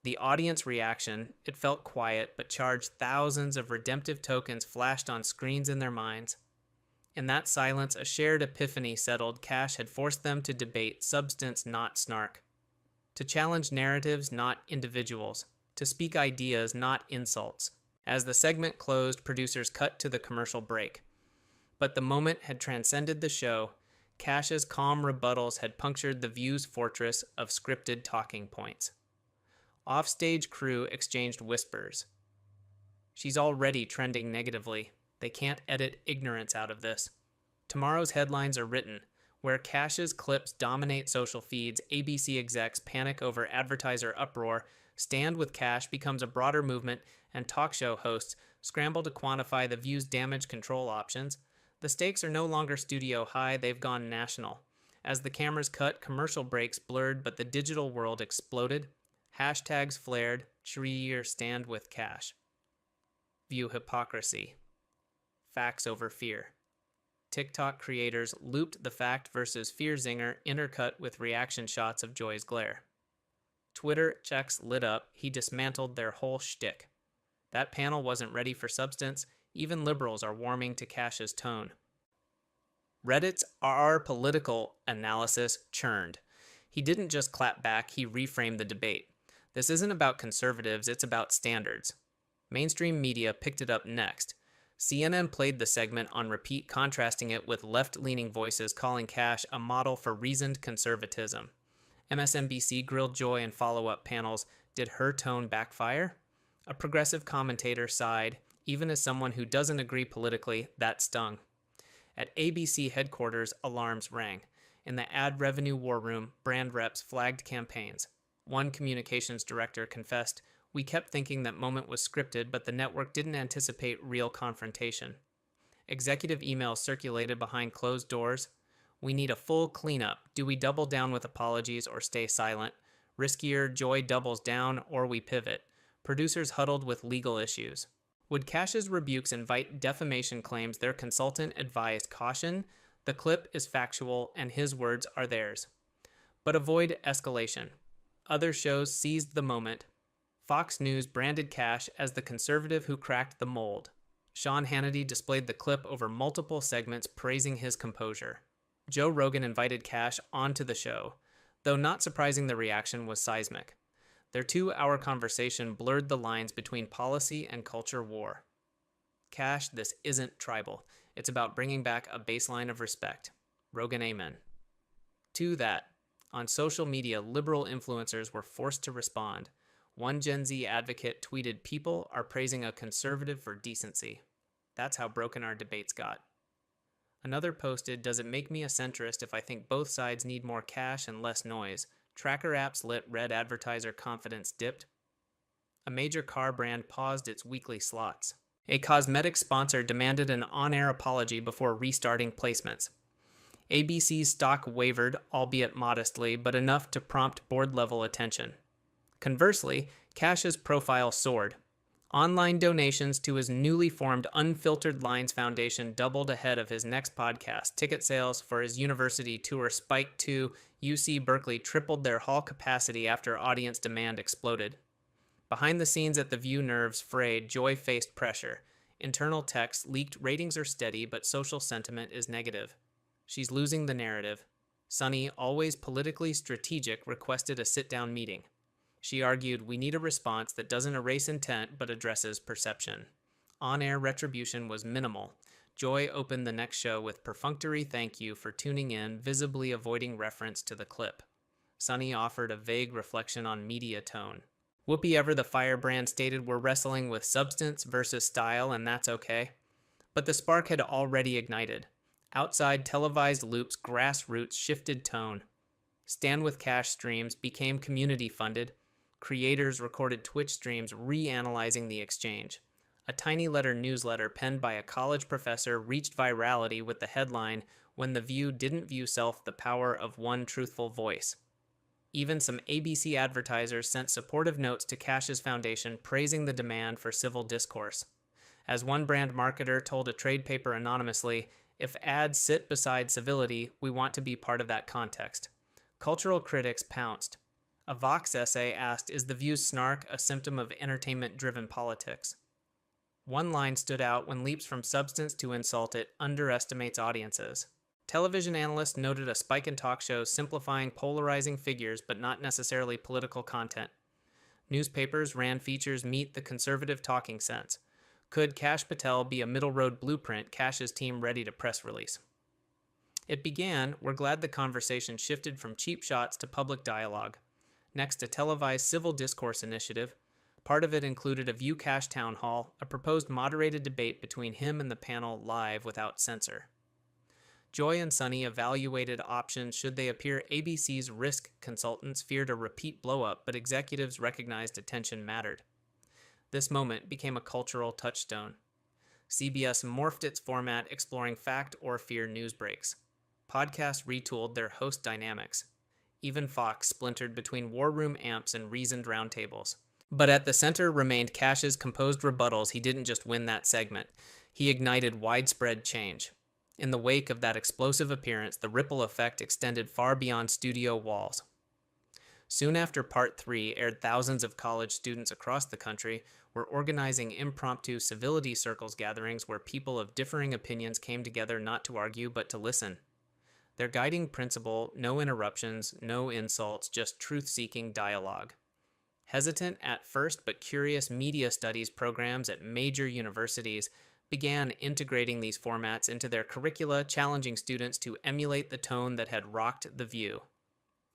The audience reaction, it felt quiet but charged. Thousands of redemptive tokens flashed on screens in their minds. In that silence, a shared epiphany settled. Kash had forced them to debate substance, not snark. To challenge narratives, not individuals. To speak ideas, not insults. As the segment closed, producers cut to the commercial break. But the moment had transcended the show. Kash's calm rebuttals had punctured the View's fortress of scripted talking points. Offstage crew exchanged whispers. She's already trending negatively. They can't edit ignorance out of this. Tomorrow's headlines are written. Where Kash's clips dominate social feeds, ABC execs panic over advertiser uproar, Stand with Kash becomes a broader movement, and talk show hosts scramble to quantify the View's damage control options. The stakes are no longer studio high, they've gone national. As the cameras cut, commercial breaks blurred, but the digital world exploded. Hashtags flared, cheer Stand with Kash. View hypocrisy. Facts over fear. TikTok creators looped the fact versus fear zinger intercut with reaction shots of Joy's glare. Twitter checks lit up, he dismantled their whole shtick. That panel wasn't ready for substance, even liberals are warming to Kash's tone. Reddit's political analysis churned. He didn't just clap back, he reframed the debate. This isn't about conservatives, it's about standards. Mainstream media picked it up next. CNN played the segment on repeat, contrasting it with left-leaning voices calling Kash a model for reasoned conservatism. MSNBC grilled Joy in follow-up panels. Did her tone backfire? A progressive commentator sighed. Even as someone who doesn't agree politically, that stung. At ABC headquarters, alarms rang. In the ad revenue war room, brand reps flagged campaigns. One communications director confessed, "We kept thinking that moment was scripted, but the network didn't anticipate real confrontation." Executive emails circulated behind closed doors. "We need a full cleanup. Do we double down with apologies or stay silent? Riskier, Joy doubles down, or we pivot." Producers huddled with legal issues. Would Kash's rebukes invite defamation claims? Their consultant advised caution. The clip is factual, and his words are theirs. But avoid escalation. Other shows seized the moment. Fox News branded Kash as the conservative who cracked the mold. Sean Hannity displayed the clip over multiple segments praising his composure. Joe Rogan invited Kash onto the show, though not surprising the reaction was seismic. Their 2-hour conversation blurred the lines between policy and culture war. Kash, this isn't tribal. It's about bringing back a baseline of respect. Rogan, amen. To that, on social media, liberal influencers were forced to respond. One Gen Z advocate tweeted, "People are praising a conservative for decency. That's how broken our debates got." Another posted, "Does it make me a centrist if I think both sides need more cash and less noise? Tracker apps lit red advertiser confidence dipped." A major car brand paused its weekly slots. A cosmetics sponsor demanded an on-air apology before restarting placements. ABC's stock wavered, albeit modestly, but enough to prompt board-level attention. Conversely, Kash's profile soared. Online donations to his newly formed Unfiltered Lines Foundation doubled ahead of his next podcast. Ticket sales for his university tour spiked to UC Berkeley tripled their hall capacity after audience demand exploded. Behind the scenes at The View, nerves frayed, Joy faced pressure. Internal texts leaked ratings are steady, but social sentiment is negative. She's losing the narrative. Sunny, always politically strategic, requested a sit-down meeting. She argued, "We need a response that doesn't erase intent but addresses perception." On-air retribution was minimal. Joy opened the next show with perfunctory thank you for tuning in, visibly avoiding reference to the clip. Sunny offered a vague reflection on media tone. Whoopi Ever the firebrand stated, "We're wrestling with substance versus style, and that's okay." But the spark had already ignited. Outside televised loops, Grassroots shifted tone. Stand with Kash streams became community-funded. Creators recorded Twitch streams reanalyzing the exchange. A tiny letter newsletter penned by a college professor reached virality with the headline, "When the View Didn't View Self, the Power of One Truthful Voice." Even some ABC advertisers sent supportive notes to Kash's foundation praising the demand for civil discourse. As one brand marketer told a trade paper anonymously, "If ads sit beside Civility, we want to be part of that context." Cultural critics pounced. A Vox essay asked, "Is the View's snark a symptom of entertainment-driven politics?" One line stood out, "When leaps from substance to insult, it underestimates audiences." Television analysts noted a spike in talk shows simplifying polarizing figures but not necessarily political content. Newspapers ran features meet the conservative talking sense. Could Kash Patel be a middle road blueprint? Kash's team ready to press release. It began, we're glad the conversation shifted from cheap shots to public dialogue. Next, a televised civil discourse initiative. Part of it included a View Kash town hall, a proposed moderated debate between him and the panel live without censor. Joy and Sunny evaluated options should they appear. ABC's risk consultants feared a repeat blow-up, but executives recognized attention mattered. This moment became a cultural touchstone. CBS morphed its format, exploring fact or fear news breaks. Podcasts retooled their host dynamics. Even Fox splintered between war room amps and reasoned roundtables. But at the center remained Kash's composed rebuttals. He didn't just win that segment. He ignited widespread change. In the wake of that explosive appearance, the ripple effect extended far beyond studio walls. Soon after Part 3 aired, thousands of college students across the country were organizing impromptu civility circles gatherings where people of differing opinions came together not to argue but to listen. Their guiding principle, no interruptions, no insults, just truth-seeking dialogue. Hesitant at first but curious media studies programs at major universities began integrating these formats into their curricula, challenging students to emulate the tone that had rocked The View.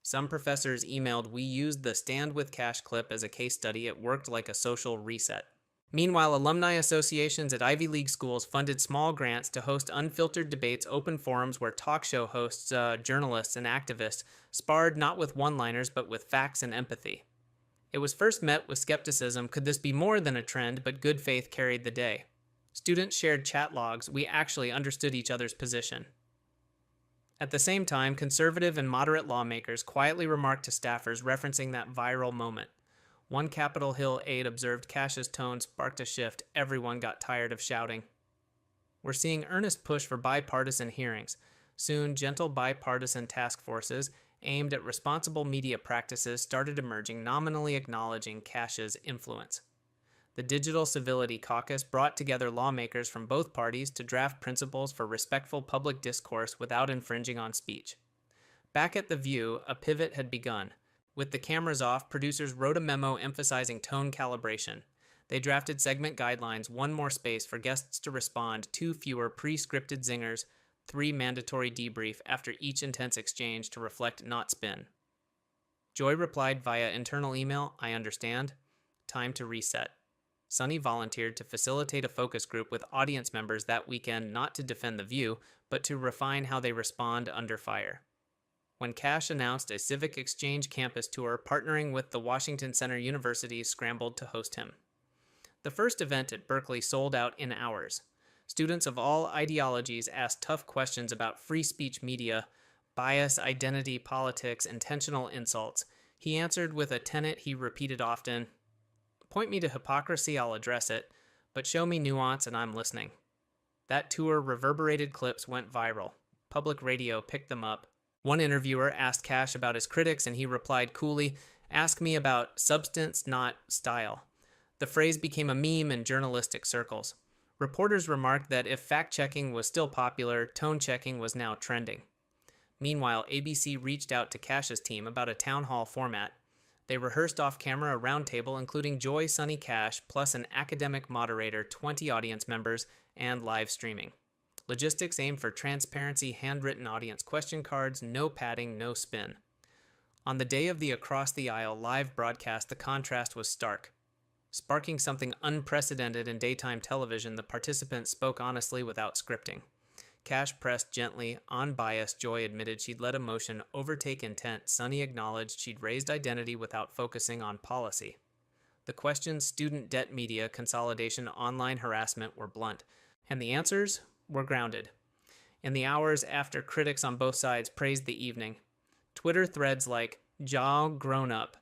Some professors emailed, "We used the Stand with Kash clip as a case study. It worked like a social reset." Meanwhile, alumni associations at Ivy League schools funded small grants to host unfiltered debates, open forums where talk show hosts, journalists, and activists sparred not with one-liners but with facts and empathy. It was first met with skepticism. Could this be more than a trend? But good faith carried the day. Students shared chat logs. We actually understood each other's position. At the same time, conservative and moderate lawmakers quietly remarked to staffers referencing that viral moment. One Capitol Hill aide observed Kash's tone sparked a shift. Everyone got tired of shouting. We're seeing earnest push for bipartisan hearings. Soon, gentle bipartisan task forces, aimed at responsible media practices started emerging, nominally acknowledging Kash's influence. The Digital Civility Caucus brought together lawmakers from both parties to draft principles for respectful public discourse without infringing on speech. Back at The View, a pivot had begun. With the cameras off, producers wrote a memo emphasizing tone calibration. They drafted segment guidelines, one more space for guests to respond, 2 fewer pre-scripted zingers, 3 mandatory debrief after each intense exchange to reflect, not spin. Joy replied via internal email, "I understand. Time to reset." Sunny volunteered to facilitate a focus group with audience members that weekend, not to defend The View, but to refine how they respond under fire. When Kash announced a civic exchange campus tour partnering with the Washington Center University scrambled to host him. The first event at Berkeley sold out in hours. Students of all ideologies asked tough questions about free speech media, bias, identity, politics, intentional insults. He answered with a tenet he repeated often: "Point me to hypocrisy, I'll address it, but show me nuance and I'm listening." That tour reverberated clips went viral. Public radio picked them up. One interviewer asked Kash about his critics, and he replied coolly, "Ask me about substance, not style." The phrase became a meme in journalistic circles. Reporters remarked that if fact-checking was still popular, tone-checking was now trending. Meanwhile, ABC reached out to Kash's team about a town hall format. They rehearsed off-camera a roundtable including Joy, Sunny, Kash, plus an academic moderator, 20 audience members, and live streaming. Logistics aimed for transparency, handwritten audience question cards, no padding, no spin. On the day of the Across the Aisle live broadcast, the contrast was stark. Sparking something unprecedented in daytime television, the participants spoke honestly without scripting. Kash pressed gently, unbiased. Joy admitted she'd let emotion overtake intent. Sunny acknowledged she'd raised identity without focusing on policy. The questions, student debt, media consolidation, online harassment, were blunt, and the answers were grounded. In the hours after, critics on both sides praised the evening. Twitter threads like "Jaw grown up"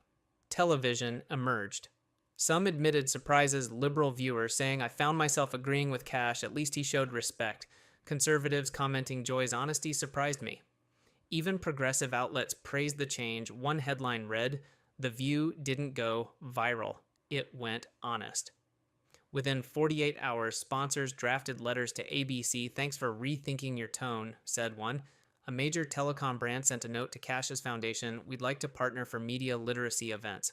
television emerged. Some admitted surprises liberal viewers, saying, "I found myself agreeing with Kash, at least he showed respect." Conservatives commenting, "Joy's honesty surprised me." Even progressive outlets praised the change. One headline read, "The View didn't go viral, it went honest." Within 48 hours, sponsors drafted letters to ABC. "Thanks for rethinking your tone," said one. A major telecom brand sent a note to Kash's foundation, "We'd like to partner for media literacy events."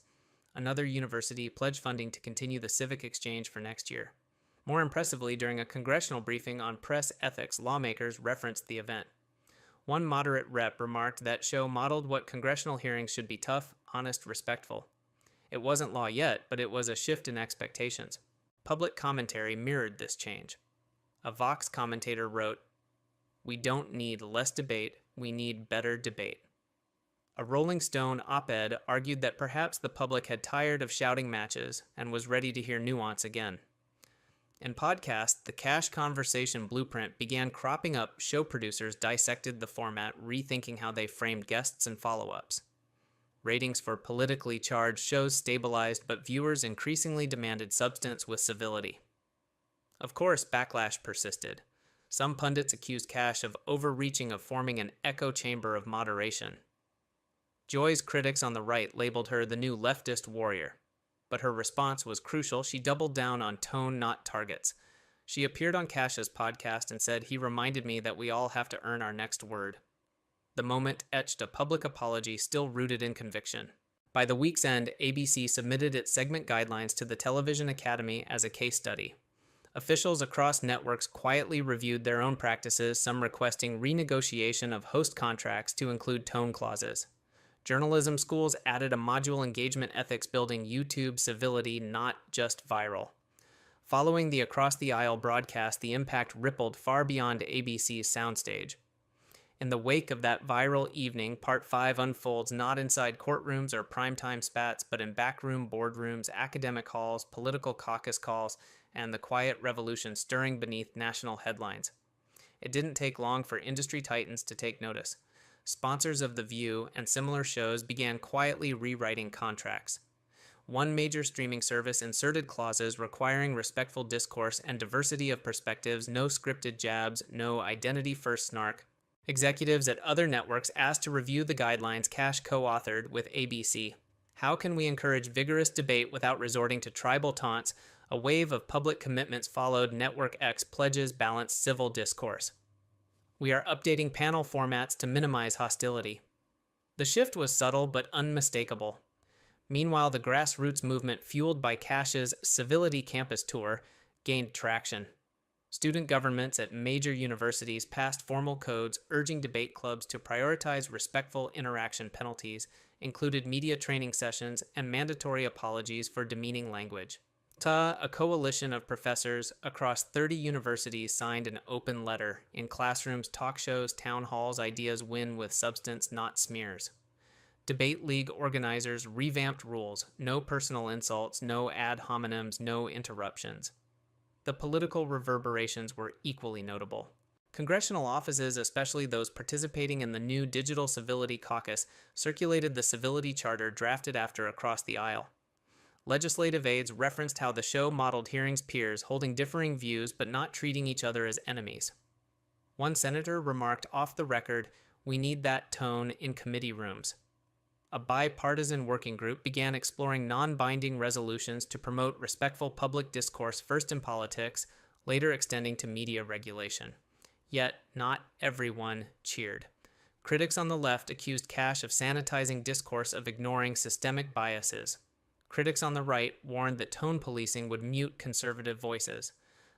Another university pledged funding to continue the civic exchange for next year. More impressively, during a congressional briefing on press ethics, lawmakers referenced the event. One moderate rep remarked that show modeled what congressional hearings should be: tough, honest, respectful. It wasn't law yet, but it was a shift in expectations. Public commentary mirrored this change. A Vox commentator wrote, "We don't need less debate, we need better debate." A Rolling Stone op-ed argued that perhaps the public had tired of shouting matches and was ready to hear nuance again. In podcasts, the Kash Conversation blueprint began cropping up. Show producers dissected the format, rethinking how they framed guests and follow-ups. Ratings for politically charged shows stabilized, but viewers increasingly demanded substance with civility. Of course, backlash persisted. Some pundits accused Kash of overreaching, of forming an echo chamber of moderation. Joy's critics on the right labeled her the new leftist warrior. But her response was crucial. She doubled down on tone, not targets. She appeared on Kash's podcast and said, "He reminded me that we all have to earn our next word." The moment etched a public apology still rooted in conviction. By the week's end, ABC submitted its segment guidelines to the Television Academy as a case study. Officials across networks quietly reviewed their own practices, some requesting renegotiation of host contracts to include tone clauses. Journalism schools added a module: engagement ethics, building YouTube civility, not just viral. Following the Across the Aisle broadcast, the impact rippled far beyond ABC's soundstage. In the wake of that viral evening, Part 5 unfolds not inside courtrooms or primetime spats, but in backroom boardrooms, academic halls, political caucus calls, and the quiet revolution stirring beneath national headlines. It didn't take long for industry titans to take notice. Sponsors of The View and similar shows began quietly rewriting contracts. One major streaming service inserted clauses requiring respectful discourse and diversity of perspectives, no scripted jabs, no identity-first snark. Executives at other networks asked to review the guidelines Kash co-authored with ABC. How can we encourage vigorous debate without resorting to tribal taunts? A wave of public commitments followed. Network X pledges balanced civil discourse. We are updating panel formats to minimize hostility. The shift was subtle but unmistakable. Meanwhile, the Grassroots movement, fueled by Kash's Civility campus tour, gained traction. Student governments at major universities passed formal codes urging debate clubs to prioritize respectful interaction. Penalties included media training sessions and mandatory apologies for demeaning language. A coalition of professors across 30 universities signed an open letter. In classrooms, talk shows, town halls, ideas win with substance, not smears. Debate League organizers revamped rules: no personal insults, no ad hominems, no interruptions. The political reverberations were equally notable. Congressional offices, especially those participating in the new Digital Civility Caucus, circulated the Civility Charter drafted after across the aisle. Legislative aides referenced how the show modeled hearings peers, holding differing views but not treating each other as enemies. One senator remarked off the record, "We need that tone in committee rooms." A bipartisan working group began exploring non-binding resolutions to promote respectful public discourse, first in politics, later extending to media regulation. Yet, not everyone cheered. Critics on the left accused Kash of sanitizing discourse, of ignoring systemic biases. Critics on the right warned that tone policing would mute conservative voices.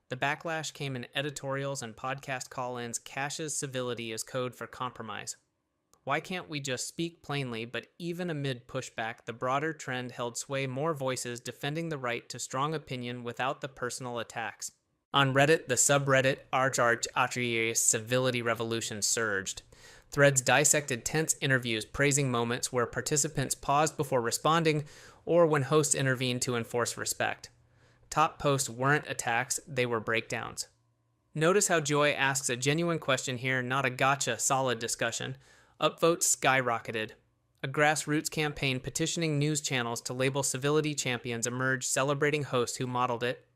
The backlash came in editorials and podcast call-ins. Kash's civility is code for compromise. Why can't we just speak plainly? But even amid pushback, the broader trend held sway, more voices defending the right to strong opinion without the personal attacks. On Reddit, the subreddit r/r civility revolution surged. Threads dissected tense interviews, praising moments where participants paused before responding or when hosts intervened to enforce respect. Top posts weren't attacks, they were breakdowns. Notice how Joy asks a genuine question here, not a gotcha, solid discussion. Upvotes skyrocketed. A Grassroots campaign petitioning news channels to label civility champions emerged, celebrating hosts who modeled it.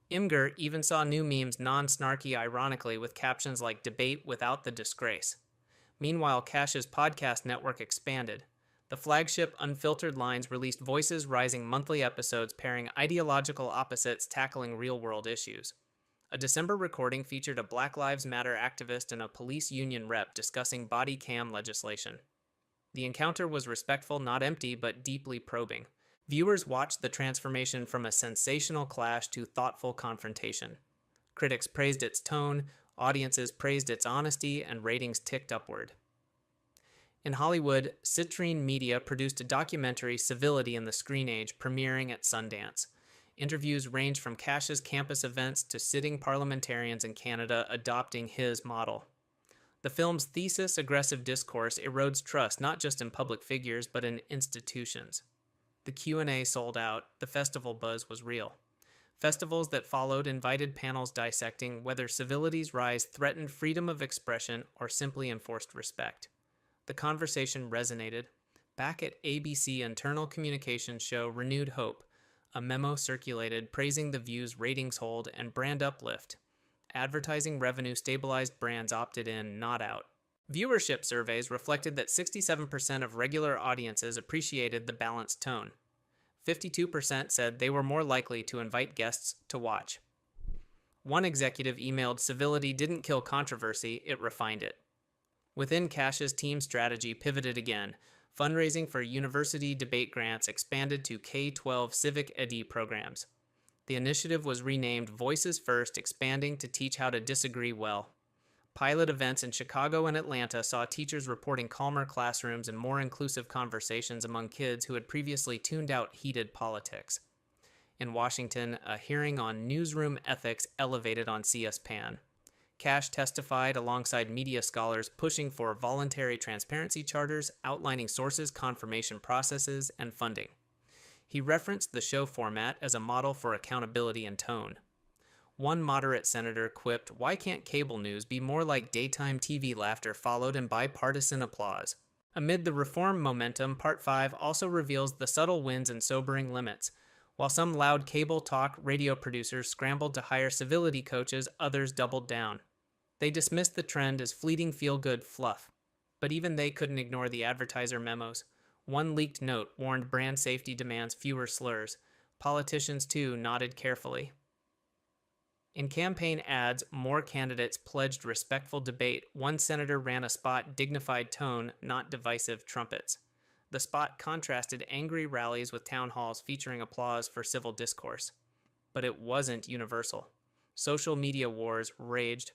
Imgur even saw new memes, non-snarky ironically, with captions like "debate without the disgrace." Meanwhile, Kash's podcast network expanded. The flagship Unfiltered Lines released Voices Rising monthly episodes pairing ideological opposites tackling real-world issues. A December recording featured a Black Lives Matter activist and a police union rep discussing body cam legislation. The encounter was respectful, not empty, but deeply probing. Viewers watched the transformation from a sensational clash to thoughtful confrontation. Critics praised its tone, audiences praised its honesty, and ratings ticked upward. In Hollywood, Citrine Media produced a documentary, Civility in the Screen Age, premiering at Sundance. Interviews range from Kash's campus events to sitting parliamentarians in Canada adopting his model. The film's thesis, aggressive discourse, erodes trust not just in public figures but in institutions. The Q&A sold out, the festival buzz was real. Festivals that followed invited panels dissecting whether civility's rise threatened freedom of expression or simply enforced respect. The conversation resonated. Back at ABC internal communications show Renewed Hope, a memo circulated praising the View's ratings hold and brand uplift. Advertising revenue stabilized, brands opted in, not out. Viewership surveys reflected that 67% of regular audiences appreciated the balanced tone. 52% said they were more likely to invite guests to watch. One executive emailed, "Civility didn't kill controversy, it refined it." Within Kash's team strategy pivoted again. Fundraising for university debate grants expanded to K-12 civic ed programs. The initiative was renamed Voices First, expanding to teach how to disagree well. Pilot events in Chicago and Atlanta saw teachers reporting calmer classrooms and more inclusive conversations among kids who had previously tuned out heated politics. In Washington, a hearing on newsroom ethics elevated on CS-PAN. Kash testified alongside media scholars pushing for voluntary transparency charters, outlining sources, confirmation processes, and funding. He referenced the show format as a model for accountability and tone. One moderate senator quipped, "Why can't cable news be more like daytime TV?" Laughter followed and bipartisan applause. Amid the reform momentum, Part 5 also reveals the subtle wins and sobering limits. While some loud cable talk radio producers scrambled to hire civility coaches, others doubled down. They dismissed the trend as fleeting feel-good fluff, but even they couldn't ignore the advertiser memos. One leaked note warned brand safety demands fewer slurs. Politicians, too, nodded carefully. In campaign ads, more candidates pledged respectful debate. One senator ran a spot, dignified tone, not divisive trumpets. The spot contrasted angry rallies with town halls featuring applause for civil discourse. But it wasn't universal. Social media wars raged.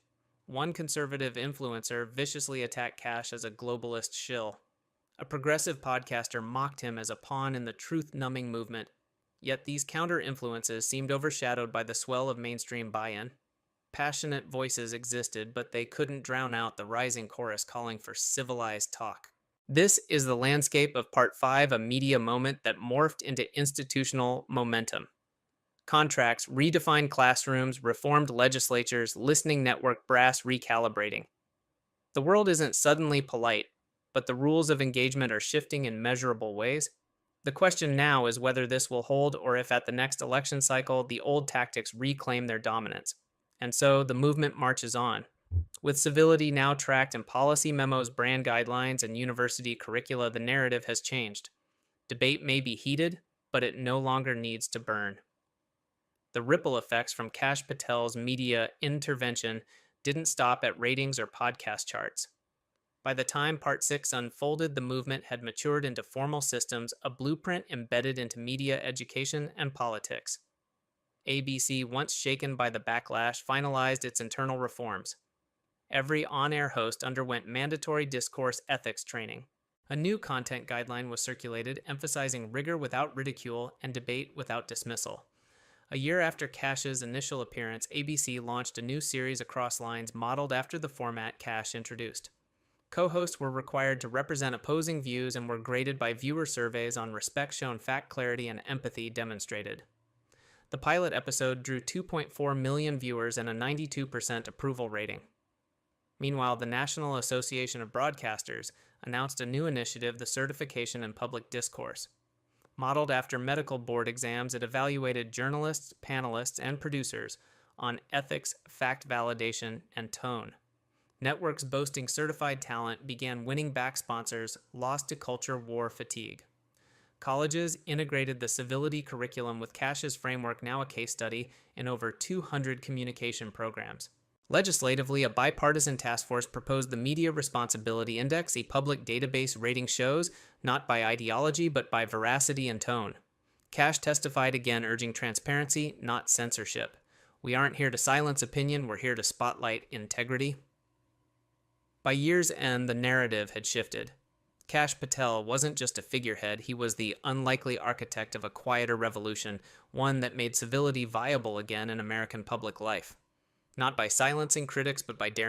One conservative influencer viciously attacked Kash as a globalist shill. A progressive podcaster mocked him as a pawn in the truth-numbing movement. Yet these counter-influences seemed overshadowed by the swell of mainstream buy-in. Passionate voices existed, but they couldn't drown out the rising chorus calling for civilized talk. This is the landscape of Part 5, a media moment that morphed into institutional momentum. Contracts, redefined classrooms, reformed legislatures, listening network brass recalibrating. The world isn't suddenly polite, but the rules of engagement are shifting in measurable ways. The question now is whether this will hold or if at the next election cycle, the old tactics reclaim their dominance. And so the movement marches on. With Civility now tracked in policy memos, brand guidelines, and university curricula, the narrative has changed. Debate may be heated, but it no longer needs to burn. The ripple effects from Kash Patel's media intervention didn't stop at ratings or podcast charts. By the time Part 6 unfolded, the movement had matured into formal systems, a blueprint embedded into media education and politics. ABC, once shaken by the backlash, finalized its internal reforms. Every on-air host underwent mandatory discourse ethics training. A new content guideline was circulated, emphasizing rigor without ridicule and debate without dismissal. A year after Kash's initial appearance, ABC launched a new series across lines modeled after the format Kash introduced. Co-hosts were required to represent opposing views and were graded by viewer surveys on respect shown, fact clarity, and empathy demonstrated. The pilot episode drew 2.4 million viewers and a 92% approval rating. Meanwhile, the National Association of Broadcasters announced a new initiative, the Certification in Public Discourse. Modeled after medical board exams, it evaluated journalists, panelists, and producers on ethics, fact validation, and tone. Networks boasting certified talent began winning back sponsors, lost to culture war fatigue. Colleges integrated the Civility curriculum with Kash's framework, now a case study, in over 200 communication programs. Legislatively, a bipartisan task force proposed the Media Responsibility Index, a public database rating shows, not by ideology, but by veracity and tone. Kash testified again, urging transparency, not censorship. We aren't here to silence opinion, we're here to spotlight integrity. By year's end, the narrative had shifted. Kash Patel wasn't just a figurehead, he was the unlikely architect of a quieter revolution, one that made civility viable again in American public life. Not by silencing critics, but by daring